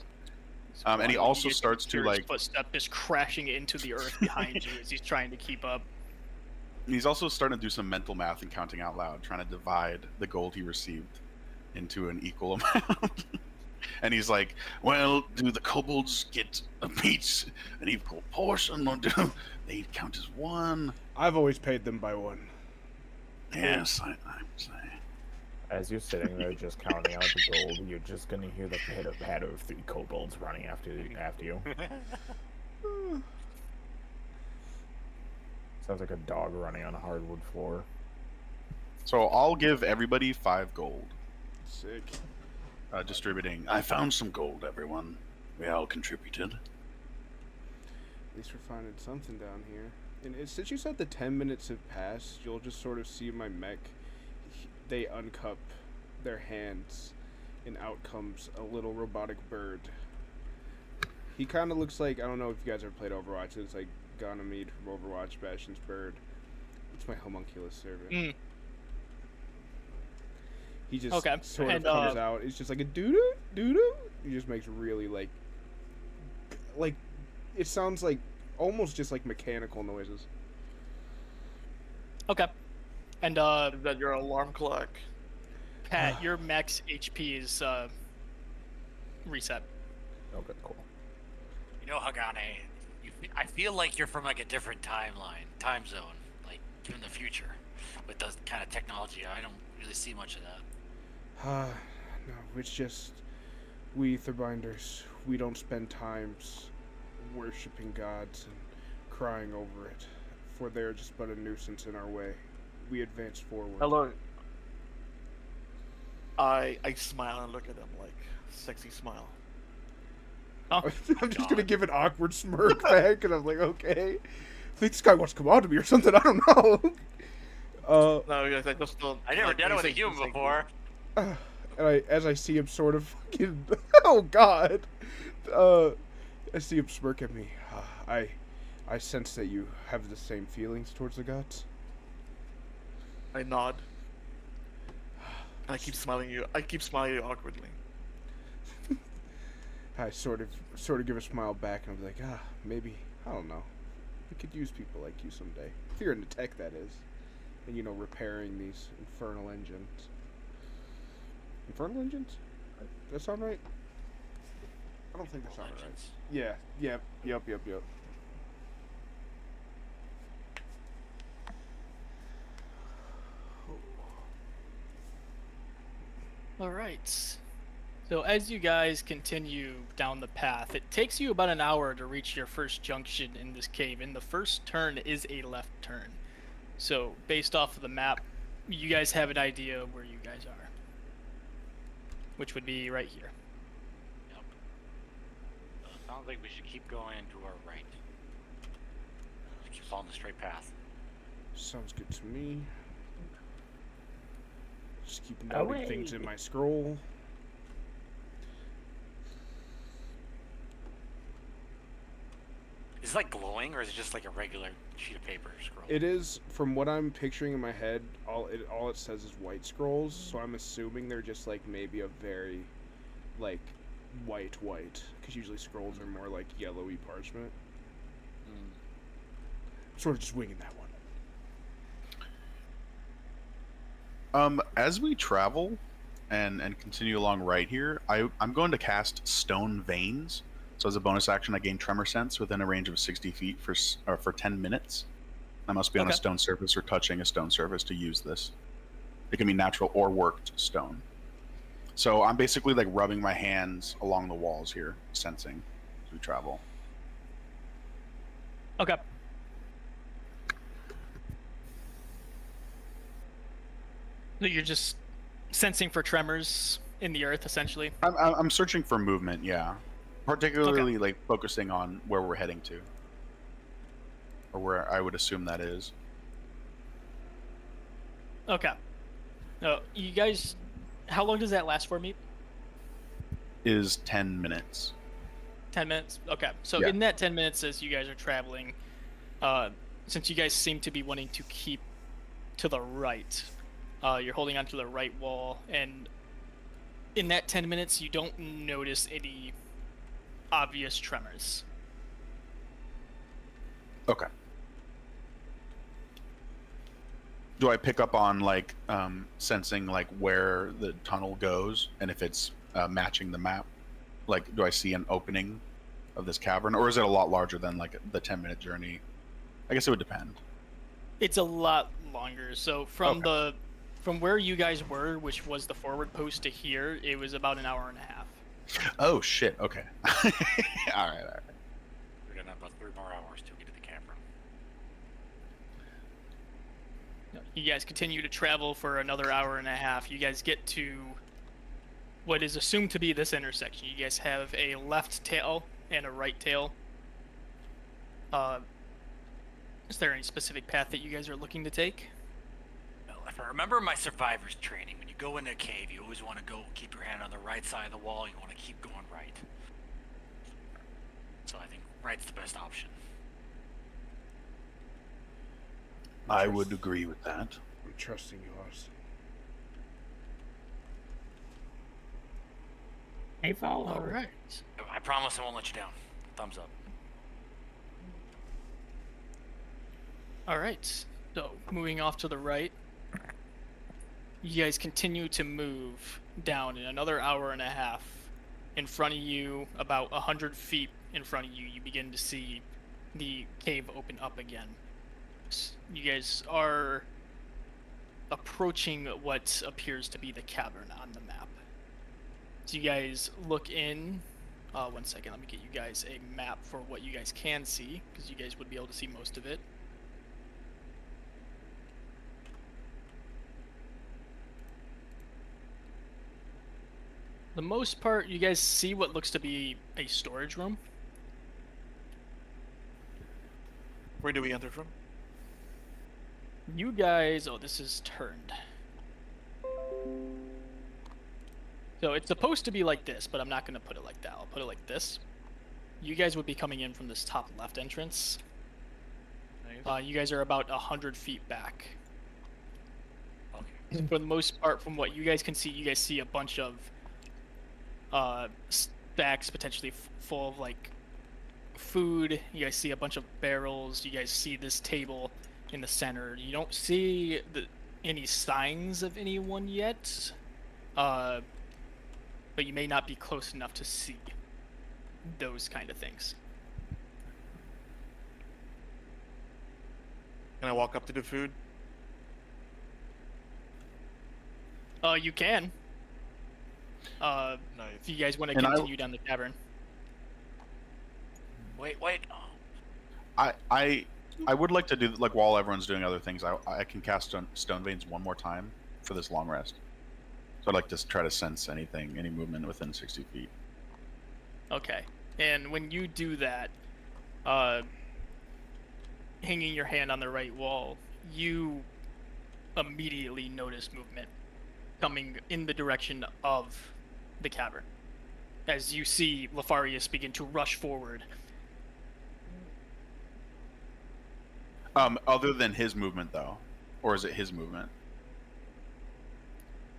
And he also starts to footstep just crashing into the earth behind you as he's trying to keep up. He's also starting to do some mental math and counting out loud, trying to divide the gold he received into an equal amount. And he's like, well, do the kobolds get a piece, an equal portion, or do they count as one? I've always paid them by one. Yes, I'm saying. As you're sitting there just counting out the gold, you're just gonna hear the pitter-patter of 3 kobolds running after you. Sounds like a dog running on a hardwood floor. So I'll give everybody 5 gold. Sick. Distributing. I found some gold, everyone. We all contributed. At least we're finding something down here. And since you said the 10 minutes have passed, you'll just sort of see my mech. They uncup their hands, and out comes a little robotic bird. He kind of looks like, I don't know if you guys ever played Overwatch. It's like Ganymede from Overwatch, Bastion's bird. It's my homunculus servant. Mm. He just Okay, sort of and, comes out. It's just like a doo-doo, doo-doo. He just makes really like it sounds like almost just like mechanical noises. Okay. And Is that your alarm clock? Pat, your max HP is reset. Okay, cool. You know, Hagane, I feel like you're from like a different time zone, like you're in the future with those kind of technology. I don't really see much of that. No, it's just we Thurbinders, we don't spend times worshipping gods and crying over it, for they're just but a nuisance in our way. We advance forward. Hello. I smile and look at him like sexy smile. Oh, I'm just gonna give an awkward smirk back, and I'm like, okay. I think this guy wants to come on to me or something. I don't know. No, yes, I just don't. I never like, done it when with a he says human things before. And as I see him sort of fucking, oh god, I see him smirk at me. I sense that you have the same feelings towards the gods. I nod. And I keep smiling at you. I keep smiling at you awkwardly. I sort of give a smile back, and I'm like, maybe, I don't know. We could use people like you someday. If you're into tech, that is. And, you know, repairing these infernal engines. Infernal engines? Does that sound right? I don't think that sounds right. Yeah, yep. all right. So as you guys continue down the path, it takes you about an hour to reach your first junction in this cave, and the first turn is a left turn. So based off of the map, you guys have an idea of where you guys are, which would be right here. Yep. Sounds like we should keep going to our right. Just keep following the straight path. Sounds good to me. Just keep noting things in my scroll. Is it like glowing, or is it just like a regular sheet of paper scroll? It is, from what I'm picturing in my head, all it says is white scrolls, so I'm assuming they're just like maybe a very, like, white, because usually scrolls are more like yellowy parchment. Sort of just winging that one. As we travel and continue along right here, I'm going to cast Stone Veins. So as a bonus action, I gain Tremor Sense within a range of 60 feet for 10 minutes. I must be on a stone surface or touching a stone surface to use this. It can be natural or worked stone. So I'm basically like rubbing my hands along the walls here, sensing as we travel. Okay. So you're just sensing for tremors in the earth, essentially? I'm searching for movement, yeah. Particularly like focusing on where we're heading to. Or where I would assume that is. Okay. You guys, how long does that last for, me? Is 10 minutes. 10 minutes? Okay. So Yeah. in that 10 minutes as you guys are traveling, since you guys seem to be wanting to keep to the right, you're holding onto the right wall, and in that 10 minutes you don't notice any obvious tremors. Okay. Do I pick up on like sensing like where the tunnel goes and if it's matching the map? Like, do I see an opening of this cavern, or is it a lot larger than like the 10-minute journey? I guess it would depend. It's a lot longer. So from from where you guys were, which was the forward post, to here, it was about an hour and a half. Oh shit! Okay. all right. We're gonna have about 3 more hours to get to the cavern. You guys continue to travel for another hour and a half. You guys get to what is assumed to be this intersection. You guys have a left tail and a right tail. Is there any specific path that you guys are looking to take? Well, if I remember my survivor's training, when you go into a cave, you always want to keep your hand on the right side of the wall. You want to keep going right. So I think right's the best option. I would agree with that. I'm trusting you, Austin. Hey, follow. All right. I promise I won't let you down. Thumbs up. All right. So moving off to the right, you guys continue to move down in another hour and a half. In front of you, about 100 feet in front of you, you begin to see the cave open up again. You guys are approaching what appears to be the cavern on the map. So you guys look in. 1 second, let me get you guys a map for what you guys can see, because you guys would be able to see most of it. The most part, you guys see what looks to be a storage room. Where do we enter from? You guys, oh, this is turned. So it's supposed to be like this, but I'm not going to put it like that. I'll put it like this. You guys would be coming in from this top left entrance. Nice. You guys are about 100 feet back. Okay. For the most part, from what you guys can see, you guys see a bunch of stacks potentially full of like food. You guys see a bunch of barrels. You guys see this table in the center. You don't see any signs of anyone yet, but you may not be close enough to see those kind of things. Can I walk up to the food? You can. Nice. If you guys want to And continue down the cavern. Wait. I would like to do, like, while everyone's doing other things, I can cast Stone Veins one more time for this long rest. So I'd like to try to sense any movement within 60 feet. Okay. And when you do that, hanging your hand on the right wall, you immediately notice movement coming in the direction of the cavern. As you see Lefarius begin to rush forward. Other than his movement, though, or is it his movement?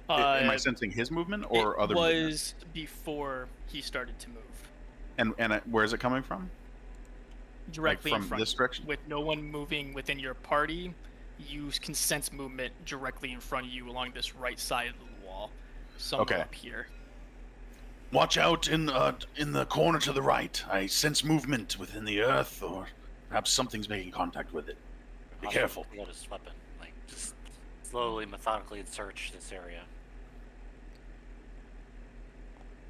Am I sensing his movement or other movement? It was before he started to move. And where is it coming from? Directly from in front. this direction? With no one moving within your party, you can sense movement directly in front of you along this right side of the wall. Somewhere Okay. up here. Watch out in the corner to the right. I sense movement within the earth, or perhaps something's making contact with it. Be careful. Pull out his weapon. Like, just slowly, methodically search this area.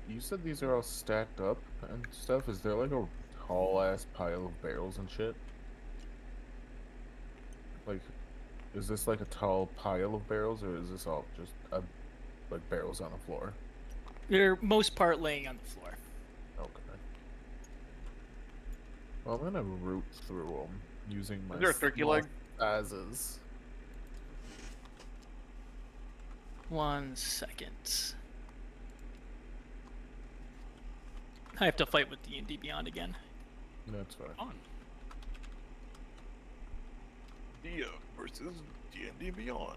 You said these are all stacked up and stuff. Is there like a tall ass pile of barrels and shit? Like, is this like a tall pile of barrels, or is this all just like barrels on the floor? They're most part laying on the floor. Okay. Well, I'm gonna root through them using my Is there a turkey small leg? sizes. 1 second. I have to fight with D&D Beyond again. That's fine. On. Dia versus D&D Beyond.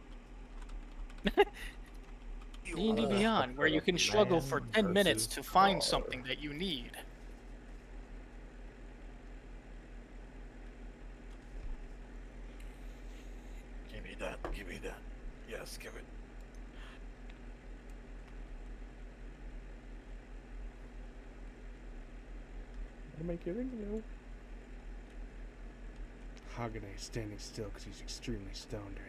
D&D Beyond, where you can struggle for 10 minutes to find something that you need. Give me that. Give me that. Yes, give it. What am I giving you? Hagane is standing still because he's extremely stoned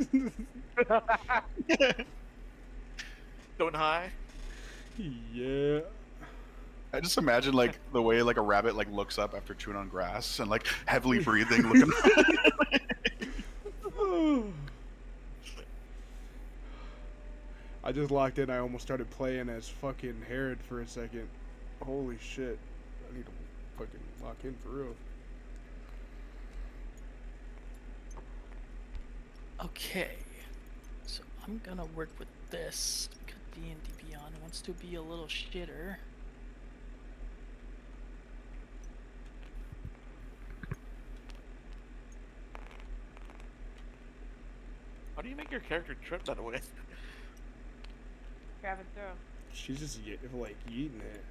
right now. Don't high. Yeah. I just imagine like the way like a rabbit like looks up after chewing on grass and like heavily breathing, looking. I just locked in. I almost started playing as fucking Herod for a second. Holy shit. I need to fucking lock in for real. Okay. So I'm gonna work with this because D&D Beyond wants to be a little shitter. How do you make your character trip that way? Grab and throw. She's just like eating it.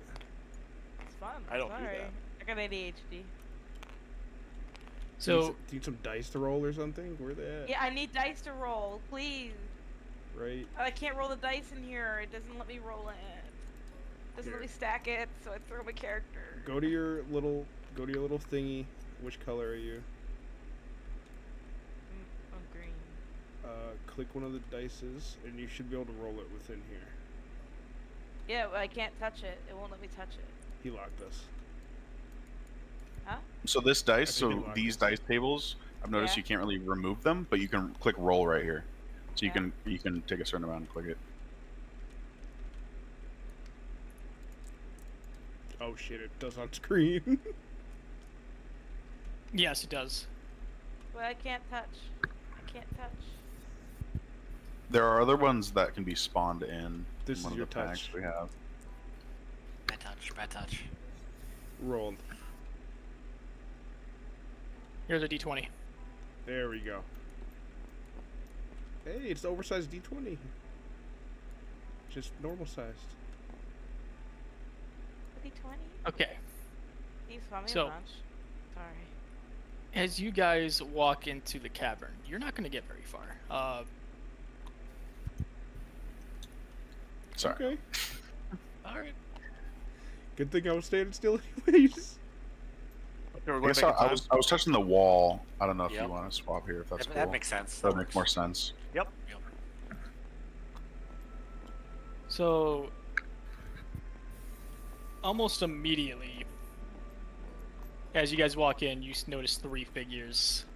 It's fun. I don't do Sorry. that. I got ADHD. So do you need some dice to roll or something? Where they at? Yeah, I need dice to roll, please. Right. I can't roll the dice in here. It doesn't let me roll it. Doesn't let me stack it, so I throw my character. Go to your little thingy. Which color are you? I'm green. Click one of the dices, and you should be able to roll it within here. Yeah, but I can't touch it. It won't let me touch it. He locked us. Huh? So this dice, I think so it locked these us. dice tables, I've noticed Yeah. you can't really remove them, but you can click roll right here. So you Yeah. can take a certain amount and click it. Oh shit! It does on screen. yes, it does. But I can't touch. I can't touch. There are other ones that can be spawned in This is one of your the packs touch. we have. Bad touch, bad touch. Rolled. Here's a d20. There we go. Hey, it's the oversized D20. Just normal sized. A D20? Okay. He's me So- a bunch. Sorry. As you guys walk into the cavern, you're not going to get very far. Sorry. Okay. All right. Good thing I was standing still anyways. Okay, we're I going guess back in I time. was touching the wall. I don't know if Yep. you want to swap here. If that's That, cool. that makes sense. That makes more sense. Yep. So, almost immediately, as you guys walk in, you notice 3 figures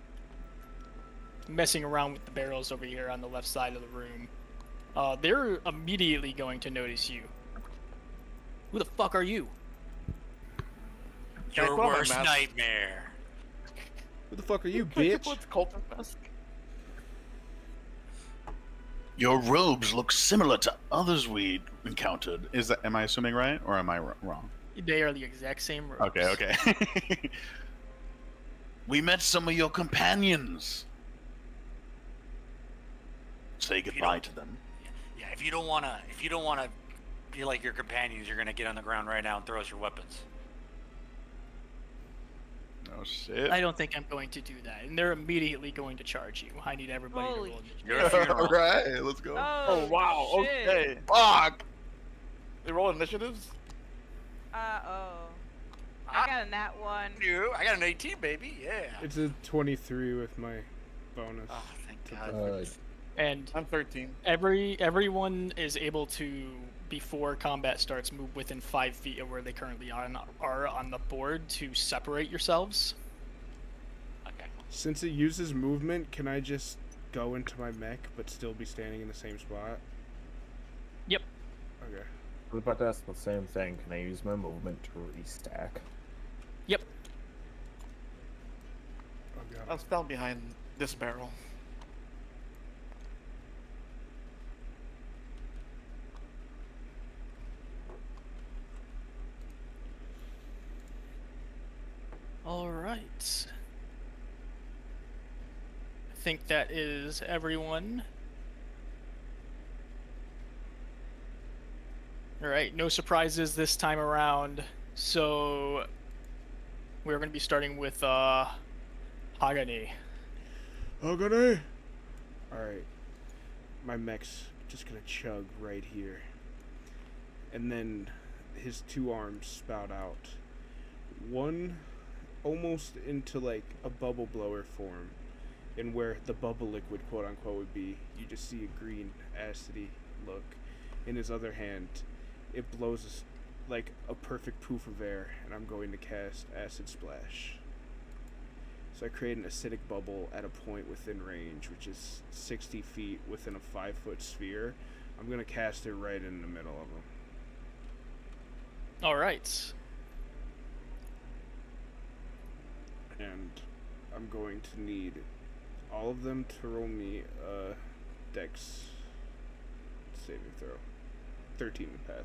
messing around with the barrels over here on the left side of the room. They're immediately going to notice you. Who the fuck are you? Can I Your put on my worst mask? nightmare. Who the fuck are you, Can I bitch? put the cultist mask? Your robes look similar to others we encountered. Am I assuming right or am I wrong? They are the exact same robes. Okay. We met some of your companions. Say goodbye to them. Yeah, if you don't wanna be like your companions, you're gonna get on the ground right now and throw us your weapons. Oh shit. I don't think I'm going to do that, and they're immediately going to charge you. I need everybody Holy to roll. You're a funeral. Alright, let's go. Oh, wow. shit. Okay. Fuck! They roll initiatives? Oh. I got a nat 1. I got an 18, baby. Yeah. It's a 23 with my bonus. Oh, thank God. And I'm 13. everyone is able to, before combat starts, move within 5 feet of where they currently are on the board to separate yourselves. Okay. Since it uses movement, can I just go into my mech but still be standing in the same spot? Yep. Okay. I was about to ask the same thing. Can I use my movement to restack? Yep. Oh god. I'll stand behind this barrel. All right. I think that is everyone. All right, no surprises this time around. So we're going to be starting with Hagane. Hagane! Alright. My mech's just gonna chug right here. And then his 2 arms spout out. One almost into like a bubble blower form. And where the bubble liquid quote unquote would be, you just see a green acidy look. In his other hand, it blows like a perfect poof of air, and I'm going to cast Acid Splash. So I create an acidic bubble at a point within range, which is 60 feet within a 5-foot sphere. I'm going to cast it right in the middle of them. All right. And I'm going to need all of them to roll me a Dex saving throw. 13 to pass.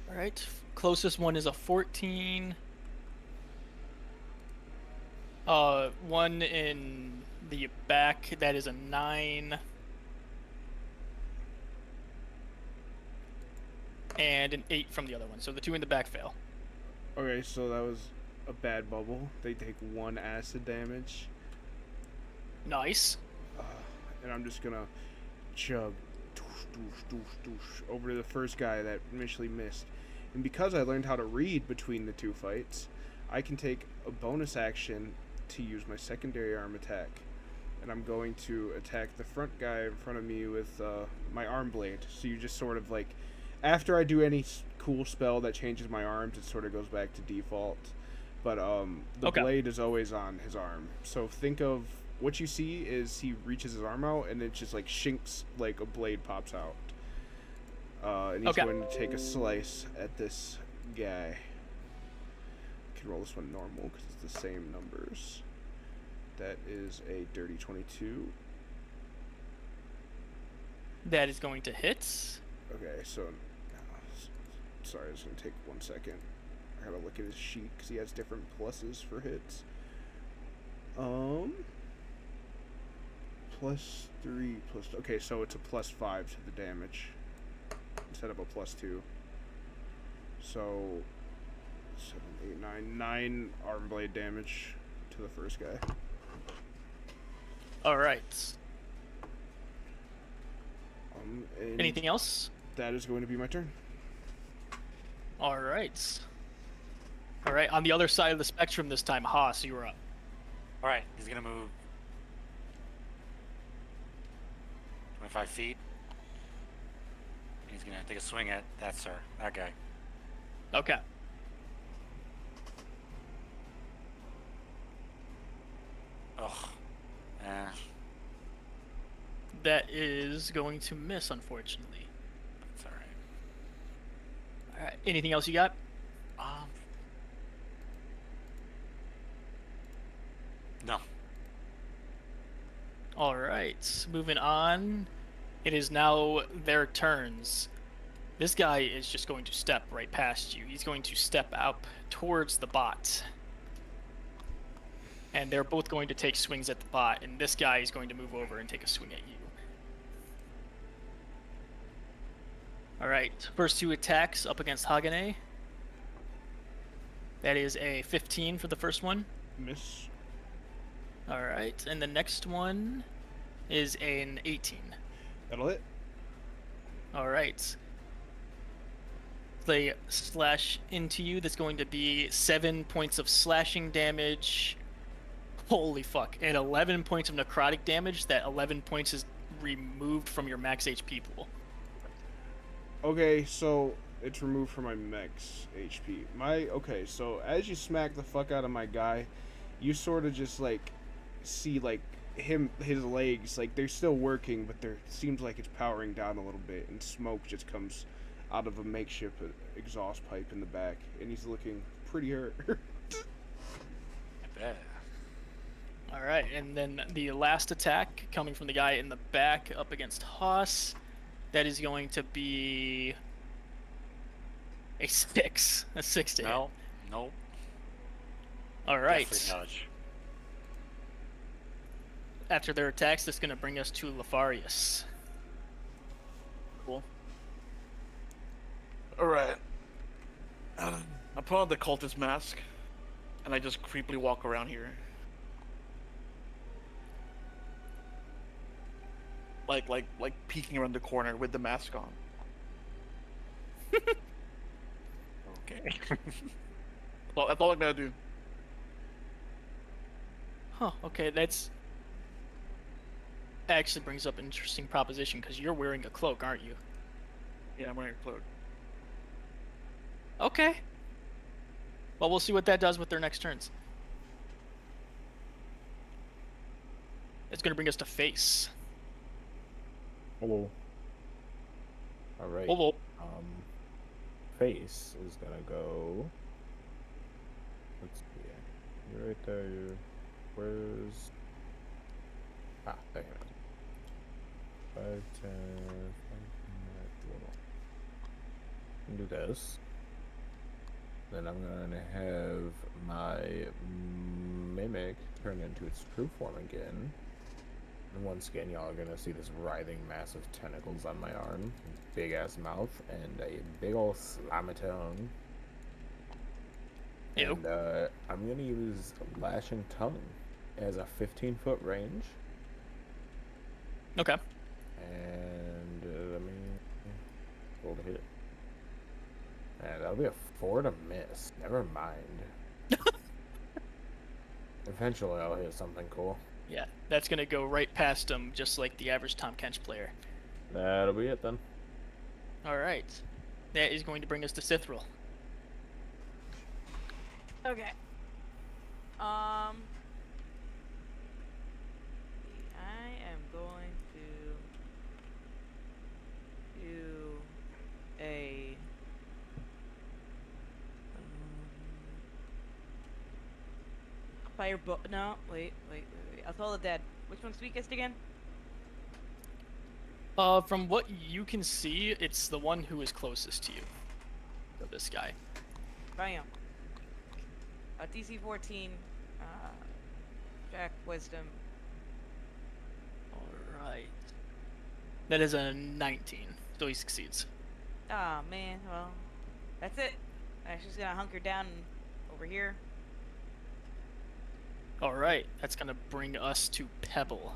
All right. Closest one is a 14. One in the back, that is a 9. And an 8 from the other one. So the 2 in the back fail. Okay, so that was a bad bubble. They take 1 acid damage. Nice. And I'm just gonna chug doosh, doosh, doosh, over to the first guy that initially missed. And because I learned how to read between the 2 fights, I can take a bonus action to use my secondary arm attack. And I'm going to attack the front guy in front of me with my arm blade. So you just sort of like, after I do any cool spell that changes my arms, it sort of goes back to default. But the blade is always on his arm. So think of what you see is he reaches his arm out and it just like shinks, like a blade pops out. And he's going to take a slice at this guy. I can roll this one normal because it's the same numbers. That is a dirty 22. That is going to hit. Okay, so sorry, it's gonna take 1 second. I gotta look at his sheet because he has different pluses for hits. +3 plus. Okay, so it's a +5 to the damage instead of a +2. So 7, 8, 9 arm blade damage to the first guy. All right. And Anything else? that is going to be my turn. All right. All right. On the other side of the spectrum this time, Haas, you're up. All right, he's gonna move 25 feet. He's gonna take a swing at that guy. Okay. Ugh. That is going to miss, unfortunately. That's all right. All right. Anything else you got? No. All right. Moving on. It is now their turns. This guy is just going to step right past you. He's going to step up towards the bot. And they're both going to take swings at the bot, and this guy is going to move over and take a swing at you. Alright, first 2 attacks up against Hagane. That is a 15 for the first one. Miss. Alright, and the next one is an 18. That'll hit. Alright. They slash into you. That's going to be 7 points of slashing damage. Holy fuck. And 11 points of necrotic damage. That 11 points is removed from your max HP pool. Okay, so it's removed from my max HP. Okay, so as you smack the fuck out of my guy, you sort of just like see like his legs, like they're still working, but there seems like it's powering down a little bit, and smoke just comes out of a makeshift exhaust pipe in the back, and he's looking pretty hurt. I bet. All right, and then the last attack coming from the guy in the back up against Haas. That is going to be a 6. A 6 to hit. Nope. All right. Definitely dodge. After their attacks, that's going to bring us to Lefarius. Cool. Alright. I put on the cultist mask, and I just creepily walk around here. Like peeking around the corner with the mask on. Okay. Well, that's all I'm gonna do. Huh, okay, that's... actually brings up an interesting proposition, because you're wearing a cloak, aren't you? Yeah, I'm wearing a cloak. Okay. Well, we'll see what that does with their next turns. It's going to bring us to Face. Hello. Alright. Hello. Face is gonna go. Let's see. You're right there. Where's. Ah, there you go. 5, 10. Do this. Then I'm gonna have my mimic turn into its true form again. And once again, y'all are gonna see this writhing mass of tentacles on my arm, big ass mouth, and a big ol' slimy tongue. Ew. And I'm gonna use Lashing Tongue as a 15-foot range. Okay. And let me roll to hit. And that'll be a 4 to miss. Never mind. Eventually I'll hit something cool. Yeah, that's gonna go right past him, just like the average Tom Kench player. That'll be it then. All right, that is going to bring us to Sithril. Okay. I am going to do a firebolt. No, wait. I'll tell the dead. Which one's weakest again? From what you can see, it's the one who is closest to you. So this guy. Bam. DC 14. Jack Wisdom. All right. That is a 19, so he succeeds. Ah, man. Well, that's it. I'm just gonna hunker down over here. All right, that's gonna bring us to Pebble.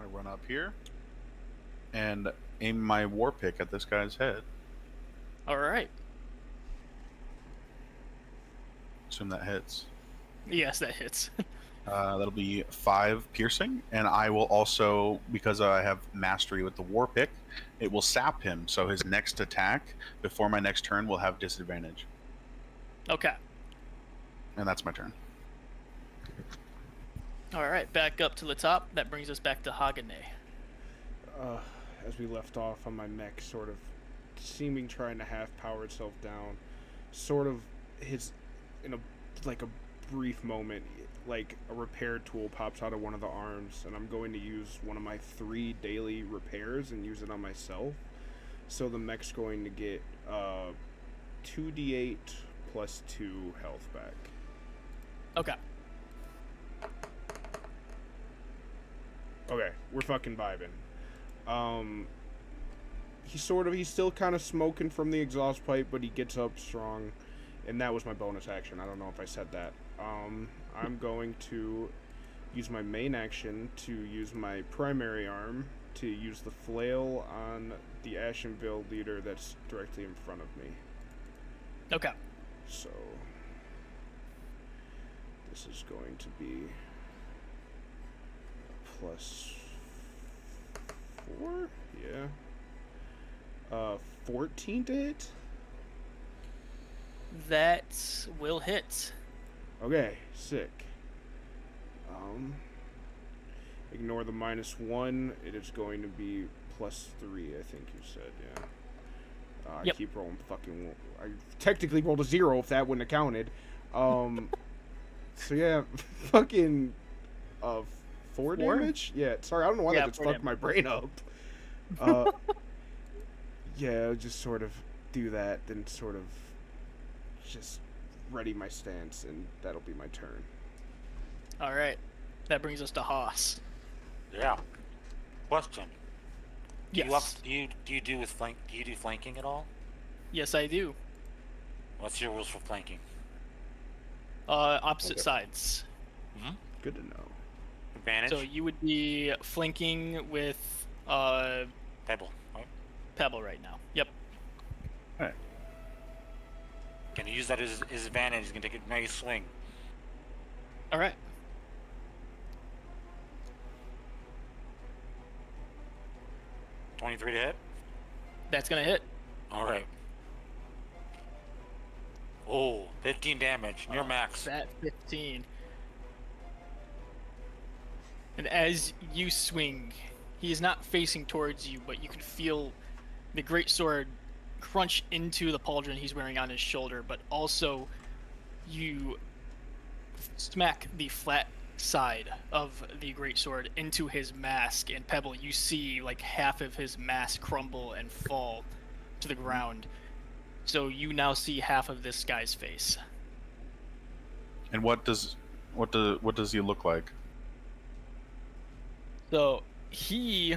I run up here and aim my war pick at this guy's head. All right. Assume that hits. Yes, that hits. That'll be 5 piercing, and I will also, because I have mastery with the war pick, it will sap him. So his next attack before my next turn will have disadvantage, Okay. and that's my turn. All right, back up to the top. That brings us back to Hagane. As we left off on my mech, sort of seeming trying to half power itself down, sort of hits in a brief moment, like a repair tool pops out of one of the arms, and I'm going to use one of my 3 daily repairs and use it on myself. So the mech's going to get 2d8 plus 2 health back. Okay. Okay, we're fucking vibing. He's still kind of smoking from the exhaust pipe, but he gets up strong, and that was my bonus action. I don't know if I said that. I'm going to use my main action to use my primary arm to use the flail on the Ashenville leader that's directly in front of me. Okay. So this is going to be plus 4? Yeah. 14 to hit? That will hit. Okay, sick. Ignore the -1. It is going to be plus 3, I think you said, yeah. Yep. I keep rolling fucking... I technically rolled a 0 if that wouldn't have counted. So yeah, fucking... 4 4? damage? Yeah, sorry, I don't know why Yeah, that just 4 fucked my brain up. Yeah, I'll just sort of do that, then sort of just ready my stance, and that'll be my turn. All right. That brings us to Haas. Yeah. Question. Yes. Do you do flanking at all? Yes, I do. What's your rules for flanking? Opposite Okay. sides. Good to know. Advantage? So you would be flanking with Pebble, right? Pebble right now. Yep. Can you use that as his advantage? He's gonna take a nice swing. All right. $23 to hit? That's gonna hit. Alright. Oh, 15 damage, near max. That 15. And as you swing, he is not facing towards you, but you can feel the great sword crunch into the pauldron he's wearing on his shoulder, but also you smack the flat side of the great sword into his mask, and Pebble, you see like half of his mask crumble and fall to the ground. So you now see half of this guy's face. And what does What does he look like? So he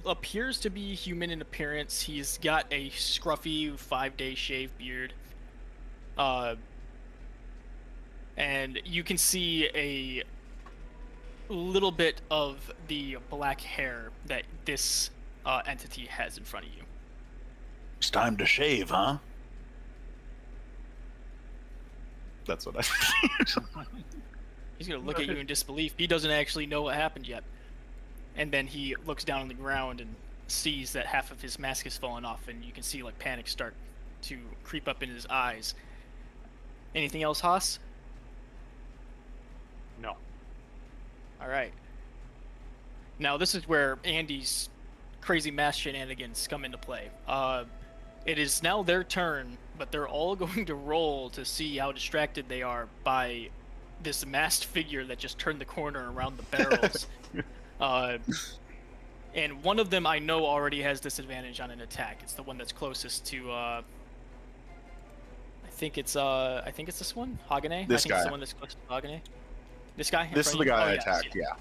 appears to be human in appearance. He's got a scruffy 5-day shave beard. And you can see a little bit of the black hair that this entity has in front of you. It's time to shave, huh? That's what I. He's gonna look at you in disbelief. He doesn't actually know what happened yet. And then he looks down on the ground and sees that half of his mask has fallen off, and you can see like panic start to creep up in his eyes. Anything else, Haas? No. All right. Now this is where Andy's crazy mask shenanigans come into play. It is now their turn, but they're all going to roll to see how distracted they are by this masked figure that just turned the corner around the barrels. And one of them I know already has disadvantage on an attack. It's the one that's closest to I think it's this one, Hagane. This I think guy. it's the one that's closest to Hagane. This guy. This is the guy I attacked. Yeah.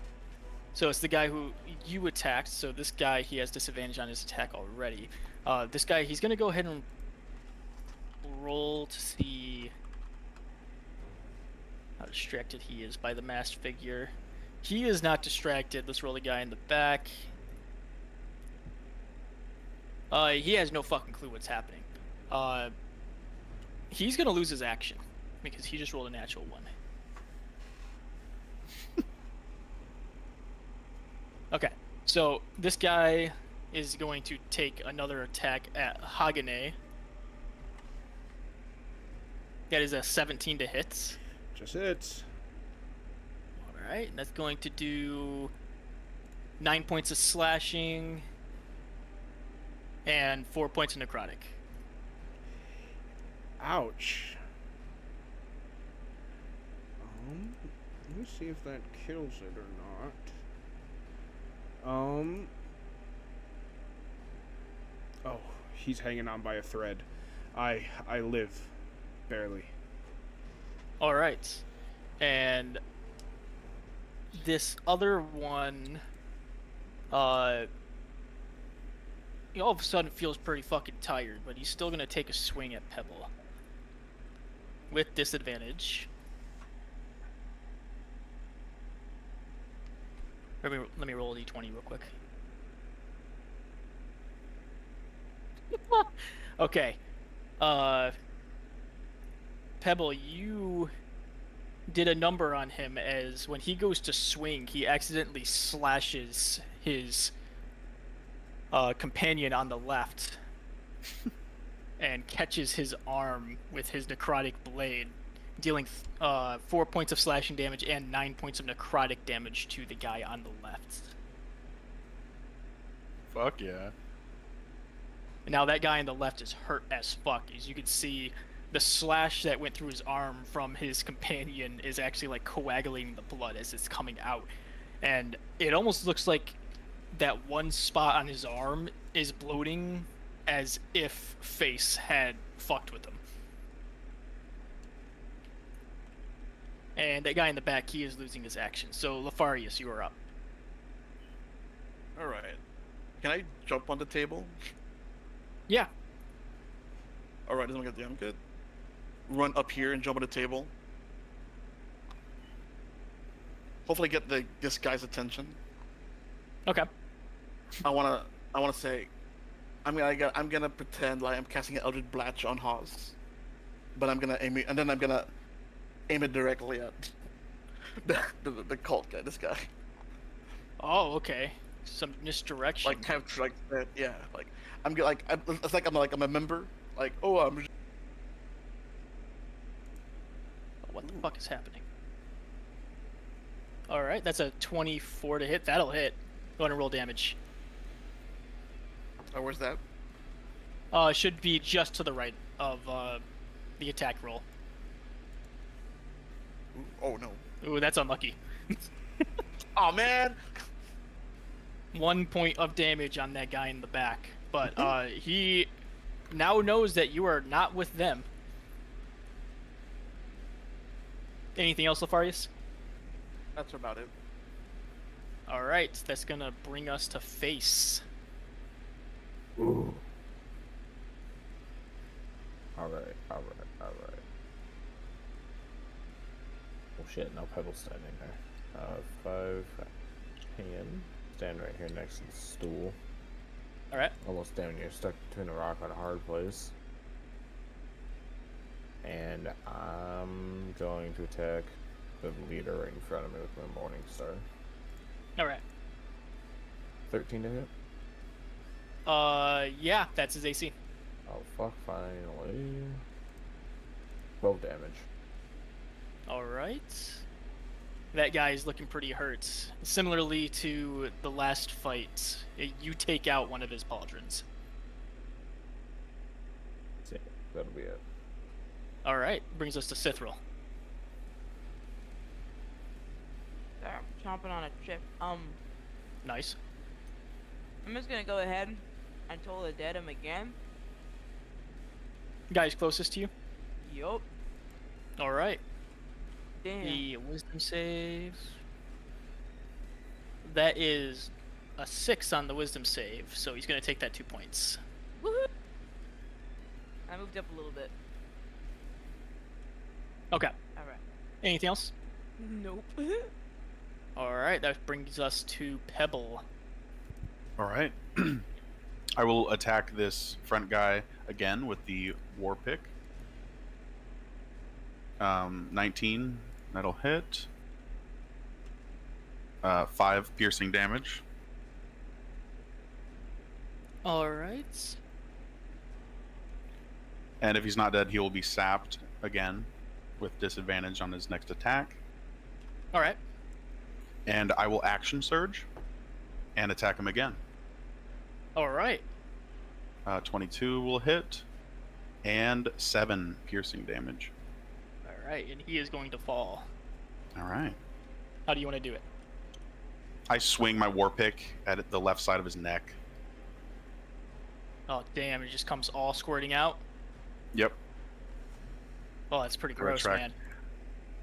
So it's the guy who you attacked. So this guy, he has disadvantage on his attack already. This guy, he's gonna go ahead and roll to see how distracted he is by the masked figure. He is not distracted. Let's roll the guy in the back. He has no fucking clue what's happening. He's gonna lose his action because he just rolled a natural 1. Okay, so this guy is going to take another attack at Hagane. That is a 17 to hit. Just hits. Alright, that's going to do 9 points of slashing and 4 points of necrotic. Ouch. Let me see if that kills it or not. Oh, he's hanging on by a thread. I live. Barely. Alright. And this other one, he all of a sudden feels pretty fucking tired, but he's still gonna take a swing at Pebble. With disadvantage. Let me roll a d20 real quick. Okay. Pebble, you did a number on him as when he goes to swing, he accidentally slashes his companion on the left and catches his arm with his necrotic blade, dealing 4 points of slashing damage and 9 points of necrotic damage to the guy on the left. Fuck yeah. Now that guy on the left is hurt as fuck. As you can see, the slash that went through his arm from his companion is actually like coagulating the blood as it's coming out. And it almost looks like that one spot on his arm is bloating as if Face had fucked with him. And that guy in the back, he is losing his action. So, Lefarius, you are up. Alright. Can I jump on the table? Yeah. Alright, I'm good. Run up here and jump on the table. Hopefully get this guy's attention. Okay. I wanna say, I'm gonna pretend like I'm casting an Eldritch Blast on Haas, but I'm gonna aim it, and then I'm gonna aim it directly at the cult guy, this guy. Oh, okay. Some misdirection. Like kind of like yeah, like it's like I'm a member. Like I'm. What the fuck is happening? Alright, that's a 24 to hit. That'll hit. Go ahead and roll damage. Oh, where's that? Should be just to the right of the attack roll. Ooh, oh no. Ooh, that's unlucky. Oh man! 1 point of damage on that guy in the back. But he now knows that you are not with them. Anything else, Lefarius? That's about it. All right, that's gonna bring us to face. Ooh. Alright. Oh shit, no Pebble standing there. 5 10. Stand right here next to the stool. All right. Almost down here, stuck between a rock and a hard place. And I'm going to attack the leader right in front of me with my Morning Star. All right. 13 to hit? Yeah, that's his AC. Oh fuck, finally. 12 damage. All right. That guy is looking pretty hurt. Similarly to the last fight, you take out one of his pauldrons. Sick. That'll be it. All right, brings us to Sithril. Sorry, I'm chomping on a chip. Nice. I'm just gonna go ahead and Toll the Dead him again. Guy's closest to you. Yup. All right. Damn. The wisdom save. That is a 6 on the wisdom save, so he's gonna take that 2 points. Woohoo! I moved up a little bit. Okay. All right. Anything else? Nope. All right, that brings us to Pebble. All right. I will attack this front guy again with the war pick. 19, that'll hit. 5 piercing damage. All right. And if he's not dead, he will be sapped again with disadvantage on his next attack. All right. And I will action surge and attack him again. All right. 22 will hit, and 7 piercing damage. All right, and he is going to fall. All right. How do you want to do it? I swing my war pick at the left side of his neck. Oh, damn, it just comes all squirting out. Yep. Oh, that's pretty Correct gross, track. man.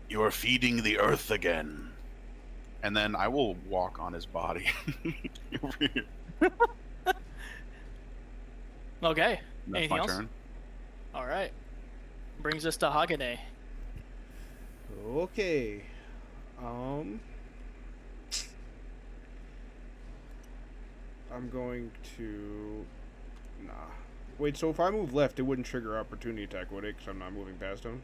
You are feeding the earth again. And then I will walk on his body. Over here. Okay. That's Anything my else? turn. All right. Brings us to Hagane. Okay. I'm going to... Nah. Wait, so if I move left, it wouldn't trigger opportunity attack, would it? Because I'm not moving past him?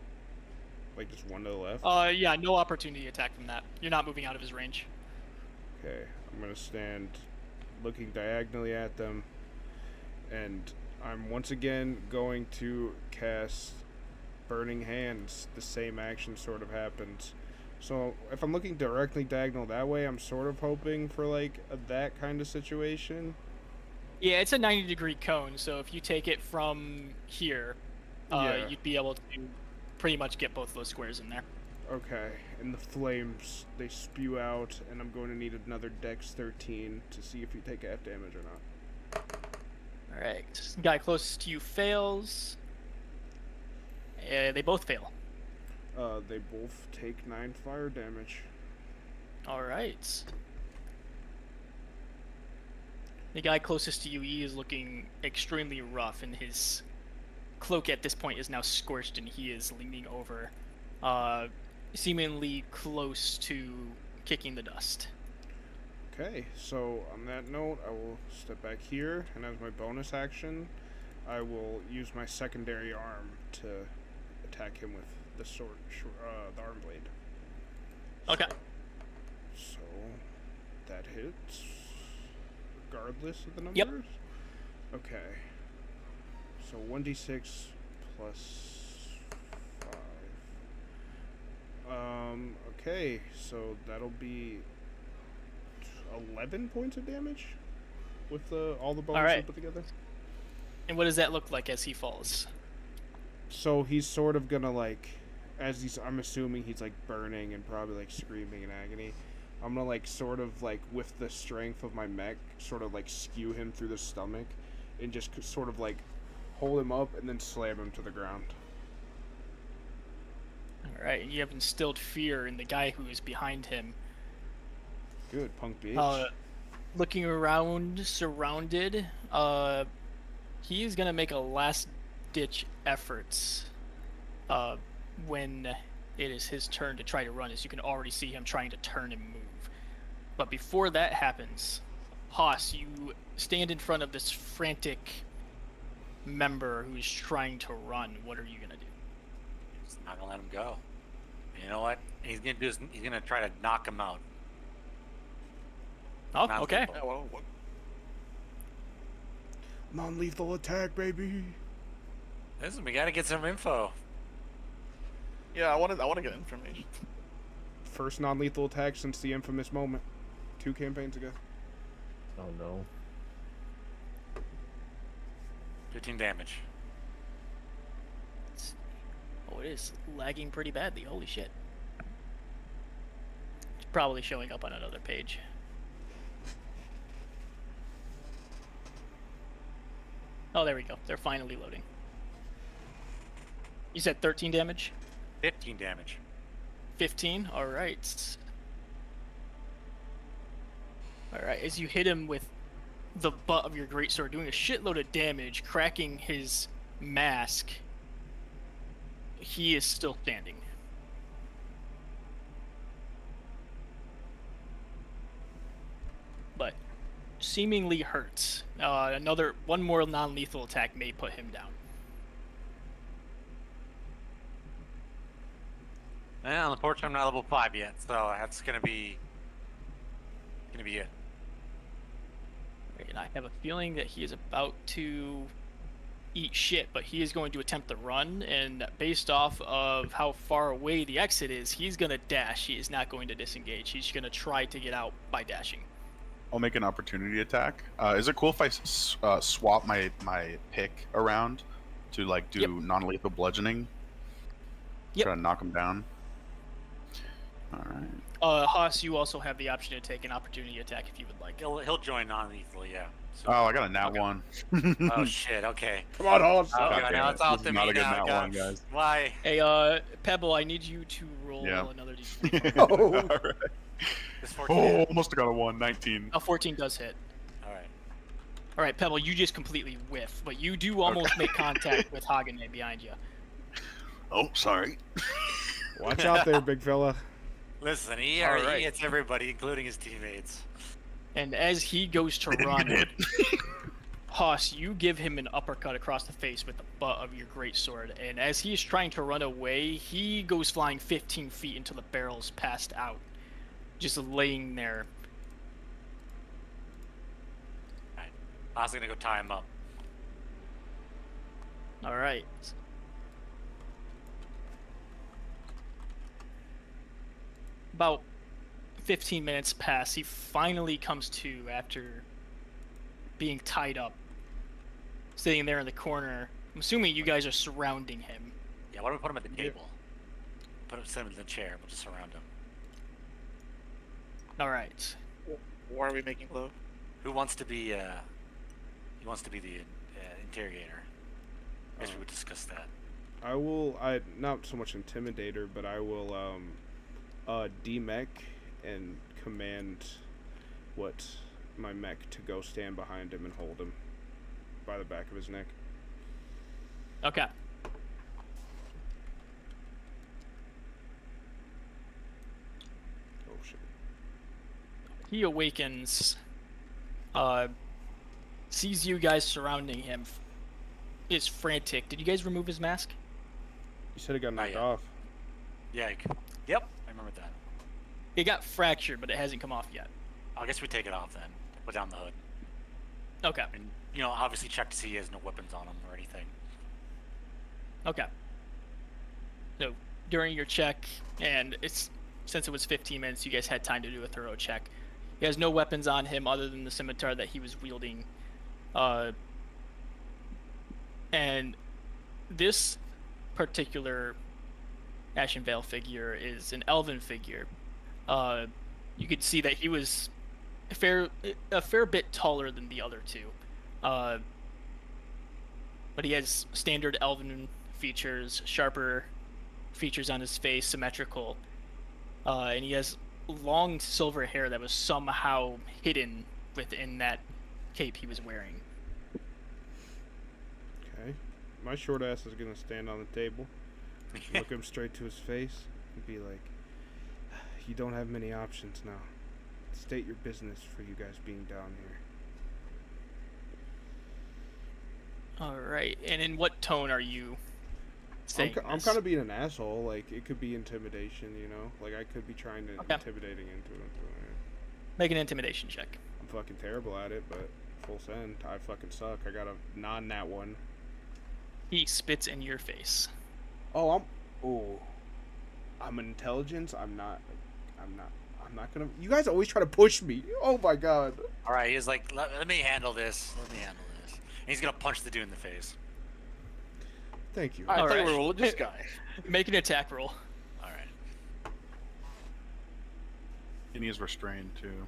Like, just one to the left? Yeah, no opportunity attack from that. You're not moving out of his range. Okay, I'm going to stand looking diagonally at them, and I'm once again going to cast Burning Hands. The same action sort of happens. So if I'm looking directly diagonal that way, I'm sort of hoping for like that kind of situation. Yeah, it's a 90-degree cone, so if you take it from here, Yeah. you'd be able to pretty much get both those squares in there. Okay, and the flames, they spew out, and I'm going to need another Dex 13 to see if you take half damage or not. Alright, guy closest to you fails. They both fail. They both take 9 fire damage. Alright. The guy closest to you, he is looking extremely rough, and his cloak at this point is now scorched, and he is leaning over, seemingly close to kicking the dust. Okay, so on that note, I will step back here, and as my bonus action, I will use my secondary arm to attack him with the sword, the arm blade. Okay. So that hits, regardless of the numbers? Yep. Okay. So 1d6 plus 5. Okay, so that'll be 11 points of damage with all the bonuses Alright. put together. And what does that look like as he falls? So he's sort of gonna like, as he's, I'm assuming he's like burning and probably like screaming in agony. I'm gonna like sort of like with the strength of my mech, sort of like skew him through the stomach, and just sort of like hold him up and then slam him to the ground. All right, and you have instilled fear in the guy who is behind him. Good, punk bitch. Looking around, surrounded, he is gonna make a last-ditch efforts when it is his turn to try to run, as you can already see him trying to turn and move. But before that happens, Haas, you stand in front of this frantic member who's trying to run. What are you gonna do? Just not gonna let him go. You know what? He's gonna try to knock him out. Oh, Not okay. lethal. Yeah, well, what? Non-lethal attack, baby. Listen, we gotta get some info. Yeah, I want to get information. First non-lethal attack since the infamous moment 2 campaigns ago. Oh no. 15 damage. Oh, it is lagging pretty badly. Holy shit. It's probably showing up on another page. Oh, there we go. They're finally loading. You said 13 damage? 15 damage. 15? Alright. Alright, as you hit him with the butt of your greatsword, doing a shitload of damage, cracking his mask, he is still standing. But seemingly hurts. One more non-lethal attack may put him down. Well, unfortunately, I'm not level 5 yet, so that's gonna be it. And I have a feeling that he is about to eat shit, but he is going to attempt to run, and based off of how far away the exit is, he's going to dash. He is not going to disengage. He's going to try to get out by dashing. I'll make an opportunity attack. Is it cool if I swap my pick around to like do Yep. non-lethal bludgeoning? Yep. Try to knock him down. All right. Haas, you also have the option to take an opportunity attack if you would like. He'll join non-lethal, yeah. So, Oh, I got a nat one. oh shit. Okay. Come on, Hans. Oh, God God, damn now it. it's all This to is me not a good now, nat God. one, guys. Why? Hey, Pebble, I need you to roll Yeah. another d20. All right. This 14. Oh, almost got a 1. 19. A 14 does hit. All right. All right, Pebble, you just completely whiff, but you do almost make contact with Hagane behind you. Oh, sorry. Watch out there, big fella. Listen, he hits everybody, including his teammates. And as he goes to run, Haas, you give him an uppercut across the face with the butt of your greatsword, and as he is trying to run away, he goes flying 15 feet into the barrels, passed out, just laying there. Alright. I was gonna go tie him up. All right. About 15 minutes pass. He finally comes to after being tied up, sitting there in the corner. I'm assuming you guys are surrounding him. Yeah, why don't we put him at the table? Set him in the chair. We'll just surround him. All right. Why are we making love? Who wants to be? He wants to be the interrogator. I guess we would discuss that. I not so much intimidator, but I will demech and command my mech to go stand behind him and hold him by the back of his neck. Okay. Oh shit. He awakens, sees you guys surrounding him, is frantic. Did you guys remove his mask? You said it got Not knocked yet. off. Yeah. Yep. I remember that. It got fractured, but it hasn't come off yet. I guess we take it off then. Put down the hood, Okay. and obviously check to see he has no weapons on him or anything. Okay. So during your check, and since it was 15 minutes, you guys had time to do a thorough check. He has no weapons on him other than the scimitar that he was wielding. And this particular Ashen Veil figure is an elven figure. You could see that he was a fair bit taller than the other two. But he has standard elven features, sharper features on his face, symmetrical, and he has long silver hair that was somehow hidden within that cape he was wearing. Okay. My short ass is gonna stand on the table, look him straight to his face, and be like, "You don't have many options now. State your business for you guys being down here." All right, and in what tone are you saying I'm this? kind of being an asshole. Like, it could be intimidation, you know? Like, I could be trying to intimidating into it. Make an intimidation check. I'm fucking terrible at it, but full send. I fucking suck. I got a non-nat one. He spits in your face. Oh, I'm an intelligence. I'm not gonna. You guys always try to push me. Oh my god. All right, he's like, let me handle this. Let me handle this. And he's gonna punch the dude in the face. Thank you. I thought right. we were rolling this guy. Make an attack roll. All right. And he is restrained too.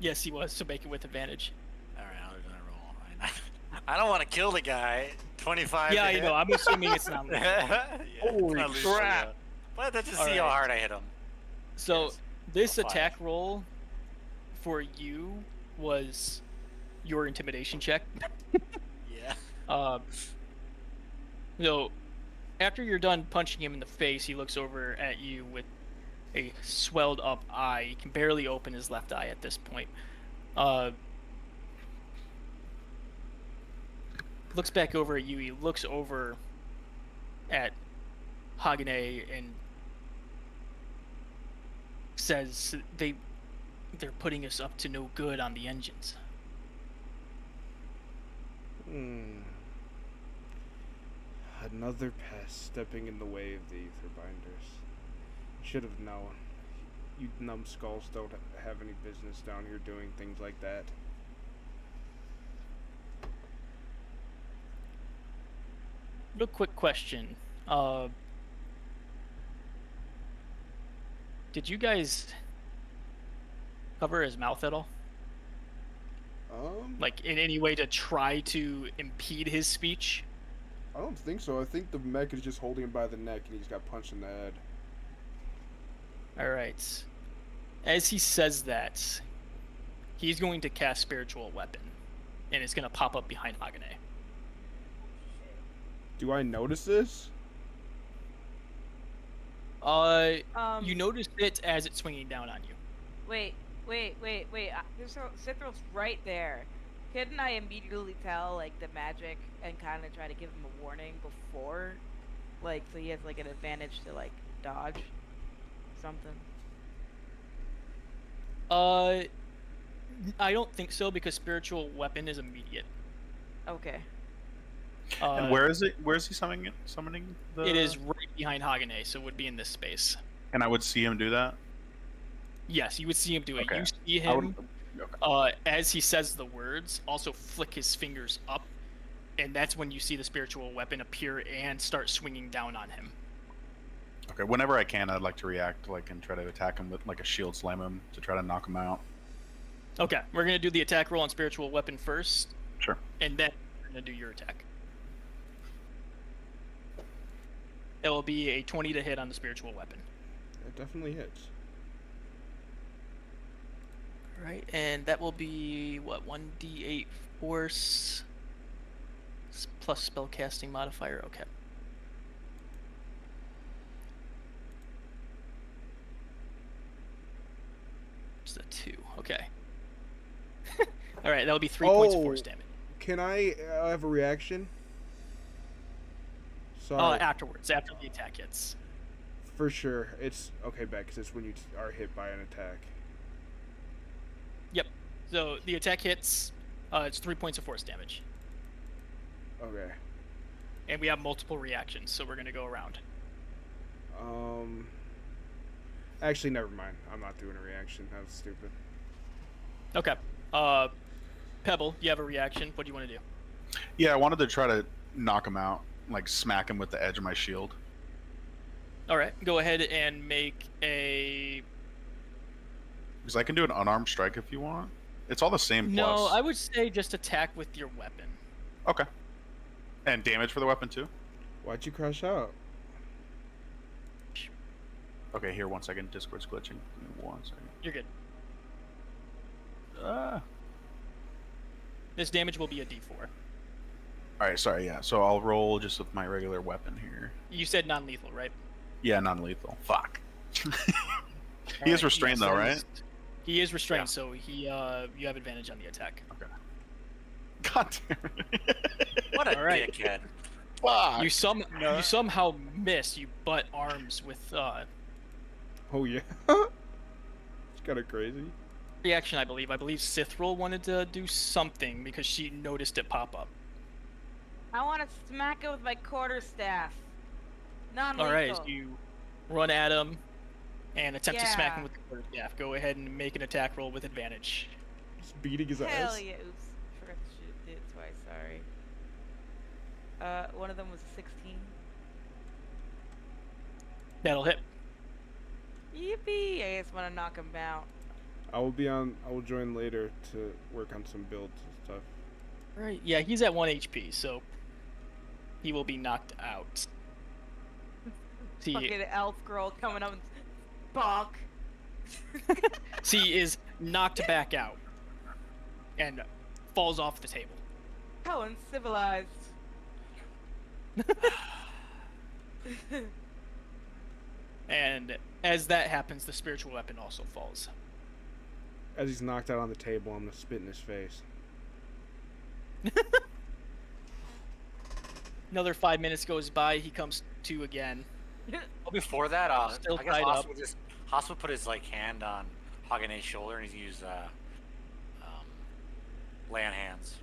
Yes, he was, so make it with advantage. All right, I'm gonna roll. I don't want to kill the guy. 25. Yeah, to you hit. know, I'm assuming it's not lethal. Yeah, Holy it's not lethal, crap. yeah. But let's just All see how right. hard I hit him. So Yes. this A 5. attack roll for you was your intimidation check. Yeah. So after you're done punching him in the face, he looks over at you with a swelled up eye. He can barely open his left eye at this point. Looks back over at you. He looks over at Hagane and says they're putting us up to no good on the engines. Another pest stepping in the way of the Aetherbinders. Should have known. You numbskulls don't have any business down here doing things like that. Real quick question. Did you guys cover his mouth at all? Like, in any way to try to impede his speech? I don't think so. I think the mech is just holding him by the neck and he's got punched in the head. Alright. As he says that, he's going to cast Spiritual Weapon. And it's going to pop up behind Hagane. Do I notice this? You notice it as it's swinging down on you. Wait. Cithral's right there. Couldn't I immediately tell, like, the magic and kind of try to give him a warning before? Like, so he has, like, an advantage to, like, dodge something? I don't think so, because Spiritual Weapon is immediate. Okay. And where is it? Where is he summoning the? It is right behind Hagane, so it would be in this space. And I would see him do that. Yes, you would see him do it. Okay. You see I him, would- as he says the words, also flick his fingers up, and that's when you see the Spiritual Weapon appear and start swinging down on him. Okay. Whenever I can, I'd like to react, like, and try to attack him with like a shield slam him to try to knock him out. Okay, we're gonna do the attack roll on Spiritual Weapon first. Sure. And then we're gonna do your attack. It will be a 20 to hit on the Spiritual Weapon. It definitely hits. Right, and that will be, what, 1d8 force plus spellcasting modifier? Okay. It's a 2, okay. Alright, that'll be 3 points of force damage. Can I have a reaction? Sorry. Afterwards, after the attack hits. For sure. It's okay, Beck, because it's when you are hit by an attack. Yep. So the attack hits, it's 3 points of force damage. Okay. And we have multiple reactions, so we're gonna go around. Actually, never mind. I'm not doing a reaction. That was stupid. Okay. Pebble, you have a reaction. What do you want to do? Yeah, I wanted to try to knock him out, like smack him with the edge of my shield. All right, go ahead and make a. Because I can do an unarmed strike if you want. It's all the same No, plus. I would say just attack with your weapon. Okay. And damage for the weapon too? Why'd you crash out? Okay, here, 1 second. Discord's glitching. Give me 1 second. You're good. Ah. This damage will be a D4. All right, sorry. Yeah, so I'll roll just with my regular weapon here. You said non-lethal, right? Yeah, non-lethal. Fuck. He is Alright, restrained yes, though, that right? is- He is restrained, Yeah. so you have advantage on the attack. Okay. God damn it. What a Alright. dickhead. Fuck. You somehow miss. You butt arms with Oh yeah. It's kind of crazy. reaction, I believe. I believe Sithril wanted to do something because she noticed it pop up. I want to smack it with my quarterstaff. Non-lethal. All right, you run at him and attempt to smack him Yeah. with the quarterstaff. Go ahead and make an attack roll with advantage. Just beating his Hell ass. yeah! Oops, forgot to shoot it twice. Sorry. One of them was a 16. That'll hit. Yippee! I just want to knock him out. I will join later to work on some builds and stuff. Right. Yeah, he's at 1 HP, so he will be knocked out. See, Fucking elf girl coming up and bonk. he is knocked back out and falls off the table. How uncivilized. And as that happens, the spiritual weapon also falls. As he's knocked out on the table, I'm gonna spit in his face. Another 5 minutes goes by. He comes to again. Well, before that, Still I guess tied Haas up. would put his hand on Hagane's shoulder and he's used land hands.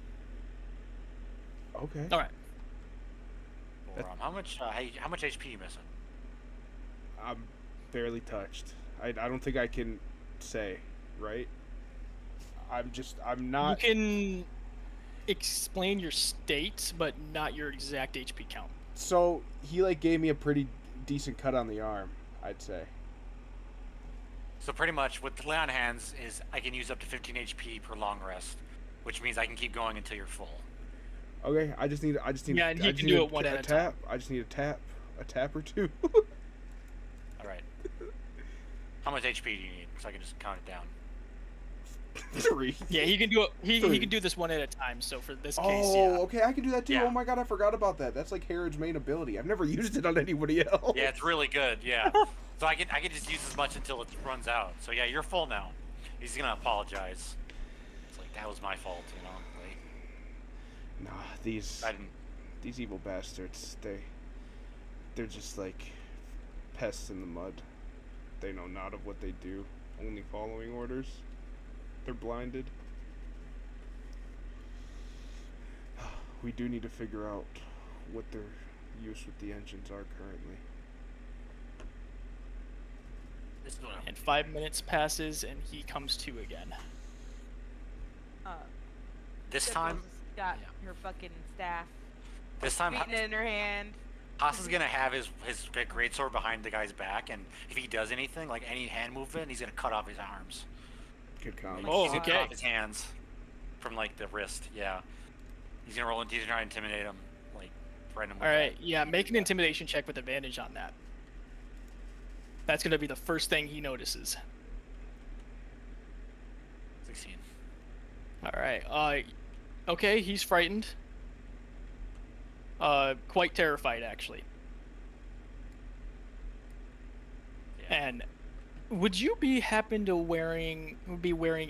Okay. All right. Or, how much HP you missing? I'm barely touched. I don't think I can say, right? I'm not. You can explain your state, but not your exact HP count. So he gave me a pretty decent cut on the arm, I'd say. So pretty much with the land hands is I can use up to 15 HP per long rest, which means I can keep going until you're full. Okay, I just need. Yeah, and he I just can need do it one at a time. tap. I just need a tap or two. All right. How much HP do you need? So I can just count it down. 3. Yeah, he can do it. He Three. can do this one at a time. So for this case, Oh, yeah. okay, I can do that too. Yeah. Oh my god, I forgot about that. That's like Herod's main ability. I've never used it on anybody else. Yeah, it's really good. Yeah. So I can just use as much until it runs out. So yeah, you're full now. He's gonna apologize. It's like that was my fault, you know. Like Nah, these I didn't. these evil bastards. They're just like pests in the mud. They know not of what they do, only following orders. They're blinded. We do need to figure out what their use with the engines are currently. This is gonna. And 5 minutes passes, and he comes to again. This Sipho's time, got yeah. her fucking staff, this time, beating it in her hand. Haas is gonna have his big greatsword behind the guy's back, and if he does anything, like any hand movement, he's gonna cut off his arms. Good comment. Oh, He's gonna cut okay. off his hands from like the wrist. Yeah. He's gonna roll into. He's gonna try to intimidate him, like threaten him. All right, yeah, make an intimidation check with advantage on that. That's gonna be the first thing he notices. 16. All right. Okay, he's frightened. Quite terrified actually. Yeah. And would you be wearing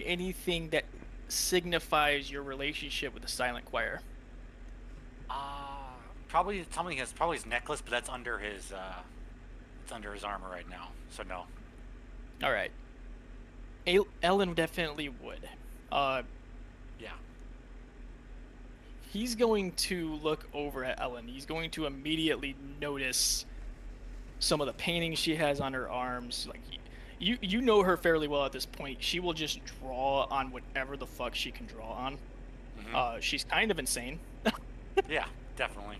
anything that signifies your relationship with the Silent Choir? Probably something. Probably his necklace, but that's under his. It's under his armor right now. So no. All right. Ellen definitely would. Yeah. He's going to look over at Ellen. He's going to immediately notice some of the paintings she has on her arms. Like you know her fairly well at this point. She will just draw on whatever the fuck she can draw on. Mhm. She's kind of insane. Yeah, definitely.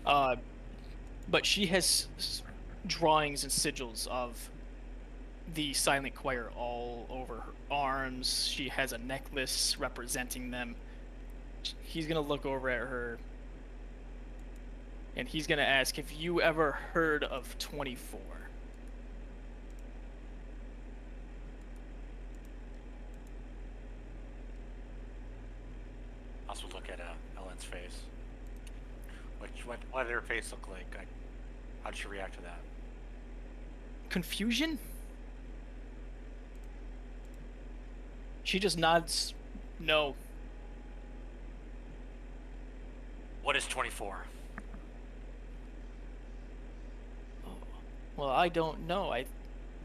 But she has drawings and sigils of the Silent Choir all over her arms. She has a necklace representing them. He's gonna look over at her and he's gonna ask, have you ever heard of 24? Haas would look at Ellen's face. What did her face look like? How did she react to that? Confusion? She just nods no. What is 24? Well, I don't know.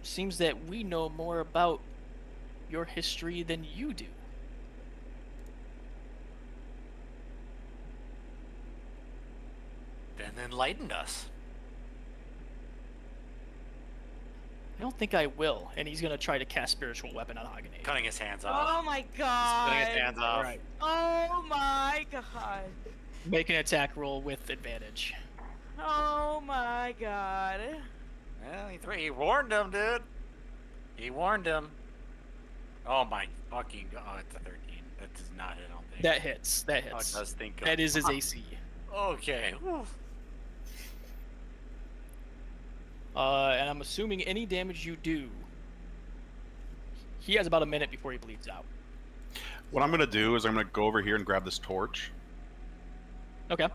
Seems that we know more about your history than you do. Then enlighten us. I don't think I will. And he's gonna try to cast spiritual weapon on Hagenade. Cutting his hands off. Oh my Cutting god. his hands off. All right. Oh my god. Make an attack roll with advantage. Oh my god. Yeah, he warned him, dude. He warned him. Oh my fucking god. Oh, it's a 13. That does not hit, I don't think. That hits. That Oh, it hits. does think. That is his AC. Okay. Whew. And I'm assuming any damage you do, he has about a minute before he bleeds out. What I'm gonna do is I'm gonna go over here and grab this torch Okay.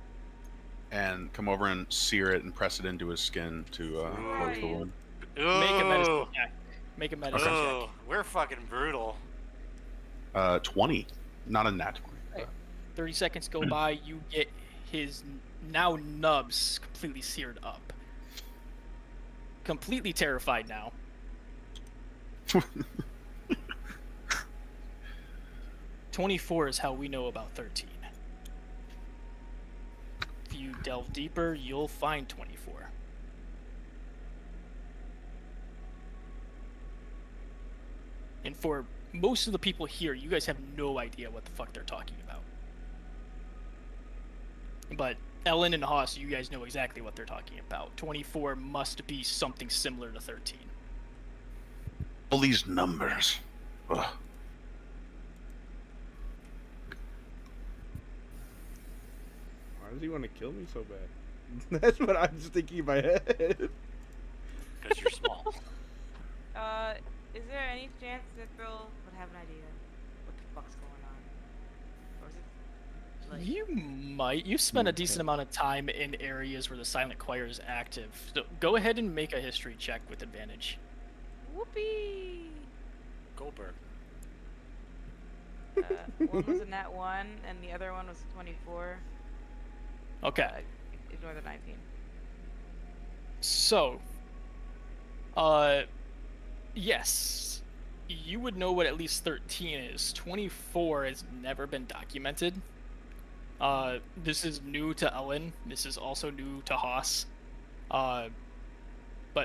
and come over and sear it and press it into his skin to close the wound. Make a medicine Ooh. check. Make a medicine Ooh, check. we're fucking brutal. 20, not a nat 20. 30 seconds go by, you get his now nubs completely seared up. Completely terrified now. 24 is how we know about 13. If you delve deeper, you'll find 24. And for most of the people here, you guys have no idea what the fuck they're talking about. But Ellen and Haas, you guys know exactly what they're talking about. 24 must be something similar to 13. All these numbers. Ugh. Why does he want to kill me so bad? That's what I'm just thinking in my head. Because you're small. Is there any chance that Bill would have an idea what the fuck's going on? Or is it like You might. You've spent a decent amount of time in areas where the Silent Choir is active. So go ahead and make a history check with advantage. whoopee? Goldberg. One was a nat 1 and the other one was 24. Okay. Ignore the 19. So, yes, you would know what at least 13 is. 24 has never been documented. This is new to Ellen. This is also new to Haas. But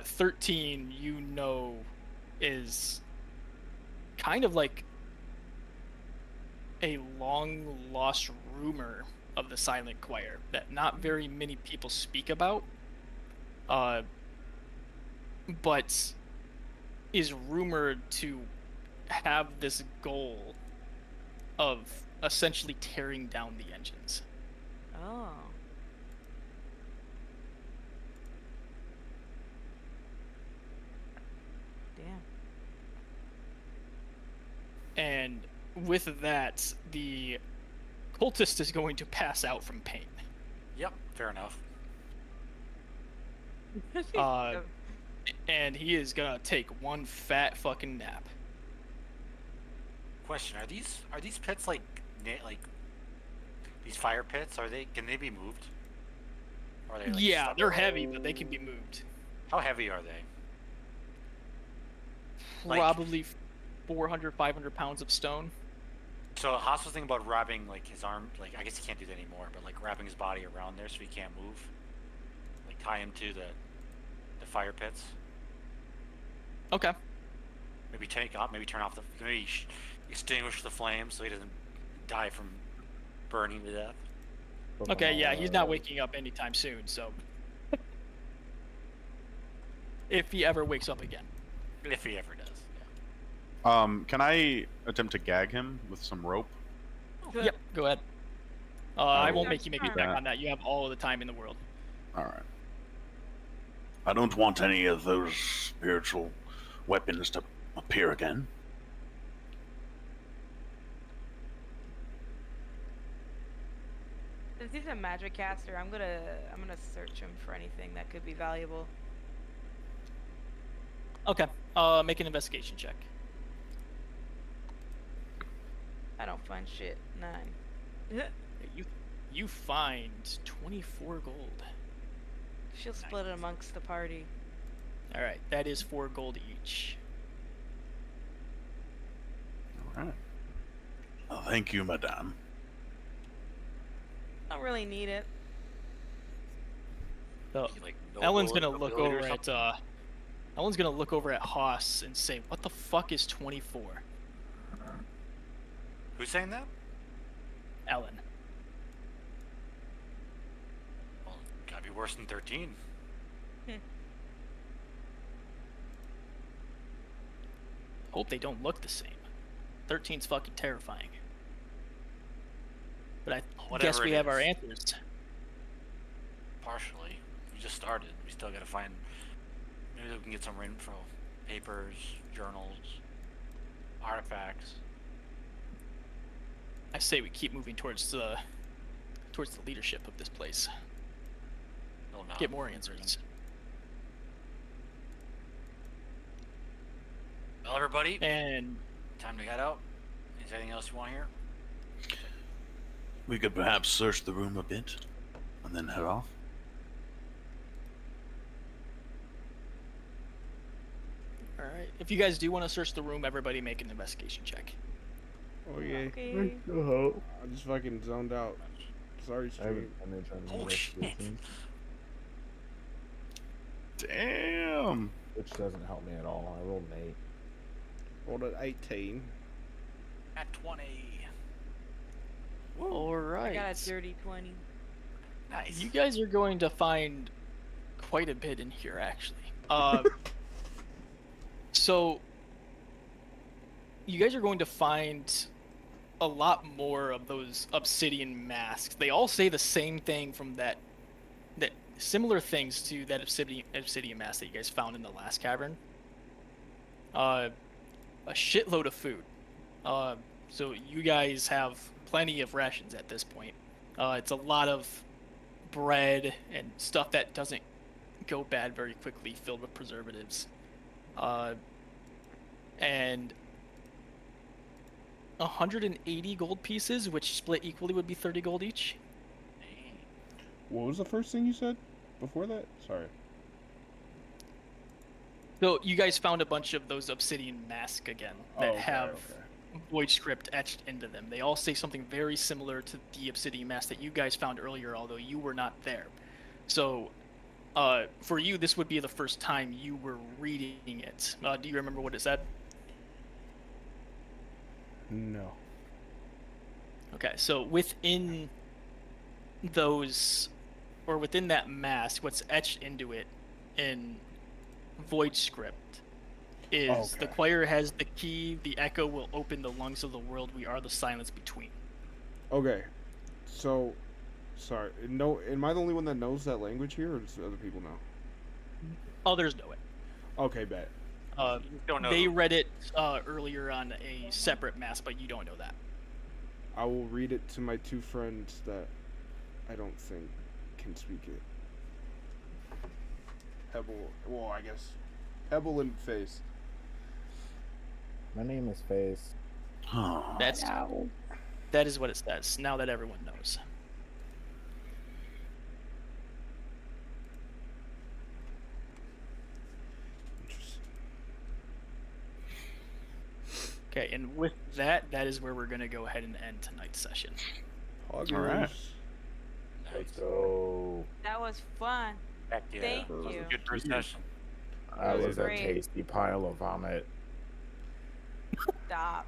13, you know, is kind of like a long lost rumor of the Silent Choir that not very many people speak about. But is rumored to have this goal of essentially tearing down the engines. Oh. Damn. And with that, the cultist is going to pass out from pain. Yep, fair enough. And he is gonna take one fat fucking nap. Question: Are these pits like these fire pits? Can they be moved? Or are they like Yeah, stuck? they're heavy, but they can be moved. How heavy are they? Like- Probably 400, 500 pounds of stone. So Haas was thinking about wrapping like his arm, like I guess he can't do that anymore, but like wrapping his body around there so he can't move. Like tie him to the fire pits. Okay. Maybe turn off maybe extinguish the flames so he doesn't die from burning to death. Okay, yeah, he's not waking up anytime soon, so. If he ever wakes up again. If he ever does. Yeah. Can I attempt to gag him with some rope? Yep, go ahead. I won't Yeah, make you make me sure. back on that. You have all of the time in the world. All right. I don't want any of those spiritual weapons to appear again. Since he's a magic caster, I'm gonna search him for anything that could be valuable. Okay. Make an investigation check. I don't find shit. 9. You find 24 gold. She'll split it amongst the party. All right, that is 4 gold each. All right. Well, thank you, madame. Don't really need it. So, Like Ellen's noble gonna look ability or over at something? Ellen's gonna look over at Haas and say, "What the fuck is 24?" Who's saying that? Ellen. Well, gotta be worse than 13. Hope they don't look the same. 13's fucking terrifying. But I Whatever guess we it have our is. answers. Partially. We just started. We still gotta find. Maybe we can get some info, papers, journals, artifacts. I say we keep moving towards the leadership of this place. No, no. Get more answers. Well, everybody, And time to head out. Is there anything else you want to hear? We could perhaps search the room a bit and then head off. all right, if you guys do want to search the room, everybody make an investigation check. Oh yeah. Okay. I just fucking zoned out. Sorry, I haven't stream. managed on Oh, investigation, Damn. which doesn't help me at all. I rolled an 8. Rolled at 18. At 20. All right. I got a dirty 20. Nice. You guys are going to find quite a bit in here, actually. So, you guys are going to find a lot more of those obsidian masks. They all say the same thing from that similar things to that obsidian mask that you guys found in the last cavern. A shitload of food. So you guys have plenty of rations at this point. It's a lot of bread and stuff that doesn't go bad very quickly, filled with preservatives. And 180 gold pieces, which split equally would be 30 gold each. What was the first thing you said before that? Sorry. So you guys found a bunch of those obsidian masks again that have void script etched into them. They all say something very similar to the obsidian mask that you guys found earlier, although you were not there. So, for you, this would be the first time you were reading it. Do you remember what it said? No. Okay, so within those, or within that mask, what's etched into it in void script is the Okay. choir has the key, the echo will open the lungs of the world, we are the silence between. Okay. So, sorry. No, am I the only one that knows that language here, or does other people know? Others know it. Okay, bet. Don't know. They read it earlier on a separate mask, but you don't know that. I will read it to my 2 friends that I don't think can speak it. Well, I guess Hebel and Face. My name is Face. Oh. That is what it says, now that everyone knows. Interesting. Okay, and with that, that is where we're going to go ahead and end tonight's session. Poggers. Alright. Let's go. That was fun. Heck yeah. Thank It was you. a good first session. I was was a great. tasty pile of vomit. Stop.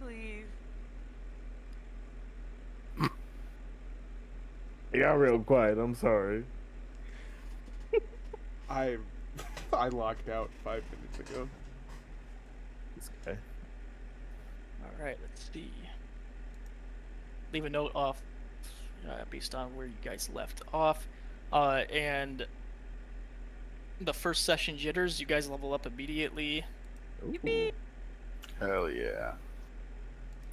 Please. You got real quiet. I'm sorry. I locked out 5 minutes ago. It's okay. All right, let's see. Leave a note off based on where you guys left off. And the first session jitters, you guys level up immediately. Ooh. Hell yeah.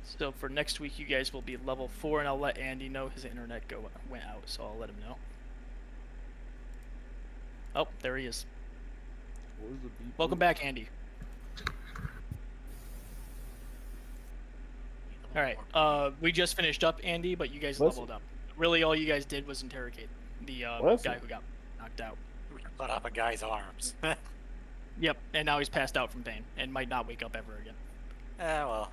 So for next week, you guys will be level 4, and I'll let Andy know his internet went out, so I'll let him know. Oh, there he is. What was the beep? Welcome back, Andy. All right. We just finished up, Andy, but you guys leveled up. Really, all you guys did was interrogate the guy who got knocked out. We cut off a guy's arms. Yep, and now he's passed out from pain and might not wake up ever again. Well.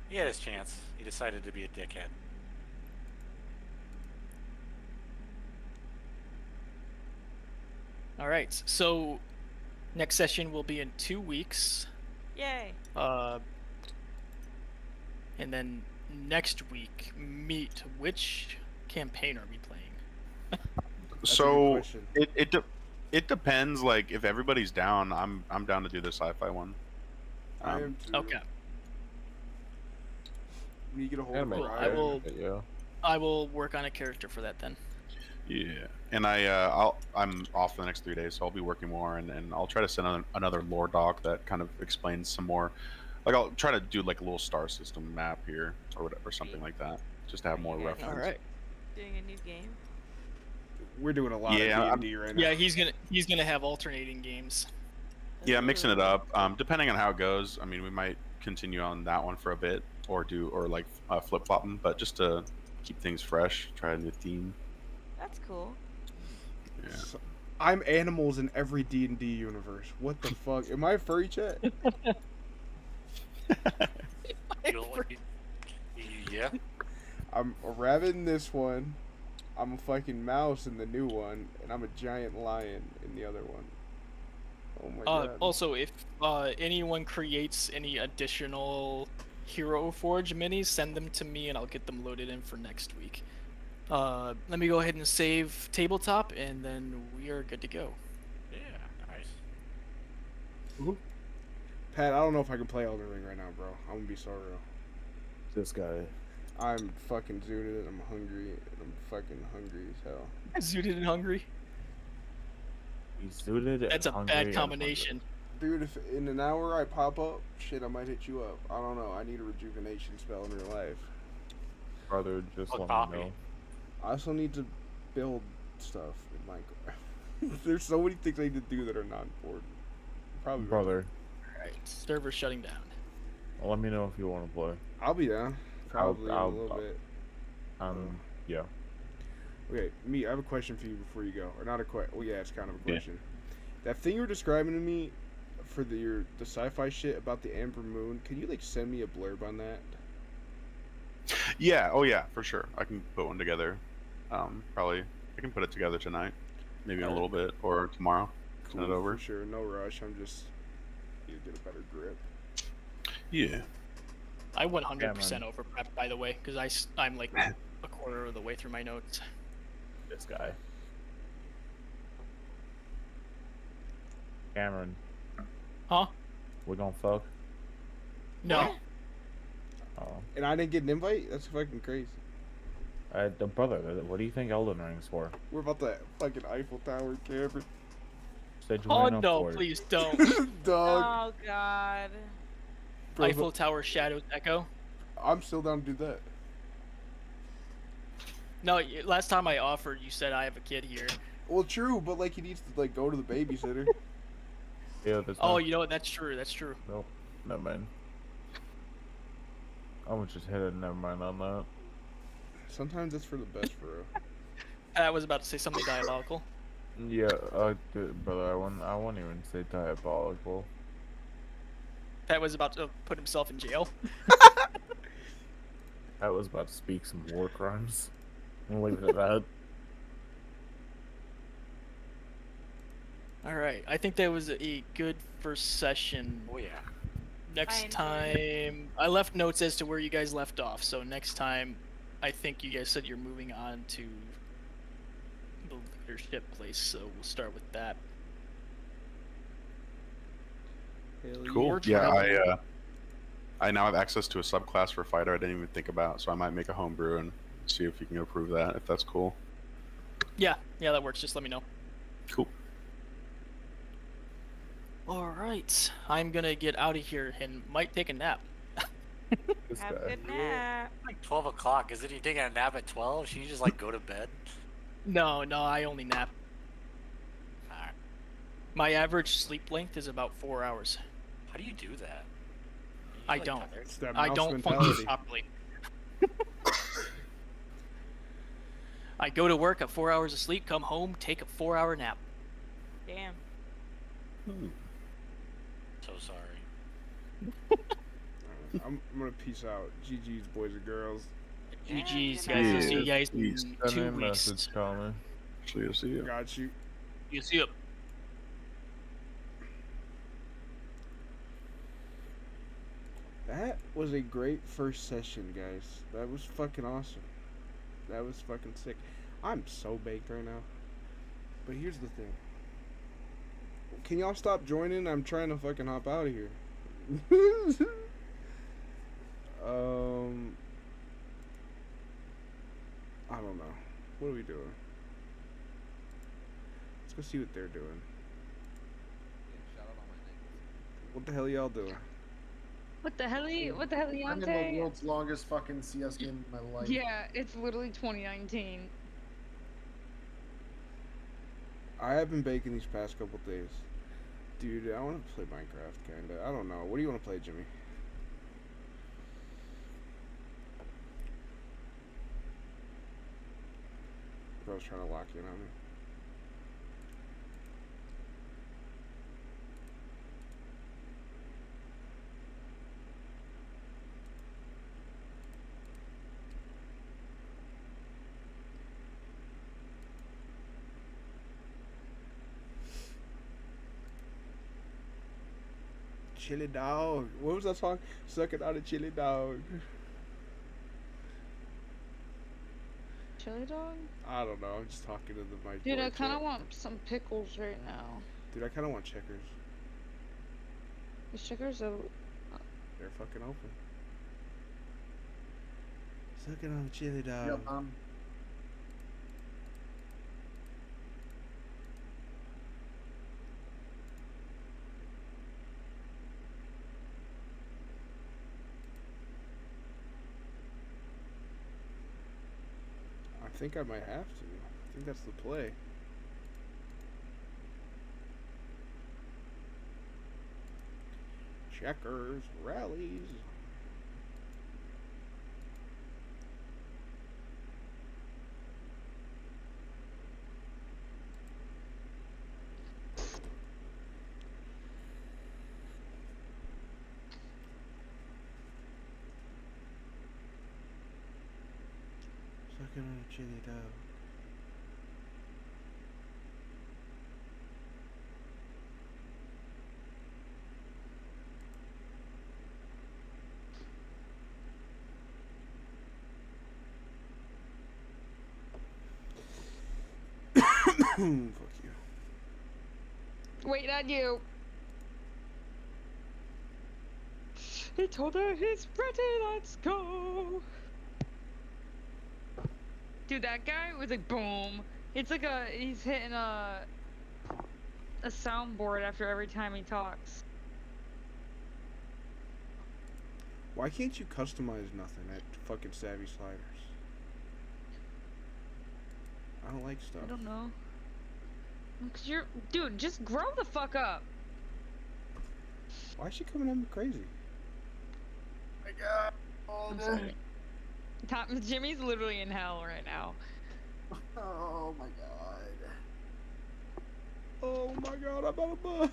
He had his chance. He decided to be a dickhead. All right, so next session will be in 2 weeks. Yay! And then next week, meet which campaign are we playing? So it depends. Like if everybody's down, I'm down to do the sci-fi one. I am too. Okay. When you get a hold of Cool. Ryan, I will work on a character for that then. Yeah, and I'm off for the next 3 days, so I'll be working more, and I'll try to send another lore doc that kind of explains some more. Like I'll try to do like a little star system map here or whatever, or something like that, just to have more reference. All right. Doing a new game. we're doing a lot of D&D right now. Yeah, he's gonna have alternating games. Yeah, mixing it up. Depending on how it goes, I mean, we might continue on that one for a bit, or flip flop them, but just to keep things fresh, try a new theme. That's cool. Yeah. So, I'm animals in every D&D universe. What the fuck? Am I a furry chat? Yeah. I'm a rabbit in this one. I'm a fucking mouse in the new one, and I'm a giant lion in the other one. Oh my god. Also, if anyone creates any additional Hero Forge minis, send them to me and I'll get them loaded in for next week. Let me go ahead and save tabletop, and then we are good to go. Yeah, nice. Pat, I don't know if I can play Elden Ring right now, bro. I'm gonna be so real. This guy. I'm fucking zooted, and I'm hungry, and I'm fucking hungry as hell. Zooted and hungry. He's zooted. That's and a hungry bad and combination. Dude, if in an hour I pop up, shit, I might hit you up. I don't know. I need a rejuvenation spell in real life. Brother, just Oh, let copy. me know. I also need to build stuff in Minecraft. There's so many things I need to do that are not important. Probably. Brother, Alright, server shutting down. let me know if you want to play. I'll be down. Probably I'll- in a little bit. Yeah. Okay, me. I have a question for you before you go, or not a question. Well, yeah, it's kind of a Yeah. question. That thing you were describing to me for the sci-fi shit about the Amber Moon. Can you like send me a blurb on that? Yeah. Oh yeah, for sure. I can put one together. Probably I can put it together tonight, maybe in a little bit, or tomorrow. Send it over. For sure. No rush. I'm just need to get a better grip. Yeah. I 100% man. over prepped, by the way, because I'm like a quarter of the way through my notes. This guy. Cameron, Huh? we gonna fuck? No. Oh. And I didn't get an invite. That's fucking crazy. Brother, what do you think Elden Ring's for? We're about the fucking Eiffel Tower, Cameron. Said you Oh ain't up no, for it. please don't. Dog. Oh god. Bro, Eiffel Tower Shadows Echo. I'm still down to do that. No, last time I offered, you said I have a kid here. Well, true, but like he needs to like go to the babysitter. Yeah, that's Oh, not... you know what? That's true. That's true. Nope. Never mind. I'm gonna just hit it. Never mind on that. Sometimes it's for the best, bro. I was about to say something diabolical. Yeah, brother, I won't even say diabolical. Pat was about to put himself in jail. I was about to speak some war crimes. I'll leave it at that. All right, I think that was a good first session. Oh yeah. Next enjoyed time, I left notes as to where you guys left off. So next time, I think you guys said you're moving on to the leadership place. So we'll start with that. Cool. Yeah, I now have access to a subclass for fighter I didn't even think about, so I might make a homebrew and see if you can approve that, if that's cool. Yeah, that works. Just let me know. Cool. All right, I'm gonna get out of here and might take a nap. This Have a guy. good nap. Like 12 o'clock. Isn't he taking a nap at 12? Should you just like go to bed? No, I only nap. Alright. My average sleep length is about 4 hours. How do you do that? Are I you, like, don't. tired? It's that I mouse don't mentality. function properly. I go to work at 4 hours of sleep, come home, take a 4-hour nap. Damn. So sorry. I'm gonna peace out. GG's, boys and girls. GG's, guys. I'll see you guys in Send me 2 a weeks. message, Connor. See you. Got you. You see it. That was a great first session, guys. That was fucking awesome. That was fucking sick. I'm so baked right now. But here's the thing. Can y'all stop joining? I'm trying to fucking hop out of here. I don't know. What are we doing? Let's go see what they're doing. What the hell y'all doing? What the hell? What the hell, I'm in the Leonte? world's longest fucking CS game of my life. Yeah, it's literally 2019. I have been baking these past couple days. Dude, I want to play Minecraft, kinda. I don't know. What do you want to play, Jimmy? Bro's trying to lock in on me. Chili dog. What was that song? Suck it out a chili dog. Chili dog? I don't know. I'm just talking to the mic. Dude, I board kind of chat. want some pickles right now. Dude, I kind of want checkers. The checkers are. They're fucking open. Suck it on the chili dog. Yep, I think I might have to. I think that's the play. Checkers, rallies. Sucking on a chili dog. Fuck you. Wait on you. He told her he's ready. Let's go. Dude, that guy was like boom. It's like he's hitting a soundboard after every time he talks. Why can't you customize nothing at fucking Savvy Sliders? I don't like stuff. I don't know. Cause dude, just grow the fuck up. Why is she coming at me crazy? my god. Oh, I'm no. sorry. Jimmy's literally in hell right now. Oh my god. Oh my god, I'm out of bus.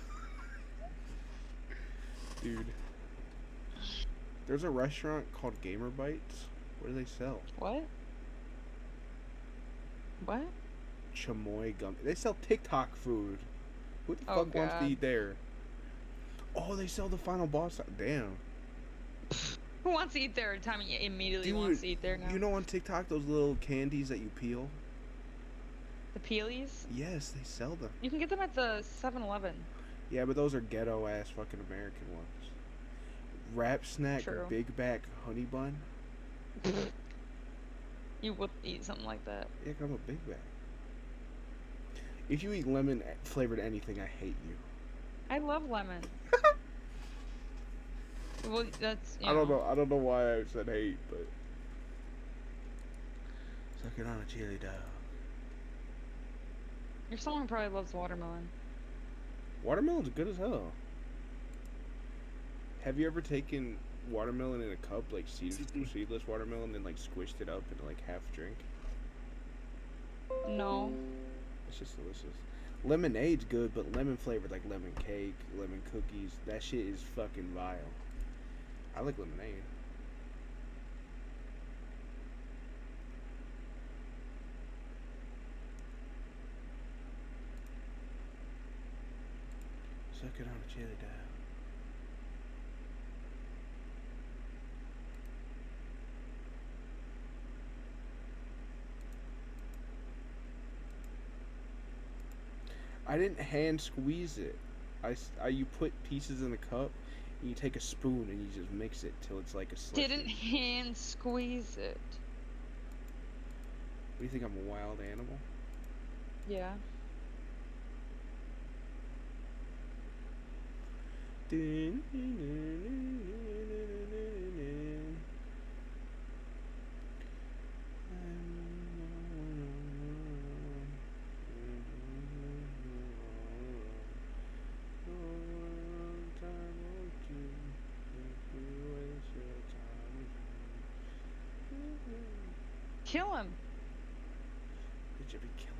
Dude. There's a restaurant called Gamer Bites. What do they sell? What? What? Chamoy gum. They sell TikTok food. Who the Oh, fuck wants to God. eat there? Oh, they sell the final boss. Damn. Who wants to eat there? Tommy immediately wants to eat there now. You know on TikTok those little candies that you peel? The peelies? Yes, they sell them. You can get them at the 7-Eleven. Yeah, but those are ghetto ass fucking American ones. Wrap snack, True. big back honey bun. You would eat something like that. Yeah, I'm a big bag. If you eat lemon flavored anything, I hate you. I love lemon. Well, that's. I don't know. I don't know why I said hate, but. Sucking on a chili dog. Your someone probably loves watermelon. Watermelon's good as hell. Have you ever taken watermelon in a cup, like seedless watermelon, and like squished it up into like half drink? No. It's just delicious. Lemonade's good, but lemon flavored, like lemon cake, lemon cookies, that shit is fucking vile. I like lemonade. Suck it on a chili dog. I didn't hand squeeze it. You put pieces in a cup, and you take a spoon and you just mix it till it's like a slushy. Didn't hand squeeze it. What do you think? I'm a wild animal? Yeah. Kill him. Did you kill him?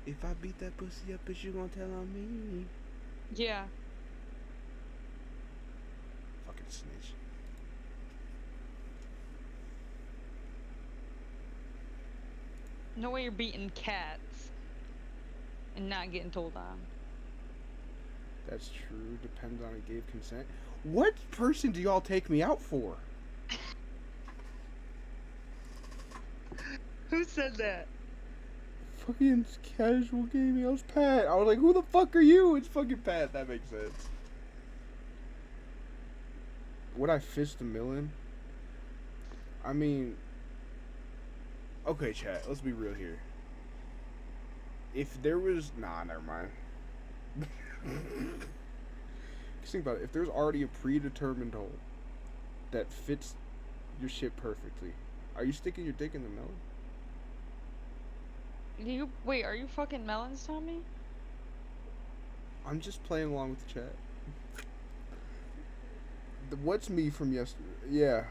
If I beat that pussy up, is you gonna tell on me? Yeah. Fucking snitch. No way you're beating cats and not getting told on. That's true. Depends on who gave consent. What person do y'all take me out for? Who said that? Fucking casual gaming. I was Pat. I was like, who the fuck are you? It's fucking Pat. That makes sense. Would I fist a million? I mean... Okay, chat. Let's be real here. If there was... Nah, never mind. Just think about it. If there's already a predetermined hole that fits your shit perfectly, are you sticking your dick in the melon? Wait, are you fucking melons, Tommy? I'm just playing along with the chat. What's me from yesterday? Yeah.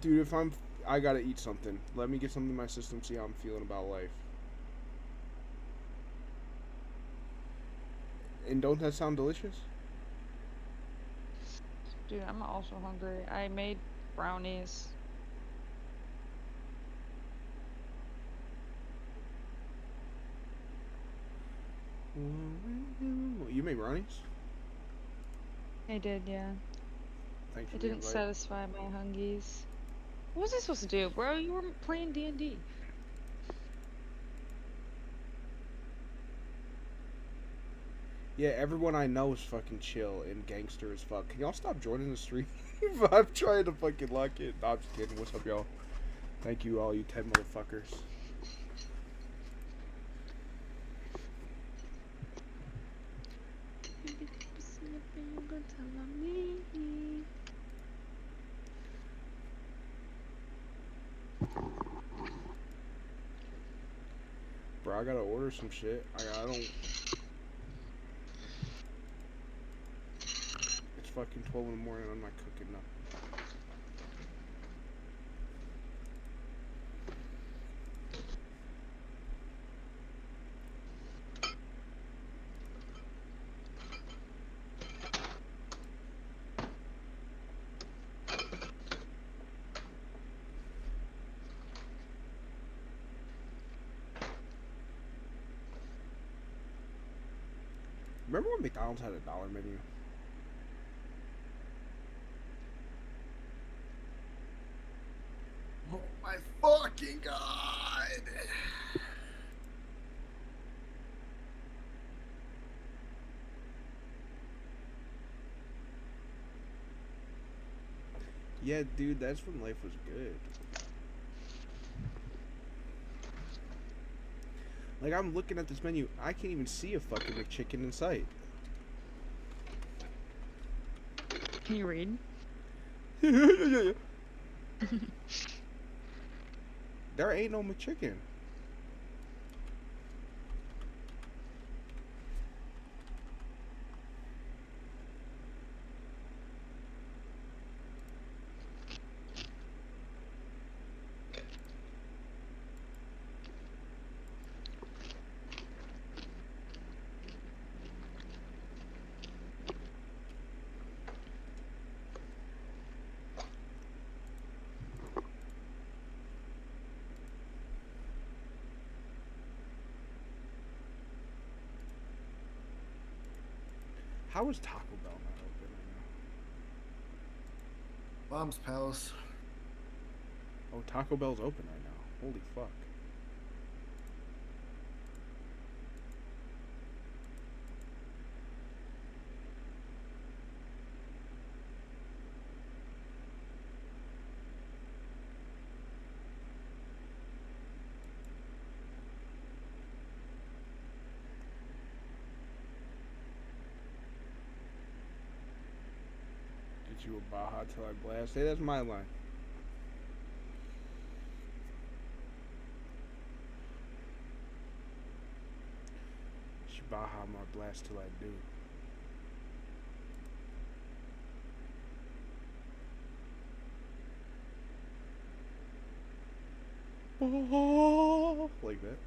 Dude, if I gotta eat something. Let me get something in my system, see how I'm feeling about life. And don't that sound delicious? Dude, I'm also hungry. I made brownies. You made brownies? I did, yeah. Thanks for It the didn't invite. satisfy my hungies. What was I supposed to do, bro? You were playing DnD. Yeah, everyone I know is fucking chill and gangster as fuck. Can y'all stop joining the stream? I'm trying to fucking lock it. No, I'm just kidding. What's up, y'all? Thank you, all you 10 motherfuckers. Bro, I gotta order some shit. I don't... It's fucking 12 in the morning. I'm not cooking nothing. Remember when McDonald's had a dollar menu? fucking god! Yeah, dude, that's when life was good. Like, I'm looking at this menu, I can't even see a fucking McChicken in sight. Can you read? There ain't no McChicken. How is Taco Bell not open right Mom's Palace. now? Oh, Taco Bell's open right now. Holy fuck. Get you a Baja till I blast. Hey, that's my line. Get you Baja my blast till I do. Oh, like that.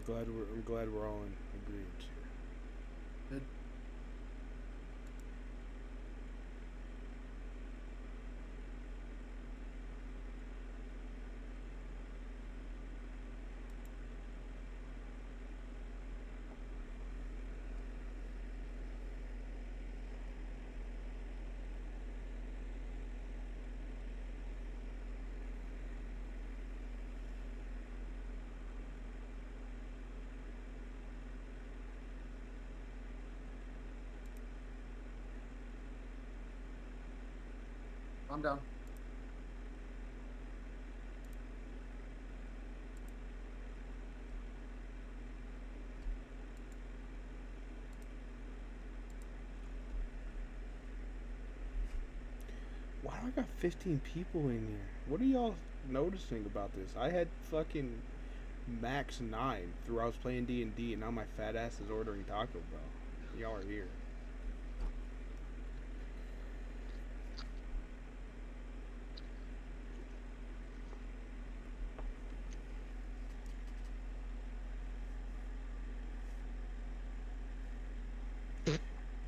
I'm glad we're all in agreement here. Good. I'm down. Why do I got 15 people in here? What are y'all noticing about this? I had fucking max 9 through I was playing D&D, and now my fat ass is ordering Taco Bell. Y'all are here.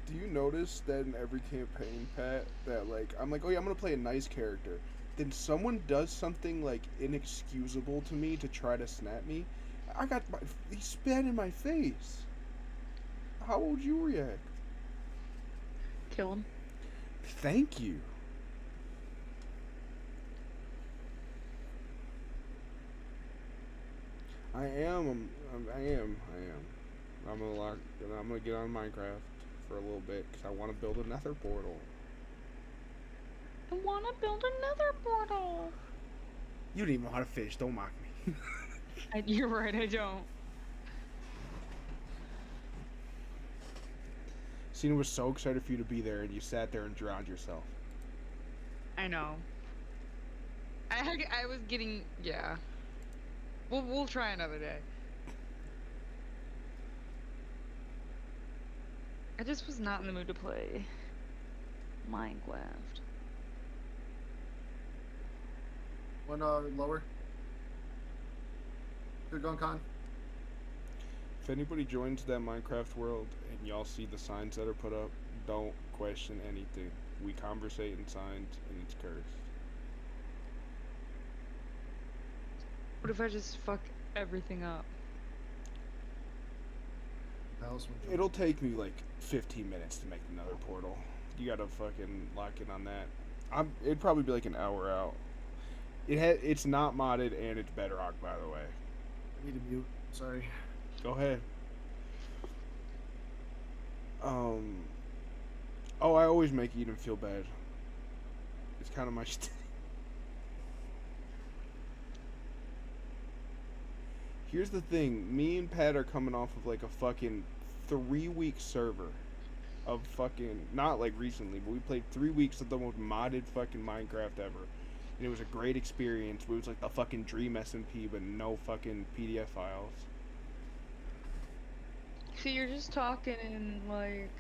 Do you notice that in every campaign, Pat, that like I'm like, oh yeah, I'm gonna play a nice character. Then someone does something like inexcusable to me to try to snap me. He spat in my face. How would you react? Kill him. Thank you. I am. I'm gonna get on Minecraft for a little bit because I want to build a nether portal. I want to build another portal. You don't even know how to fish. Don't mock me. You're right, I don't. Cena was so excited for you to be there, and you sat there and drowned yourself. I know. I was getting, yeah. We'll try another day. I just was not in the mood to play Minecraft. One lower. Good going, Con. If anybody joins that Minecraft world and y'all see the signs that are put up, don't question anything. We conversate in signs and it's cursed. What if I just fuck everything up? It'll take me like 15 minutes to make another portal. You gotta fucking lock in on that. It'd probably be like an hour out. It's not modded and it's Bedrock, by the way. I need to mute. Sorry. Go ahead. Oh, I always make Eden feel bad. It's kind of my Here's the thing. Me and Pat are coming off of like a fucking 3-week server of fucking, not like recently, but we played 3 weeks of the most modded fucking Minecraft ever. And it was a great experience. It was like the fucking dream SMP, but no fucking PDF files. So you're just talking in like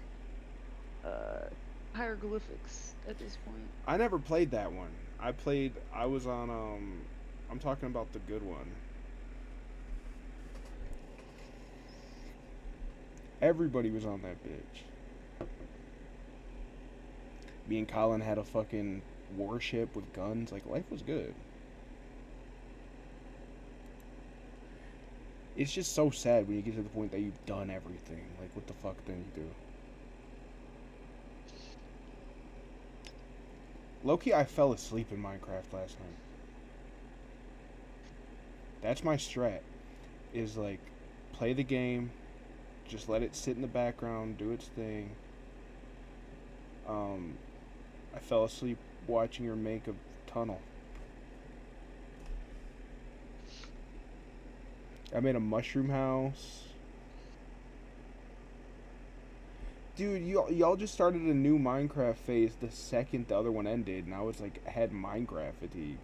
hieroglyphics at this point. I never played that one. I was on I'm talking about the good one. Everybody was on that bitch. Me and Colin had a fucking warship with guns. Like, life was good. It's just so sad when you get to the point that you've done everything. Like, what the fuck then you do? Low-key, I fell asleep in Minecraft last night. That's my strat. Is, like, play the game, just let it sit in the background, do its thing. I fell asleep watching her make a tunnel. I made a mushroom house. Dude, y'all just started a new Minecraft phase the second the other one ended, and I was like, I had Minecraft fatigue.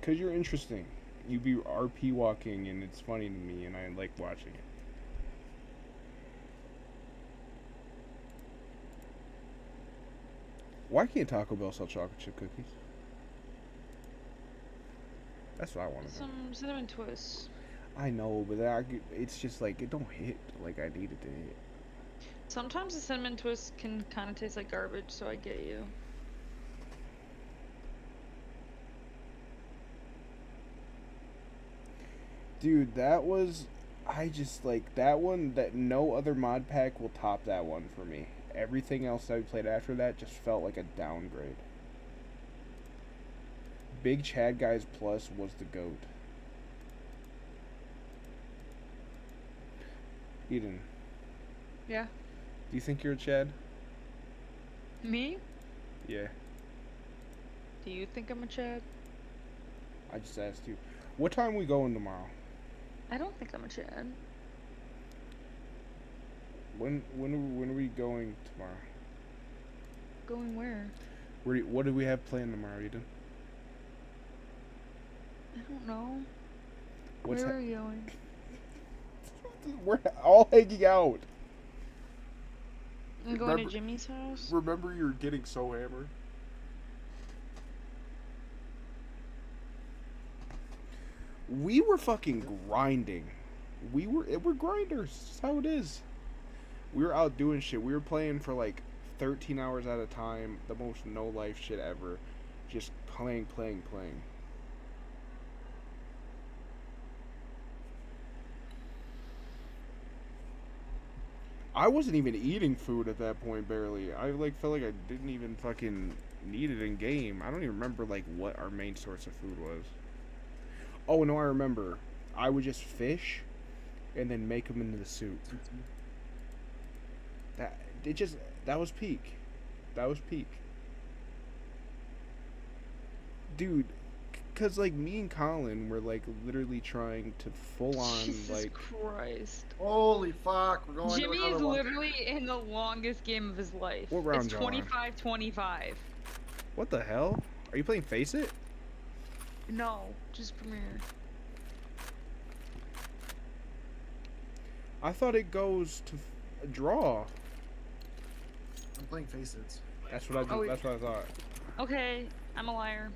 Cause you're interesting. You be RP walking, and it's funny to me, and I like watching it. Why can't Taco Bell sell chocolate chip cookies? That's what I want to know. Some cinnamon twists. I know, but it's just like, it don't hit like I need it to hit. Sometimes the cinnamon twist can kind of taste like garbage, so I get you. Dude, that was... I just, like, that one, that no other mod pack will top that one for me. Everything else that we played after that just felt like a downgrade. Big Chad Guys Plus was the GOAT. Eden. Yeah. Do you think you're a Chad? Me? Yeah. Do you think I'm a Chad? I just asked you. What time we going tomorrow? I don't think I'm a Chad. When are we going tomorrow? Going where? What do we have planned tomorrow, Eden? I don't know. What's Where are we going? We're all hanging out. I'm going to Jimmy's house. Remember, you're getting so hammered. We were fucking grinding. We're grinders. That's how it is. We were out doing shit. We were playing for like 13 hours at a time. The most no life shit ever. Just playing. I wasn't even eating food at that point, barely. I like felt like I didn't even fucking need it in game. I don't even remember like what our main source of food was. Oh no, I remember. I would just fish, and then make them into the soup. That was peak. That was peak. Dude, cause like me and Colin were like literally trying to full on Jesus like. Christ. Holy fuck, we're going Jimmy to is another one. literally in the longest game of his life. What round it's y'all on? 25-25. What the hell? Are you playing Face It? No, just Premiere. I thought it goes to draw. I'm playing Facets. That's what I Oh, that's what I thought. Okay, I'm a liar.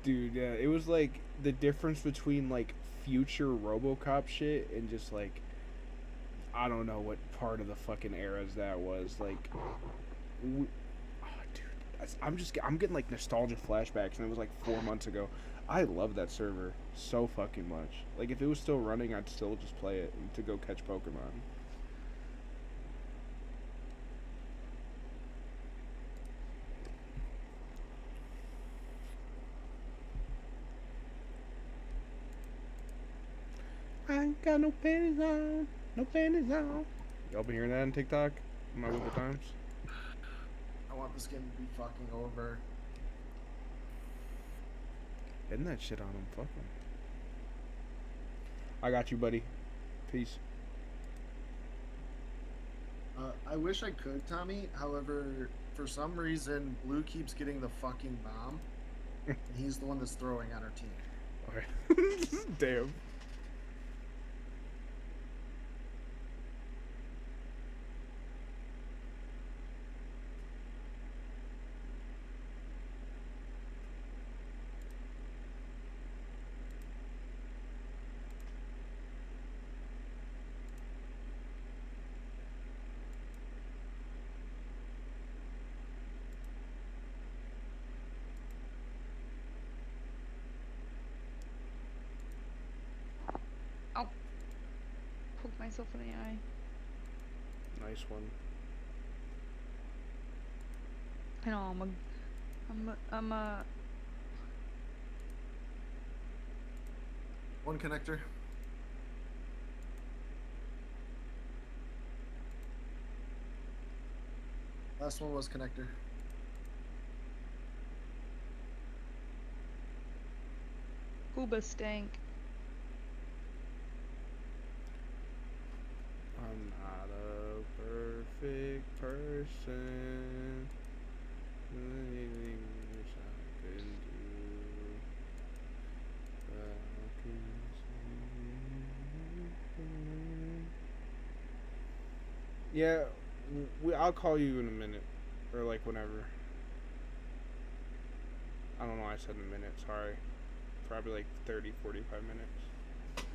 Dude, yeah, it was like the difference between like future RoboCop shit and just like I don't know what part of the fucking eras that was. Like, oh, dude, I'm getting like nostalgia flashbacks, and it was like 4 months ago. I love that server so fucking much. Like, if it was still running, I'd still just play it to go catch Pokemon. I ain't got no panties on, no panties on. Y'all been hearing that on TikTok? Am I with the times? I want this game to be fucking over. Hitting that shit on him, fuck him. I got you, buddy. Peace. I wish I could, Tommy. However, for some reason, Blue keeps getting the fucking bomb. And he's the one that's throwing on our team. Okay. Damn. Poke myself in the eye. Nice one. I know, I'm a One connector. Last one was connector. Cuba stank. I'm not a perfect person. Anything which I can do. I can see. Yeah, I'll call you in a minute. Or like whenever. I don't know, I said in a minute, sorry. Probably like 30, 45 minutes.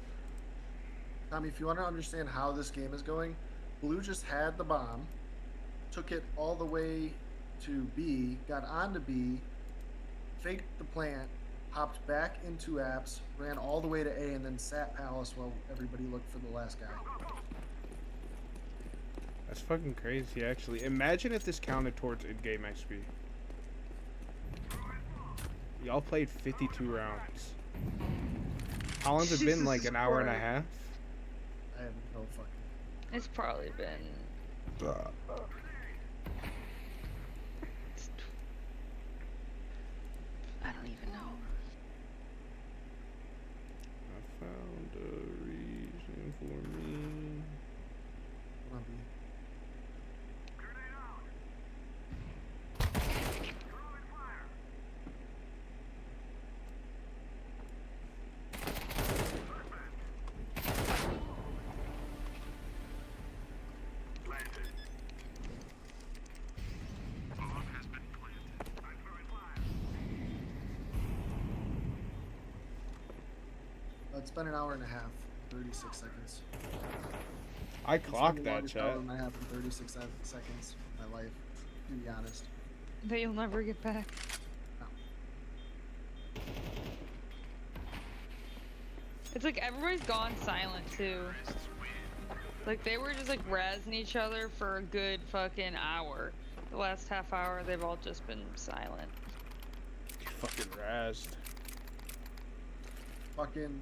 Tommy, if you want to understand how this game is going, Blue just had the bomb, took it all the way to B, got onto B, faked the plant, hopped back into apps, ran all the way to A, and then sat Palace while everybody looked for the last guy. That's fucking crazy, actually. Imagine if this counted towards in-game XP. Y'all played 52 rounds. How long's it been? Like an hour and a half? I have no fucking... It's probably been... I don't even know. I found a reason for me. Come on, B. It's been an hour and a half, 36 seconds. I It's been clocked the that, longest chat. hour and a half and 36 seconds of my life, to be honest. That you'll never get back. No. It's like everybody's gone silent too. Like they were just like razzing each other for a good fucking hour. The last half hour they've all just been silent. Fucking razzed. Fucking.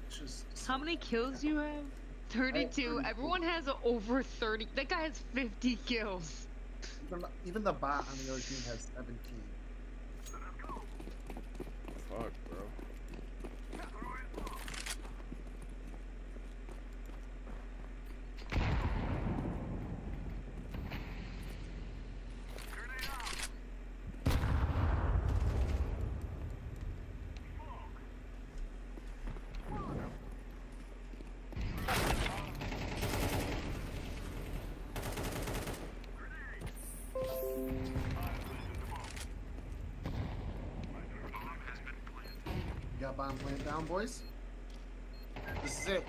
Just. How many kills do you have? 32. Everyone has over 30. That guy has 50 kills. Even the bot on the other team has 17. Fuck, bro. Got bomb plant down, boys. This is it.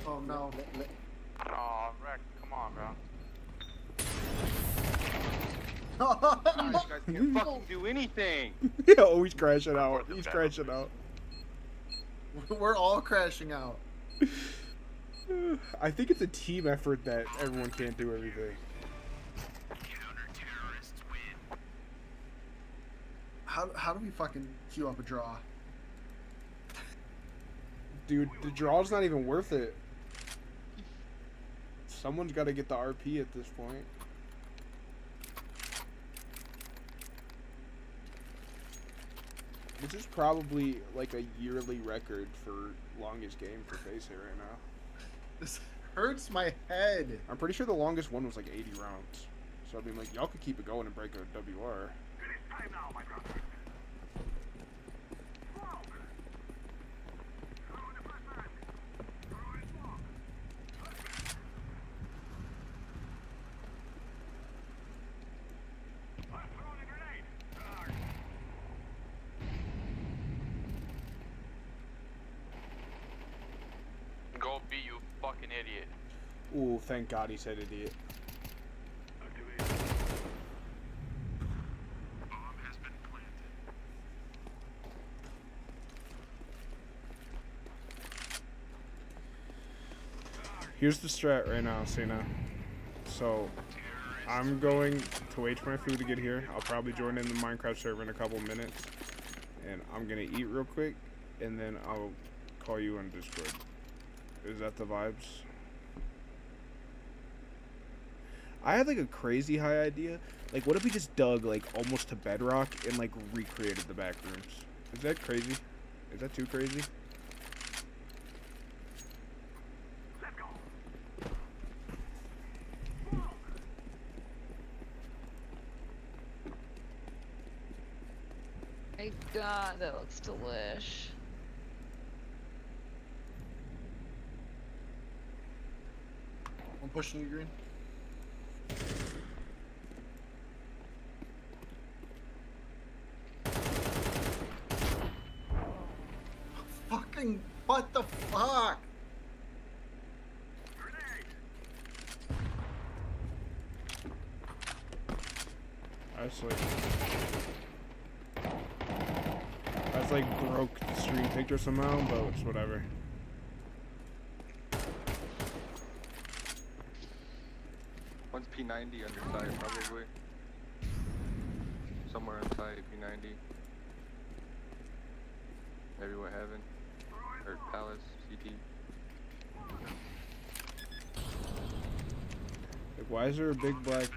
Oh no. Oh, Rex, come on, bro. Oh, These guys can't fucking do anything. Oh, he's crashing out. He's crashing out. We're all crashing out. I think it's a team effort that everyone can't do everything. How do we fucking queue up a draw? Dude, the draw's not even worth it. Someone's got to get the RP at this point. This is probably like a yearly record for longest game for Faceit right now. This hurts my head. I'm pretty sure the longest one was like 80 rounds. So I mean, like, y'all could keep it going and break a WR. Go be, you fucking idiot. Ooh, thank God he said idiot. Here's the strat right now, Cena. So, I'm going to wait for my food to get here. I'll probably join in the Minecraft server in a couple minutes. And I'm gonna eat real quick, and then I'll call you on Discord. Is that the vibes? I had like a crazy high idea. Like, what if we just dug like almost to bedrock and like recreated the back rooms? Is that crazy? Is that too crazy? My God, that looks delish. I'm pushing you, Green. Fucking, what the fuck? That's like broke the screen picture somehow, but it's whatever. One's P90 underside, probably. Somewhere inside P90. Maybe what heaven? Or palace, CT. Like, why is there a big black?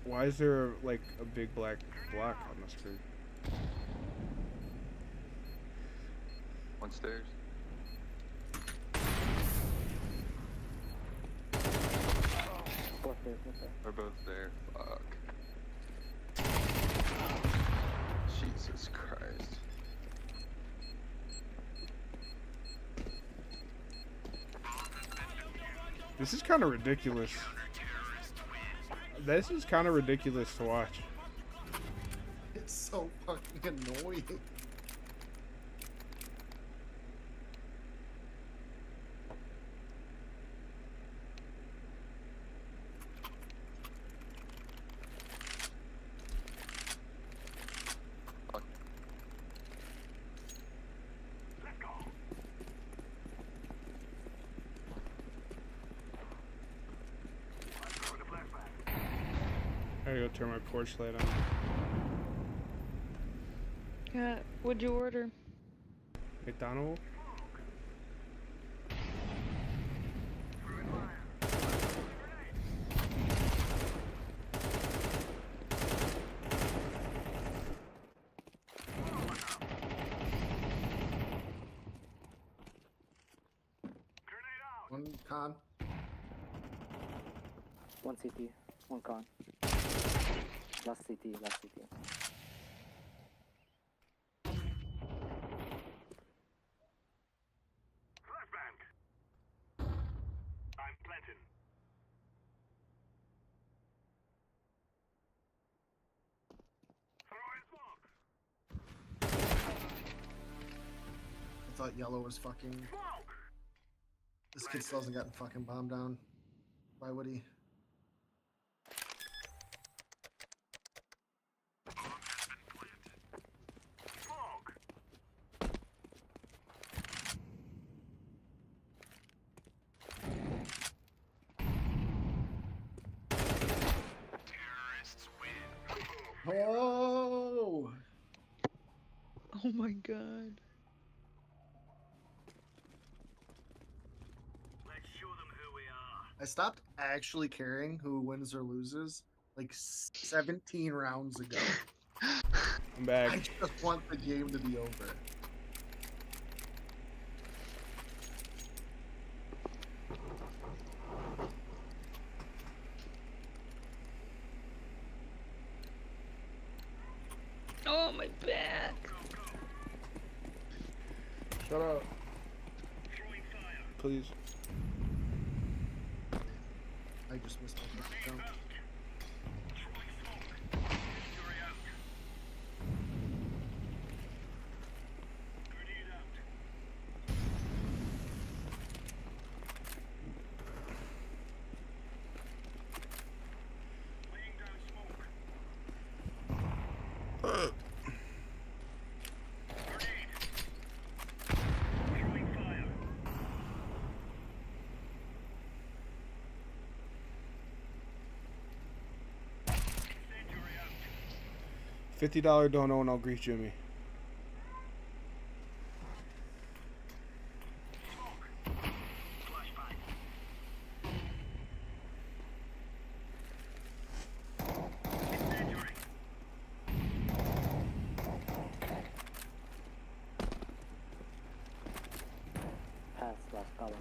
Why is there like a big black block on the screen? One stairs. They're both there. Fuck. Jesus Christ. This is kind of ridiculous. This is kind of ridiculous to watch. It's so fucking annoying. gotta go turn my porch light on. What'd you order? McDonald's? One con. One CT, one con. Last CT, last CT. I thought yellow was fucking. This kid still hasn't gotten fucking bombed down. Why would he? Oh! Oh my god. I stopped actually caring who wins or loses like 17 rounds ago. I'm back. I just want the game to be over. Oh, my back. Shut up. Please. I just missed my first jump. $50 dono and I'll greet Jimmy. Pass, last palace.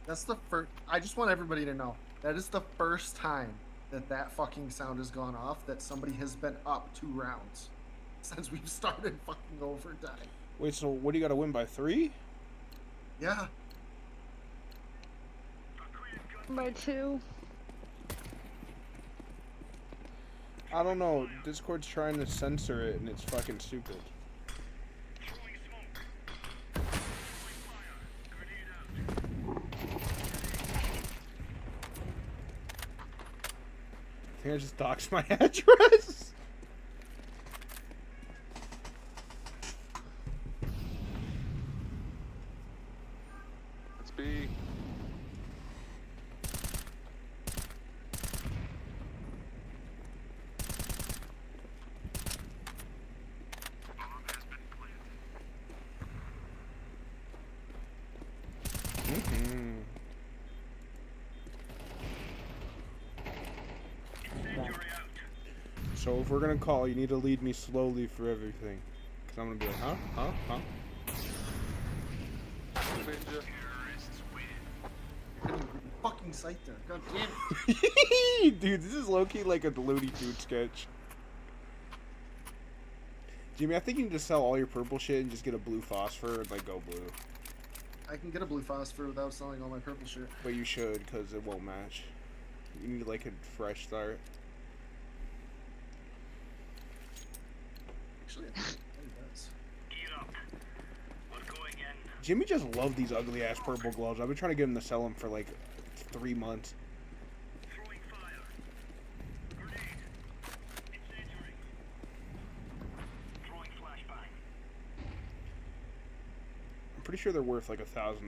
That's the first. I just want everybody to know that is the first time that fucking sound has gone off. That somebody has been up 2 rounds since we've started fucking overtime. Wait, so what do you got to win by 3? Yeah. By 2. I don't know. Discord's trying to censor it and it's fucking stupid. I think I just doxed my address. Let's be. So if we're gonna call, you need to lead me slowly for everything. Cause I'm gonna be like, huh? Fucking sight there. God damn it. Dude, this is low-key like a Looney Tunes sketch. Jimmy, I think you can just sell all your purple shit and just get a blue phosphor and like go blue. I can get a blue phosphor without selling all my purple shit. But you should, because it won't match. You need like a fresh start. Actually, I think it does. Jimmy just loved these ugly ass purple gloves. I've been trying to get him to sell them for like 3 months. pretty sure they're worth like $1,000.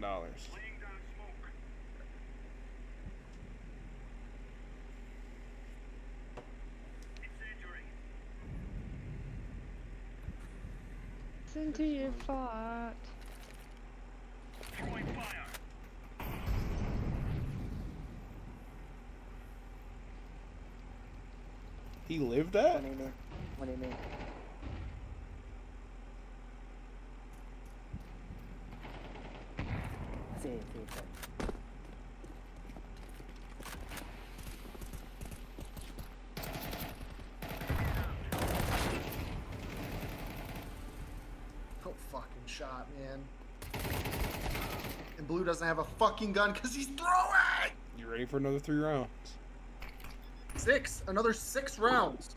Listen to your fart. He lived that? What do you mean? What do you mean? Sí, sí, sí. Oh, fucking shot, man. And Blue doesn't have a fucking gun because he's throwing! You ready for another 3 rounds? 6! Another 6 rounds!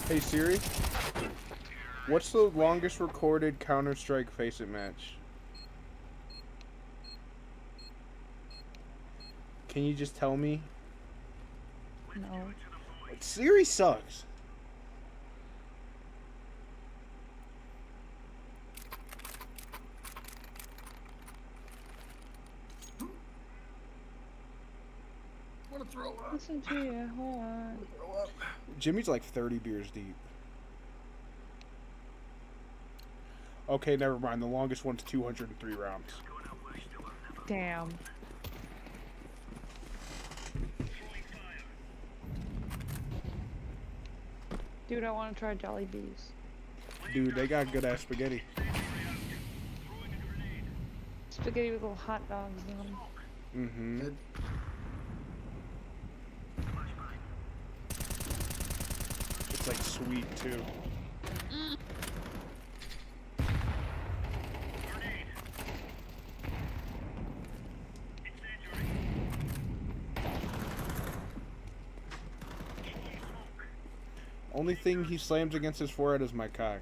Hey Siri, what's the longest recorded Counter-Strike Face-It match? Can you just tell me? No. Siri sucks. I want to throw up. Listen to your heart. Throw up. Jimmy's like 30 beers deep. Okay, never mind. The longest one's 203 rounds. Damn. Dude, I want to try Jollibees. Dude, they got good ass spaghetti. Spaghetti with little hot dogs in them. Mm-hmm. Good. It's like sweet too. Only thing he slams against his forehead is my cock.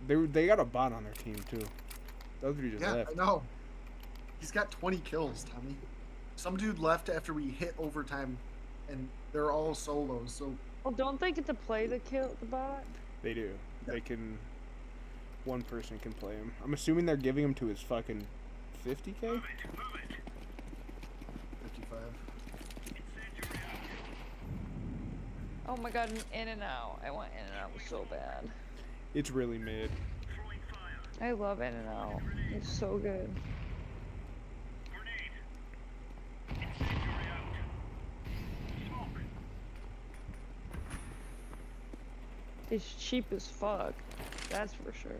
They got a bot on their team too. Those three just Yeah, left. I know. He's got 20 kills, Tommy. Some dude left after we hit overtime, and they're all solos, so... Well, don't they get to play the bot? They do. They can. One person can play him. I'm assuming they're giving him to his fucking 50k. 55. Oh my god, an in and out. I want in and out so bad. It's really mid. I love in and out. It's so good. It's cheap as fuck. That's for sure.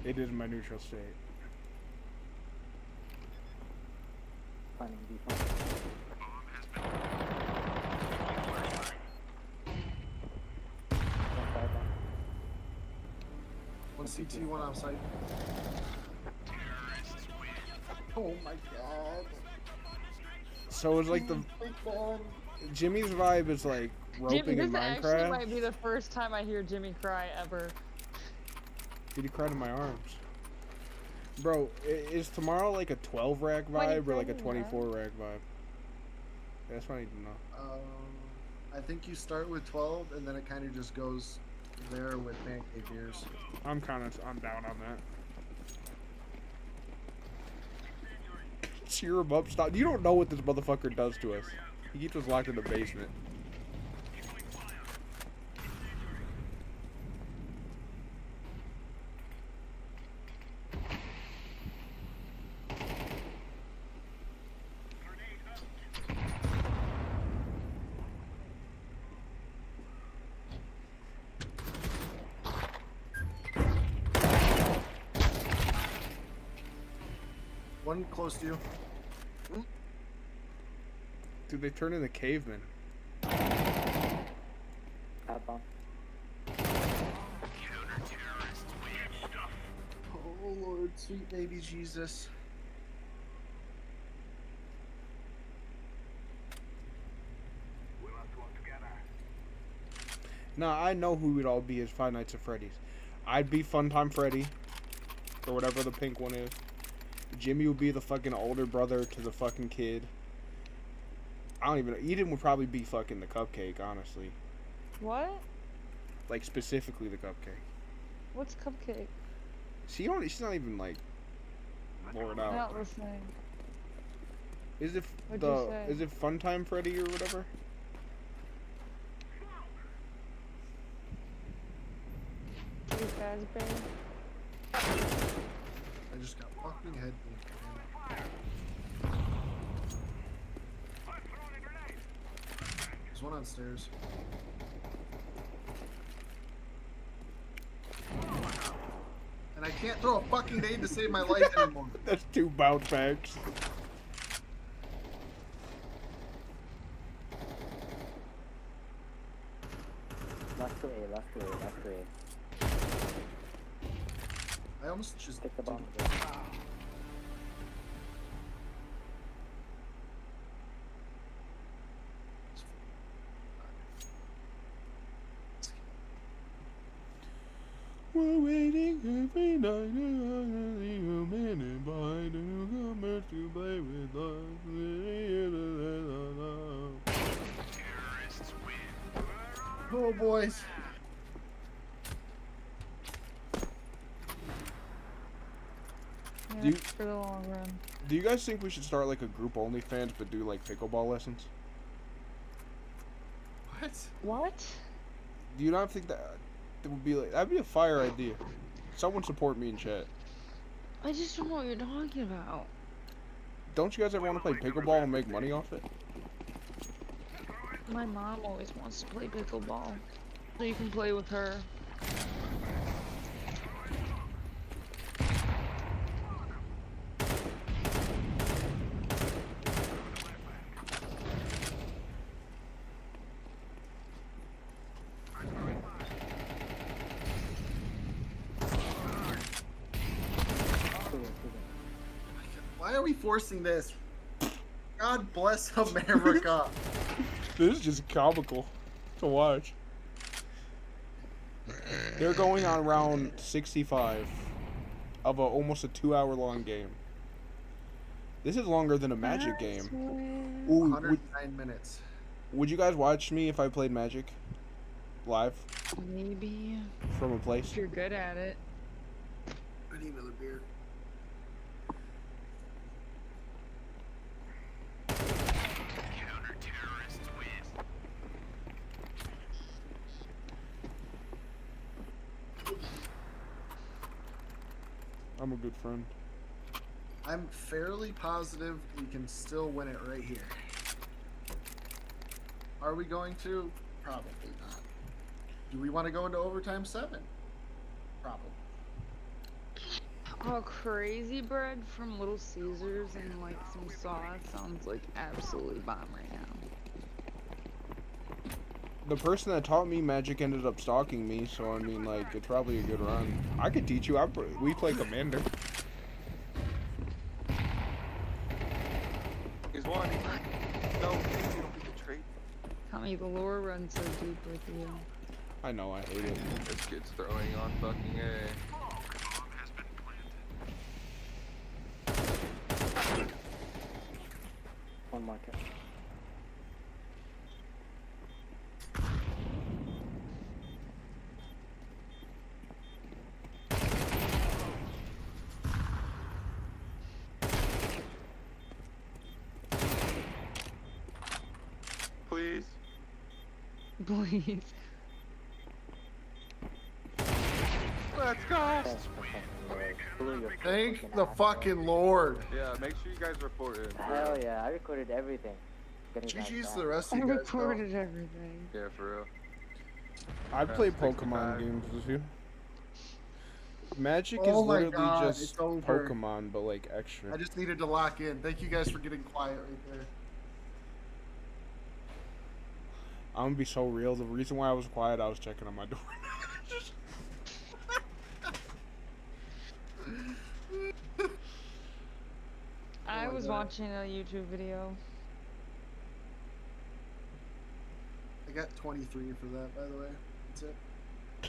It is my neutral state. Finding default. One CT, one outside. Oh my god. So it's like the Jimmy's vibe is like roping Jimmy, in this actually Minecraft. might be the first time I hear Jimmy cry ever. Did he cry to my arms? Bro, is tomorrow like a 12 rack Why do you vibe or like a cry to me, 24 rack vibe? That's what I need to know. I think you start with 12, and then it kind of just goes there with pancake ears. I'm down on that. Cheer him up, stop. You don't know what this motherfucker does to us. He keeps us locked in the basement. One close to you. Dude, they turn into cavemen. Tap bomb. Oh Lord, sweet baby Jesus. Nah, I know who we'd all be as Five Nights at Freddy's. I'd be Funtime Freddy, or whatever the pink one is. Jimmy would be the fucking older brother to the fucking kid. I don't even know. Eden would probably be fucking the cupcake, honestly. What? Like, specifically the cupcake. What's cupcake? She's not even, like, lured I'm out. not listening. Is it What'd you say? Is it Funtime Freddy or whatever? Teddy Fazbear? I just got fucking head beat. There's one on stairs. And I can't throw a fucking nade to save my life anymore. That's 2 bounce backs. Last to A, last to A, last to A. I almost just Take the bomb. We're waiting every night minute by to come to play with us. Oh boys. Yeah, Do you- for the long run. Do you guys think we should start like a group OnlyFans but do like pickleball lessons? What? What? Do you not think that would be like, that'd be a fire idea? Someone support me in chat. I just don't know what you're talking about. Don't you guys ever want to play pickleball and make money off it? My mom always wants to play pickleball. So you can play with her. Why are we forcing this? God bless America. This is just comical to watch. They're going on round 65 of almost a 2-hour-long game. This is longer than a Magic game. Ooh, 109 minutes. would you guys watch me if I played Magic live Maybe. from a place? If you're good at it. I need another beer. I'm a good friend. I'm fairly positive we can still win it right here. Are we going to? Probably not. Do we want to go into overtime 7? Probably. Oh, crazy bread from Little Caesars and like some sauce sounds like absolutely bomb right now. The person that taught me Magic ended up stalking me, so I mean, like, it's probably a good run. I could teach you. We play Commander. He's one. No, you don't get the trait. Tommy, the lore runs so deep with you. I know, I hate it. This kid's throwing on fucking A. One market. Please. Please. Let's go. Thank the fucking Lord. Yeah, make sure you guys report it. Hell yeah, I recorded everything. Getting that GG's to back. the rest of I you guys. though. recorded everything. Yeah, for real. I'd play That's 65. Pokemon games with you. Magic Oh is my literally God, just it's over. Pokemon, but like extra. I just needed to lock in. Thank you guys for getting quiet right there. I'm gonna be so real. The reason why I was quiet, I was checking on my door. I my was God. watching a YouTube video. I got 23 for that, by the way. That's it.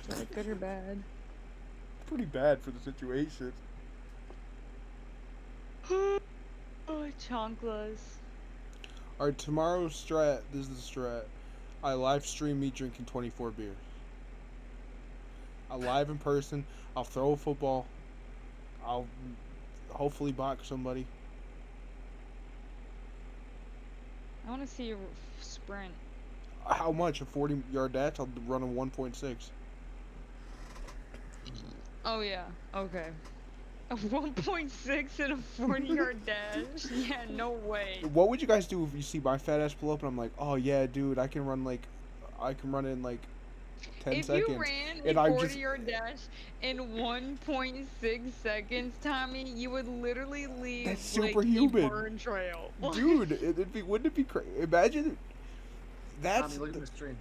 Is it good or bad? Pretty bad for the situation. Oh, chanclas. Alright, tomorrow's strat. This is the strat. I live stream me drinking 24 beers. I'll live in person. I'll throw a football. I'll hopefully box somebody. I want to see you sprint. How much? A 40-yard dash? I'll run a 1.6. Oh yeah. Okay. A 1.6 and a 40-yard dash? Yeah, no way. What would you guys do if you see my fat ass pull up and I'm like, oh yeah, dude, I can run in like 10 If seconds. you ran And a I'm just 40-yard dash in 1.6 seconds, Tommy, you would literally leave That's like superhuman. a burn trail. Dude, wouldn't it be crazy? Imagine that's. Tommy, look at the stream.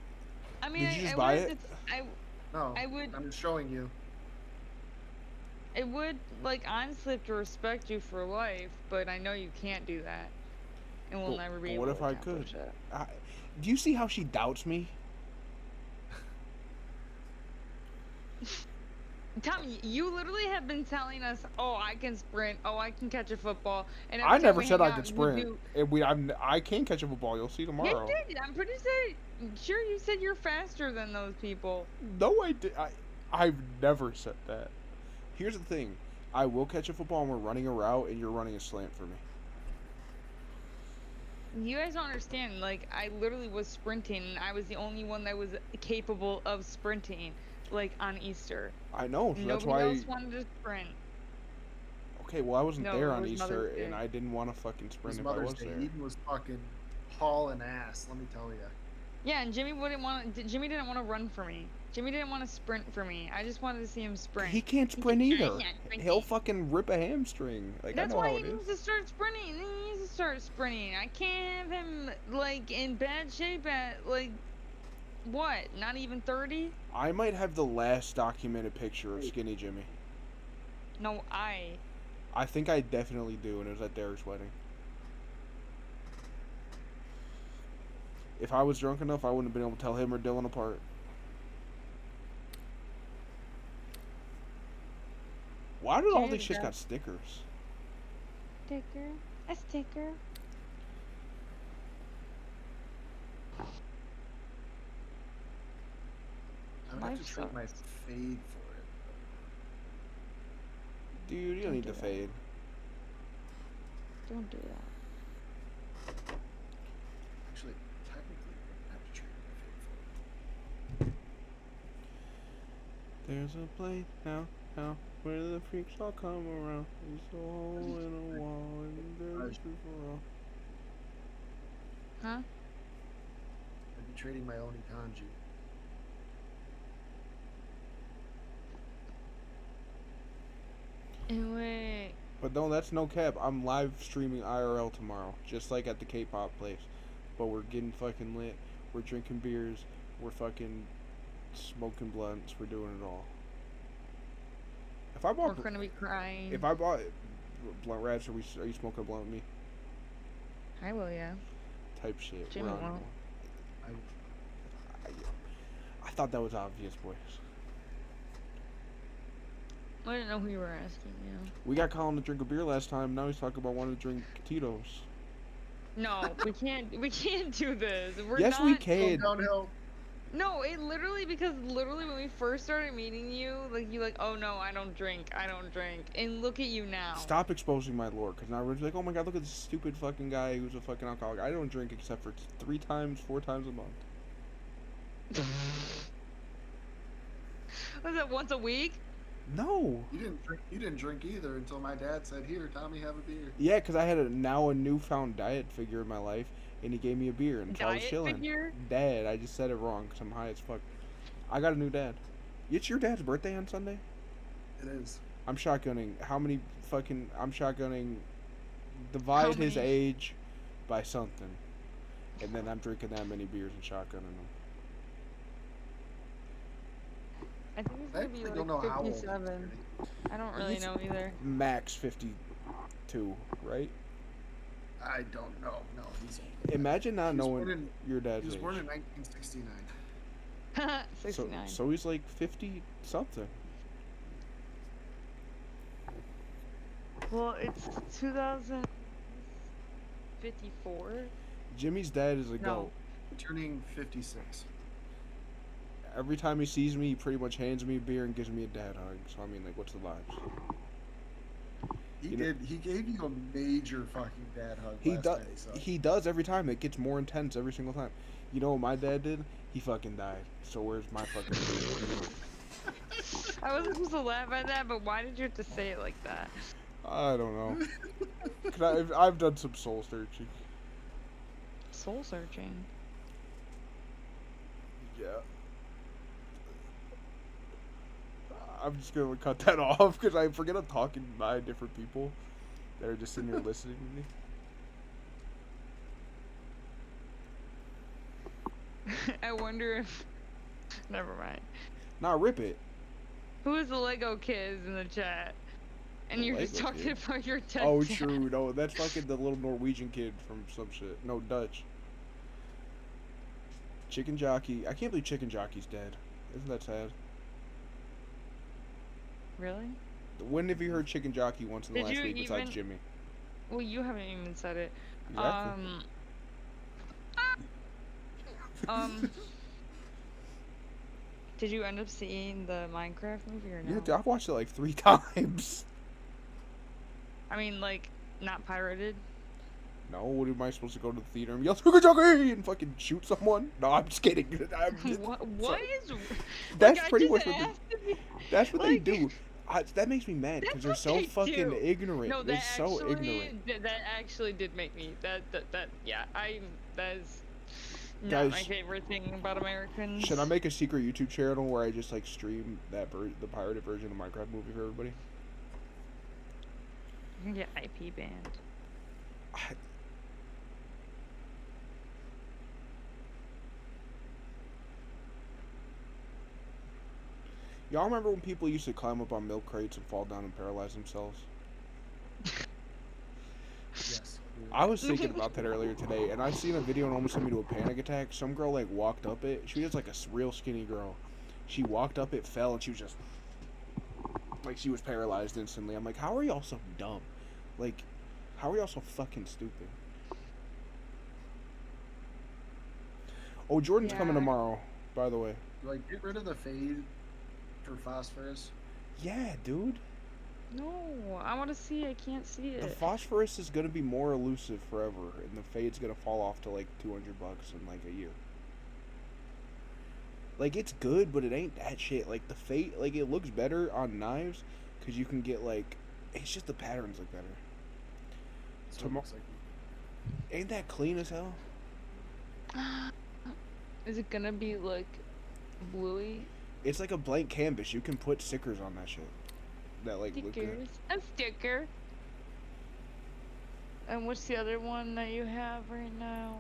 I mean, Did you just I buy would- it? No, I would. I'm showing you. It would, like, honestly have to respect you for life, but I know you can't do that. And we'll But- never but be what able if to I could? accomplish it. Do you see how she doubts me? Tommy, you literally have been telling us, "Oh, I can sprint. Oh, I can catch a football." And I every time never we said hang I could out, you sprint. do- I can catch a football. You'll see Yeah, tomorrow. you did. I'm pretty sure you said you're faster than those people. No, I did. I've never said that. Here's the thing. I will catch a football and we're running a route and you're running a slant for me. You guys don't understand. Like, I literally was sprinting, and I was the only one that was capable of sprinting, like, on Easter. I know, so that's Nobody why. else wanted to sprint. Okay, well I wasn't No, there it on was Easter Mother's Day. and I didn't want to fucking sprint His if I Mother's was Day. there. Eden was fucking hauling ass, let me tell you. Yeah, and Jimmy didn't want to run for me. Jimmy didn't want to sprint for me. I just wanted to see him sprint. He can't sprint either. I'm not sprinting. He'll fucking rip a hamstring. Like That's I know why how he it needs is. to start sprinting. He needs to start sprinting. I can't have him, like, in bad shape at, like, what? Not even 30? I might have the last documented picture of Skinny Jimmy. No, I think I definitely do, and it was at Derek's wedding. If I was drunk enough, I wouldn't have been able to tell him or Dylan apart. Why did all these shits got stickers? Sticker. A sticker. I would have to trade my fade for it. Dude, you don't need to fade. Don't do that. Actually, technically, I wouldn't have to trade my fade for it. There's a place now, where the freaks all come around. There's a hole in a wall, and there's people. Huh? I'd be trading my Oni Kanji. Wait. But no, that's no cap. I'm live streaming IRL tomorrow, just like at the K-pop place. But we're getting fucking lit. We're drinking beers. We're fucking smoking blunts. We're doing it all. If I bought, We're gonna be crying. if I bought blunt rats, are you smoking a blunt with me? I will, yeah. Type shit. Jimmy We're on won't. it. I thought that was obvious, boys. I didn't know who you were asking, yeah. We got Colin to drink a beer last time. Now he's talking about wanting to drink Tito's. No, we can't do this. We're Yes, not we can. Downhill. No, because literally when we first started meeting you, like you oh no, I don't drink. And look at you now. Stop exposing my lore, because now everyone's like, oh my god, look at this stupid fucking guy who's a fucking alcoholic. I don't drink except for 4 times a month. Was that once a week? No. You didn't drink either until my dad said, "Here, Tommy, have a beer." Yeah, because I had a newfound diet figure in my life, and he gave me a beer, and so I was Diet chilling. figure? Dad, I just said it wrong because I'm high as fuck. I got a new dad. It's your dad's birthday on Sunday? It is. I'm shotgunning. I'm shotgunning. Divide his many? age by something, and then I'm drinking that many beers and shotgunning them. I think it's I gonna be actually don't know like how old he's 57. turning. I don't really He's- know either. Max 52, right? I don't know. No, he's. Imagine not He was knowing born in- your dad's He was age. born in 1969. 69. So he's like 50 something. Well, it's 2054. Jimmy's dad is a No. goat. Turning 56. Every time he sees me, he pretty much hands me a beer and gives me a dad hug. So I mean, like, what's the vibes? He You know- did. He gave you a major fucking dad hug. He last does. time he saw you. He does every time. It gets more intense every single time. You know what my dad did? He fucking died. So where's my fucking beer? I wasn't supposed to laugh at that, but why did you have to say it like that? I don't know. 'Cause I've done some soul searching. Soul searching. Yeah. I'm just gonna cut that off because I forget I'm talking to 9 different people that are just sitting here listening to me. I wonder if. Never mind. Nah, rip it. Who is the Lego kids in the chat? And The you're just Lego talking kid? about your dead Oh, dad. true. No, that's fucking the little Norwegian kid from some shit. No, Dutch. Chicken Jockey. I can't believe Chicken Jockey's dead. Isn't that sad? Really? When have you heard Chicken Jockey once in the Did last you week besides even- Jimmy? Well, you haven't even said it. Exactly. Did you end up seeing the Minecraft movie or no? Yeah, I've watched it like 3 times. I mean, like, not pirated. No, what am I supposed to go to the theater and yell Chicken Jockey and fucking shoot someone? No, I'm just kidding. What is? That's Like, I pretty just much what they, asked if you- that's what like- they do. That makes me mad because they're That's so what they fucking do. ignorant. No, they're that so actually, ignorant. that actually did make me. Yeah, that is not my Guys, favorite thing about Americans. Should I make a secret YouTube channel where I just like stream that the pirated version of the Minecraft movie for everybody? You can get IP banned. Y'all remember when people used to climb up on milk crates and fall down and paralyze themselves? Yes. I was thinking about that earlier today, and I seen a video and almost sent me to a panic attack. Some girl like walked up it. She was like a real skinny girl. She walked up it, fell, and she was just like she was paralyzed instantly. I'm like, how are y'all so dumb? Like, how are y'all so fucking stupid? Oh, Jordan's coming Yeah. tomorrow, by the way. Like, get rid of the fade for phosphorus. Yeah, dude. No, I want to see. I can't see The it. phosphorus is gonna be more elusive forever, and the fade's gonna fall off to like $200 in like a year. Like, it's good, but it ain't that shit. Like, the fade, like, it looks better on knives because you can get like, it's just the patterns look better. So it looks like Ain't that clean as hell? Is it gonna be like bluey It's like a blank canvas. You can put stickers on that shit. That like look good. stickers? A sticker. And what's the other one that you have right now?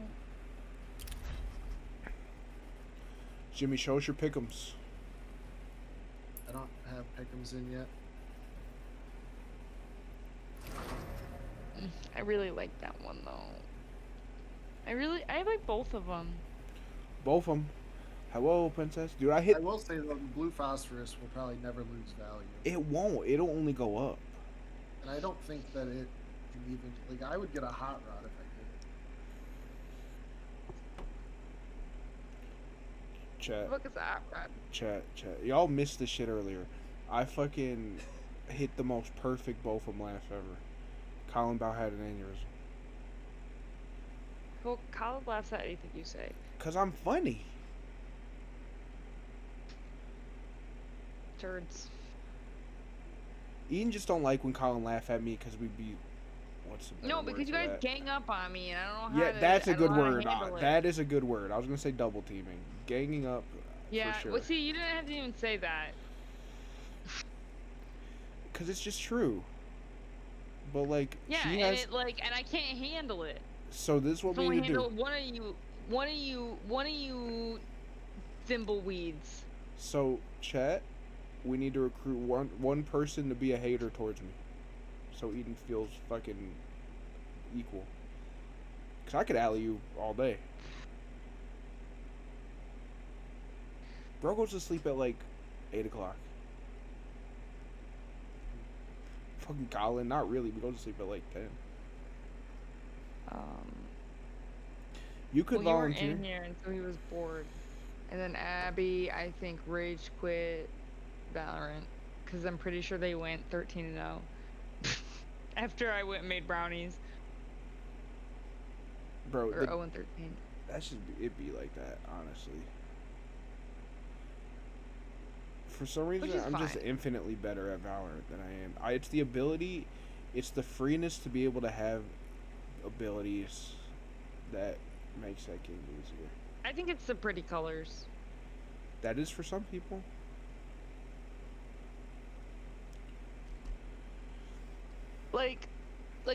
Jimmy, show us your pick'ems. I don't have pick'ems in yet. I really like that one though. I like both of them. Both of them. Hello, princess. Dude, I hit. I will say though, the blue phosphorus will probably never lose value, It won't. It'll only go up. and I don't think that it can even like. I would get a hot rod if I could. Chat. Look at that, Brad. Chat. Y'all missed this shit earlier. I fucking hit the most perfect both of them laugh ever. Colin Bow had an aneurysm. Well, Kyle laughs at anything you say. Cause I'm funny. Turds. Ian just don't like when Colin laugh at me because we be. What's the No, better because word you for guys that? gang up on me, and I don't know how Yeah, to. that's I a don't good know how to word. handle it. That is a good word. I was gonna say double teaming, ganging up. Yeah. For sure. Well, see, you didn't have to even say that. Because it's just true. But like, Yeah, she and has. it like, and I can't handle it. So this is what I we need to handle do. one of you thimbleweeds. So chat, we need to recruit one person to be a hater towards me, so Eden feels fucking equal. Cause I could alley you all day. Bro goes to sleep at like 8 o'clock. Fucking Colin, not really. We go to sleep at like 10. You could well, volunteer. You weren't in here, and so he was bored. And then Abby, I think, rage quit Valorant, because I'm pretty sure they went 13-0 after I went and made brownies. Bro, or 0-13. That should be, it'd be like that, honestly. For some reason, I'm just infinitely better at Valorant than I am. It's the ability, it's the freeness to be able to have abilities that makes that game easier. I think it's the pretty colors. That is for some people. Like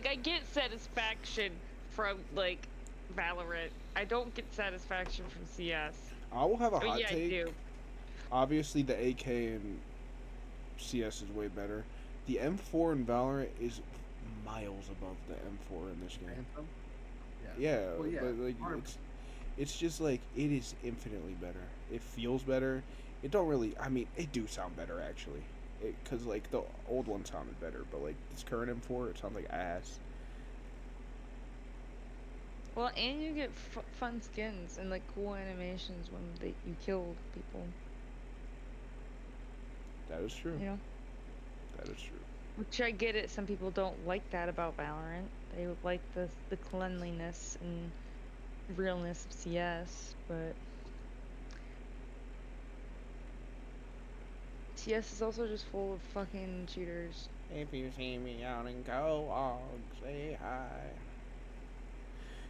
I get satisfaction from like Valorant. I don't get satisfaction from CS. I will have a hot yeah, take. I do. Obviously, the AK in CS is way better. The M4 in Valorant is miles above the M4 in this game. Anthem? Yeah, Well, yeah, but like 100%. it's just like it is infinitely better. It feels better. It don't really. I mean, it do sound better actually, because like the old one sounded better, but like this current M4, it sounds like ass. Well, and you get fun skins and like cool animations when you kill people. That is true. You know? That is true. Which I get it. Some people don't like that about Valorant. They like the cleanliness and realness of CS, but CS is also just full of fucking cheaters. If you see me out and go on, say hi.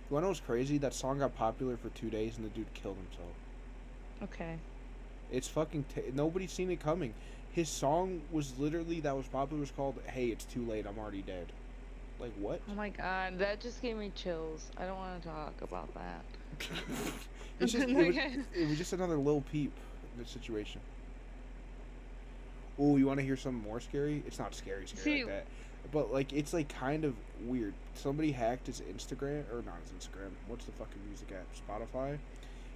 You wanna know what's crazy? That song got popular for 2 days and the dude killed himself. Okay. It's fucking. Nobody's seen it coming. His song was literally that was popular was called "Hey, It's Too Late, I'm Already Dead." Like what? Oh my god, that just gave me chills. I don't want to talk about that. It's just, it was just another Lil Peep in this situation. Oh, you want to hear something more scary? It's not scary like that, but like it's like kind of weird. Somebody hacked his Instagram, or not his Instagram. What's the fucking music app? Spotify.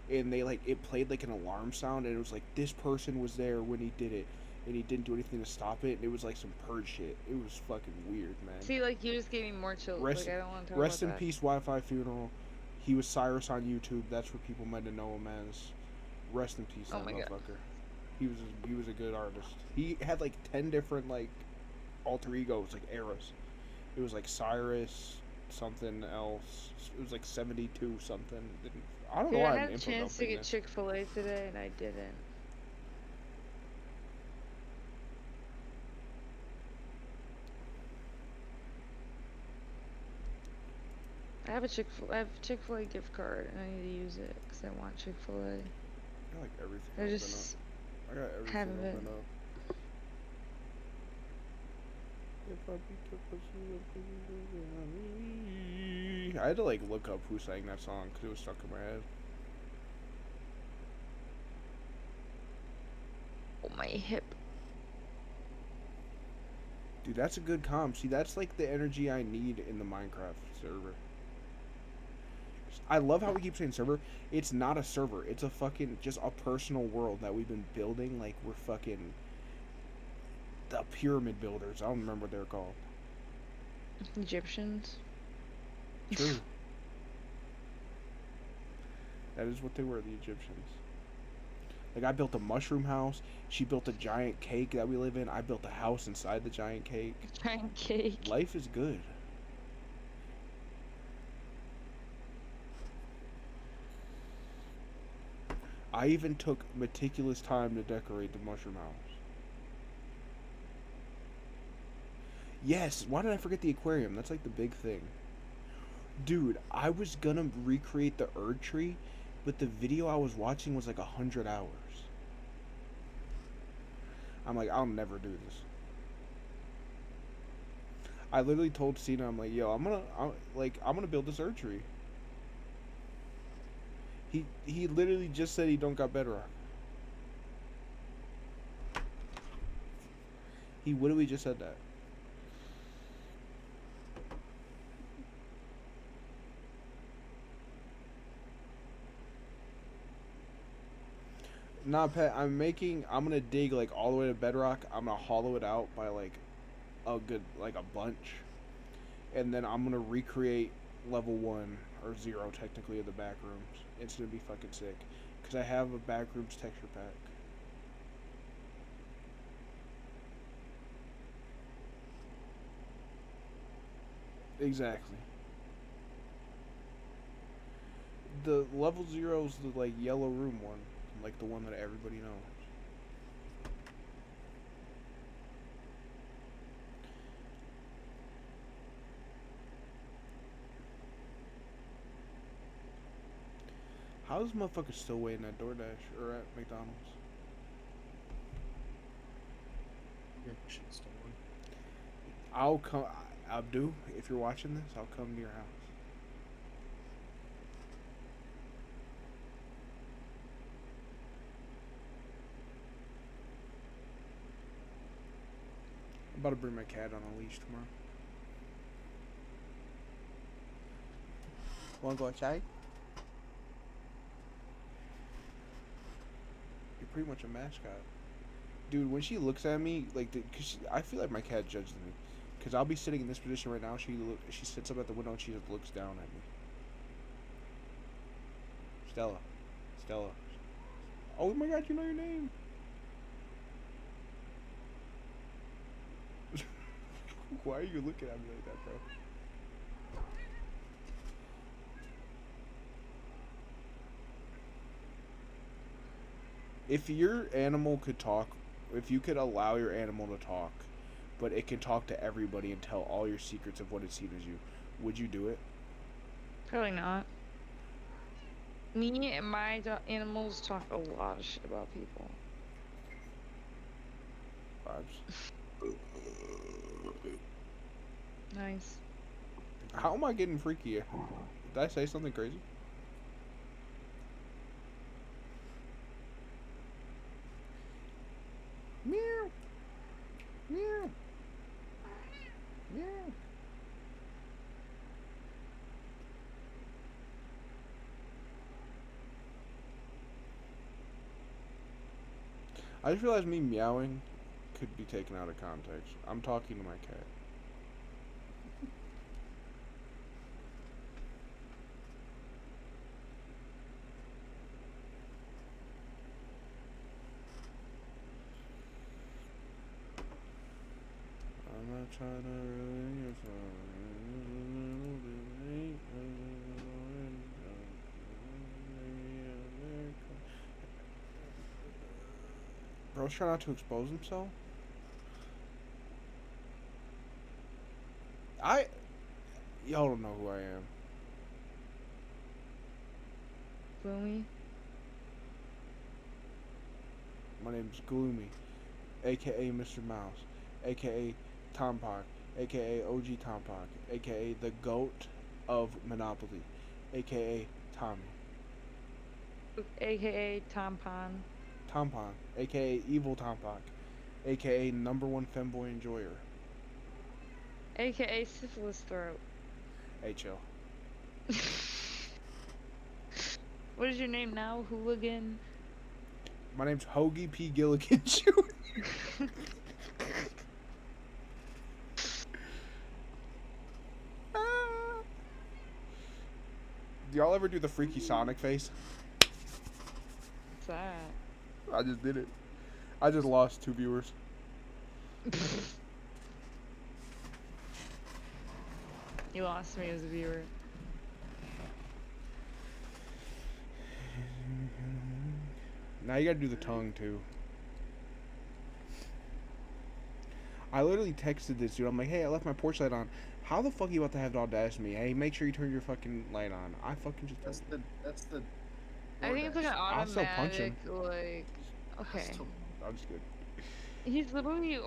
And they like it played like an alarm sound, and it was like this person was there when he did it, and he didn't do anything to stop it. And it was like some purge shit. It was fucking weird, man. See, like you just gave me more chills. Like I don't want to talk rest about in that. peace, Wi-Fi funeral. He was Cyrus on YouTube. That's where people might have known him as. Rest in peace, that motherfucker. He was a good artist. He had like 10 different like alter egos, like eras. It was like Cyrus, something else. It was like 72 something. I don't know why I I'm had a chance to get this. Chick-fil-A today, and I didn't. I have a Chick-fil-A gift card, and I need to use it because I want Chick-fil-A. I got like everything I open just up. I got everything haven't open been. up. If I beat the pussy, I had to like look up who sang that song because it was stuck in my head. Oh, my hip. Dude, that's a good comp. See, that's like the energy I need in the Minecraft server. I love how we keep saying server. It's not a server. It's a fucking, just a personal world that we've been building. Like, we're fucking the pyramid builders. I don't remember what they're called. Egyptians. True. That is what they were, the Egyptians. Like, I built a mushroom house. She built a giant cake that we live in. I built a house inside the giant cake. Giant cake. Life is good. I even took meticulous time to decorate the mushroom house. Yes, why did I forget the aquarium? That's like the big thing. Dude, I was gonna recreate the Erd tree, but the video I was watching was like 100 hours. I'm like, I'll never do this. I literally told Cena, I'm like, yo, I'm gonna build this tree. He literally just said he don't got bedrock. He literally just said that. Nah, Pat, I'm gonna dig like all the way to bedrock. I'm gonna hollow it out by like a bunch. And then I'm gonna recreate level 1 or 0 technically of the back rooms. It's gonna be fucking sick. Cause I have a back rooms texture pack. Exactly. The level 0's the like yellow room one. Like the one that everybody knows. How is motherfucker still waiting at DoorDash or at McDonald's? Your shit's stolen. I'll come, Abdu. If you're watching this, I'll come to your house. I'm about to bring my cat on a leash tomorrow. Wanna go outside? You're pretty much a mascot. Dude, when she looks at me, like, cause I feel like my cat judges me. Cause I'll be sitting in this position right now. She sits up at the window and she just looks down at me. Stella. Oh my God, you know your name. Why are you looking at me like that, bro? If your animal could talk, if you could allow your animal to talk, but it can talk to everybody and tell all your secrets of what it's seen as you, would you do it? Probably not. Me and my animals talk a lot of shit about people. Vibes. Nice. How am I getting freaky? Did I say something crazy? Meow. Meow. Meow. I just realized me meowing could be taken out of context. I'm talking to my cat. I'm not trying to ruin your Bro's trying not to expose himself? Y'all don't know who I am. Gloomy? My name's Gloomy, aka Mr. Mouse, aka Tompock, aka OG Tompock, aka the GOAT of Monopoly, aka Tommy. AKA Tampon. Tompon, aka Evil Tompock, aka #1 femboy enjoyer. AKA Syphilis Throat. Hey, chill. What is your name now, hooligan? My name's Hoagie P. Gilligan Jr. Do y'all ever do the freaky Sonic face? What's that? I just did it. I just lost 2 viewers. You lost me as a viewer. Now you gotta do the tongue too. I literally texted this dude. I'm like, hey, I left my porch light on. How the fuck you about to have the audacity? Hey, make sure you turn your fucking light on. I fucking just. That's the. I think it's like an I'll still punch him. automatic, like. Okay. I'm just good. He's literally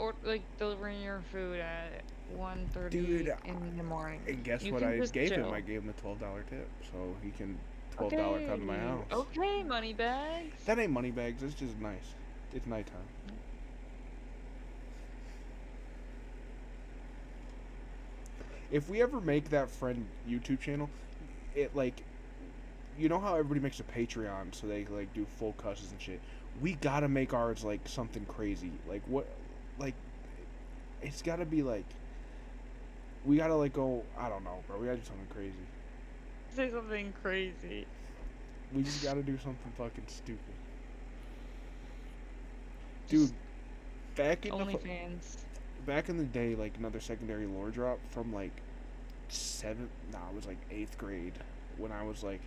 delivering your food at 1:30 Dude, in the morning. and guess You what can I just gave him? chill. I gave him a $12 tip, so he can $12 come to my house. Okay, money bags. That ain't money bags. It's just nice. It's nighttime. If we ever make that friend YouTube channel, it like, you know how everybody makes a Patreon so they like do full cusses and shit. We gotta make ours like something crazy. Like what? Like, it's gotta be like. We gotta like go. I don't know, bro. We gotta do something crazy. Say something crazy. We just gotta do something fucking stupid. Dude, back in back in the day, like another secondary lore drop from like it was like 8th grade when I was like,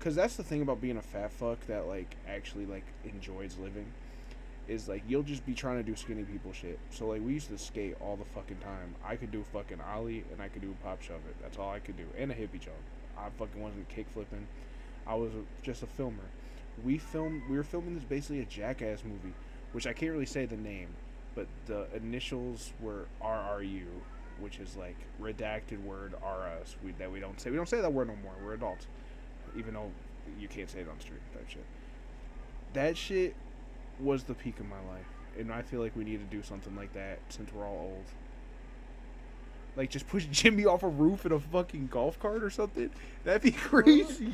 cause that's the thing about being a fat fuck that like actually like enjoys living, is like you'll just be trying to do skinny people shit. So like we used to skate all the fucking time. I could do fucking ollie and I could do pop shove it. That's all I could do, and a hippie jump. I fucking wasn't kick flipping. I was just a filmer. We were filming this basically a Jackass movie, which I can't really say the name, but the initials were RRU, which is like redacted word RS. We don't say. We don't say that word no more. We're adults, even though you can't say it on stream. That shit. That shit was the peak of my life, and I feel like we need to do something like that since we're all old. Like just push Jimmy off a roof in a fucking golf cart or something. That'd be crazy.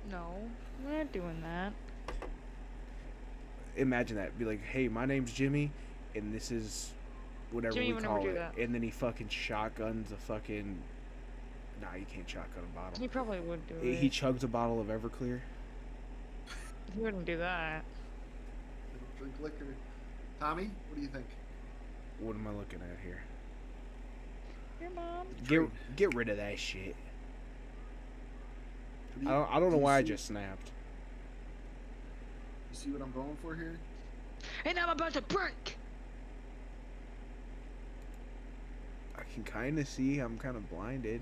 No, we're not doing that. Imagine that. Be like, hey, my name's Jimmy, and this is whatever Jimmy we would never call do it. that. And then he fucking shotguns a fucking. Nah, you can't shotgun a bottle. He probably would do He it. chugs a bottle of Everclear. He wouldn't do that. Drink liquor. Tommy, what do you think? What am I looking at here? Your mom. Get rid of that shit. Do I don't know do you why I see- just snapped. You see what I'm going for here? And I'm about to break. I can kind of see. I'm kind of blinded.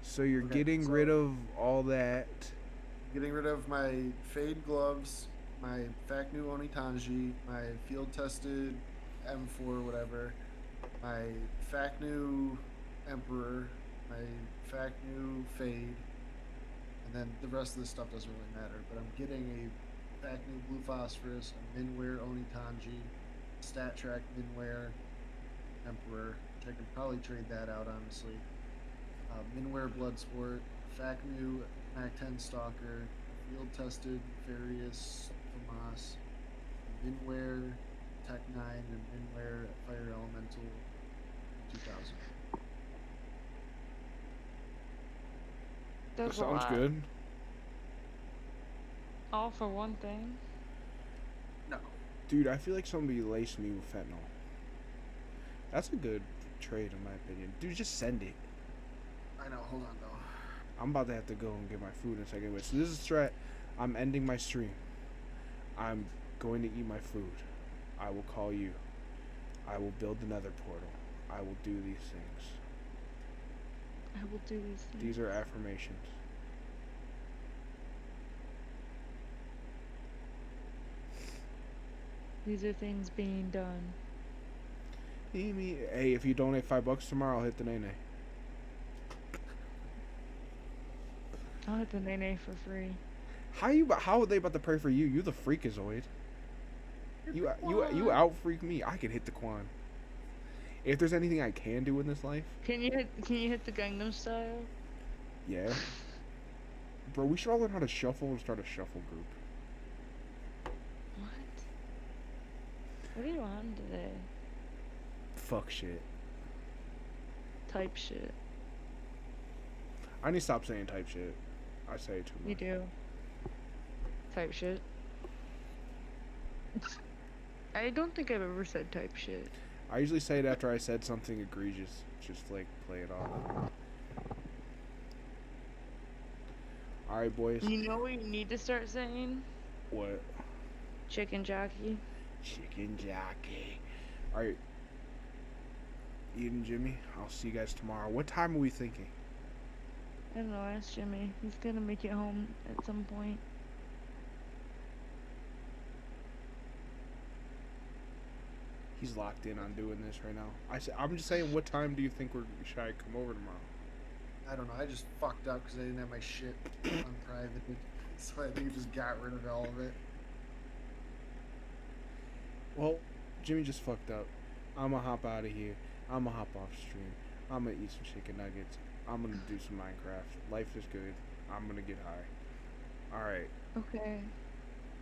So you're Okay, getting so- rid of all that. Getting rid of my fade gloves, my Facnu Onitanji, my field tested M4 whatever, my Facnu Emperor, my Facnu Fade, and then the rest of this stuff doesn't really matter. But I'm getting a Facnu Blue Phosphorus, a Minware Onitanji, Stat Track Minware Emperor, which I could probably trade that out honestly. Minware Bloodsport, Facnu Mac 10 Stalker, Field Tested Various FAMAS, Minware Tech 9, and Minware Fire Elemental 2000. That That's a sounds lot. good. All for one thing. No. Dude, I feel like somebody laced me with fentanyl. That's a good trade in my opinion. Dude, just send it. I know, hold on though. I'm about to have to go and get my food in a second. So this is strat. I'm ending my stream. I'm going to eat my food. I will call you. I will build the nether portal. I will do these things. I will do these things. These are affirmations. These are things being done. Hey, if you donate $5 tomorrow, I'll hit the nene. I'll hit the nene for free. How are they about to pray for you? You the freakazoid. You out freak me. I can hit the Quan. If there's anything I can do in this life, Can you hit the Gangnam Style? yeah. Bro, we should all learn how to shuffle and start a shuffle group. What? What are you on today? Fuck shit. Type shit. I need to stop saying type shit. I say it too much. You do. Type shit. I don't think I've ever said type shit. I usually say it after I said something egregious. Just like play it off. Alright, boys. You know what you need to start saying? What? Chicken jockey. Chicken jockey. Alright. Eden, Jimmy, I'll see you guys tomorrow. What time are we thinking? I don't know, ask Jimmy. He's gonna make it home at some point. He's locked in on doing this right now. I'm just saying, what time do you think should I come over tomorrow? I don't know. I just fucked up because I didn't have my shit on private, so I think I just got rid of all of it. Well, Jimmy just fucked up. I'm gonna hop out of here. I'm gonna hop off stream. I'm gonna eat some chicken nuggets. I'm gonna do some Minecraft. Life is good. I'm gonna get high. Alright. Okay.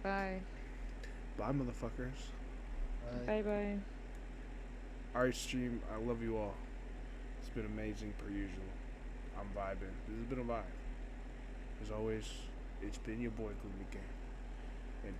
Bye. Bye, motherfuckers. Bye bye. Alright, stream. I love you all. It's been amazing per usual. I'm vibing. This has been a vibe. As always, it's been your boy GlumiGames. And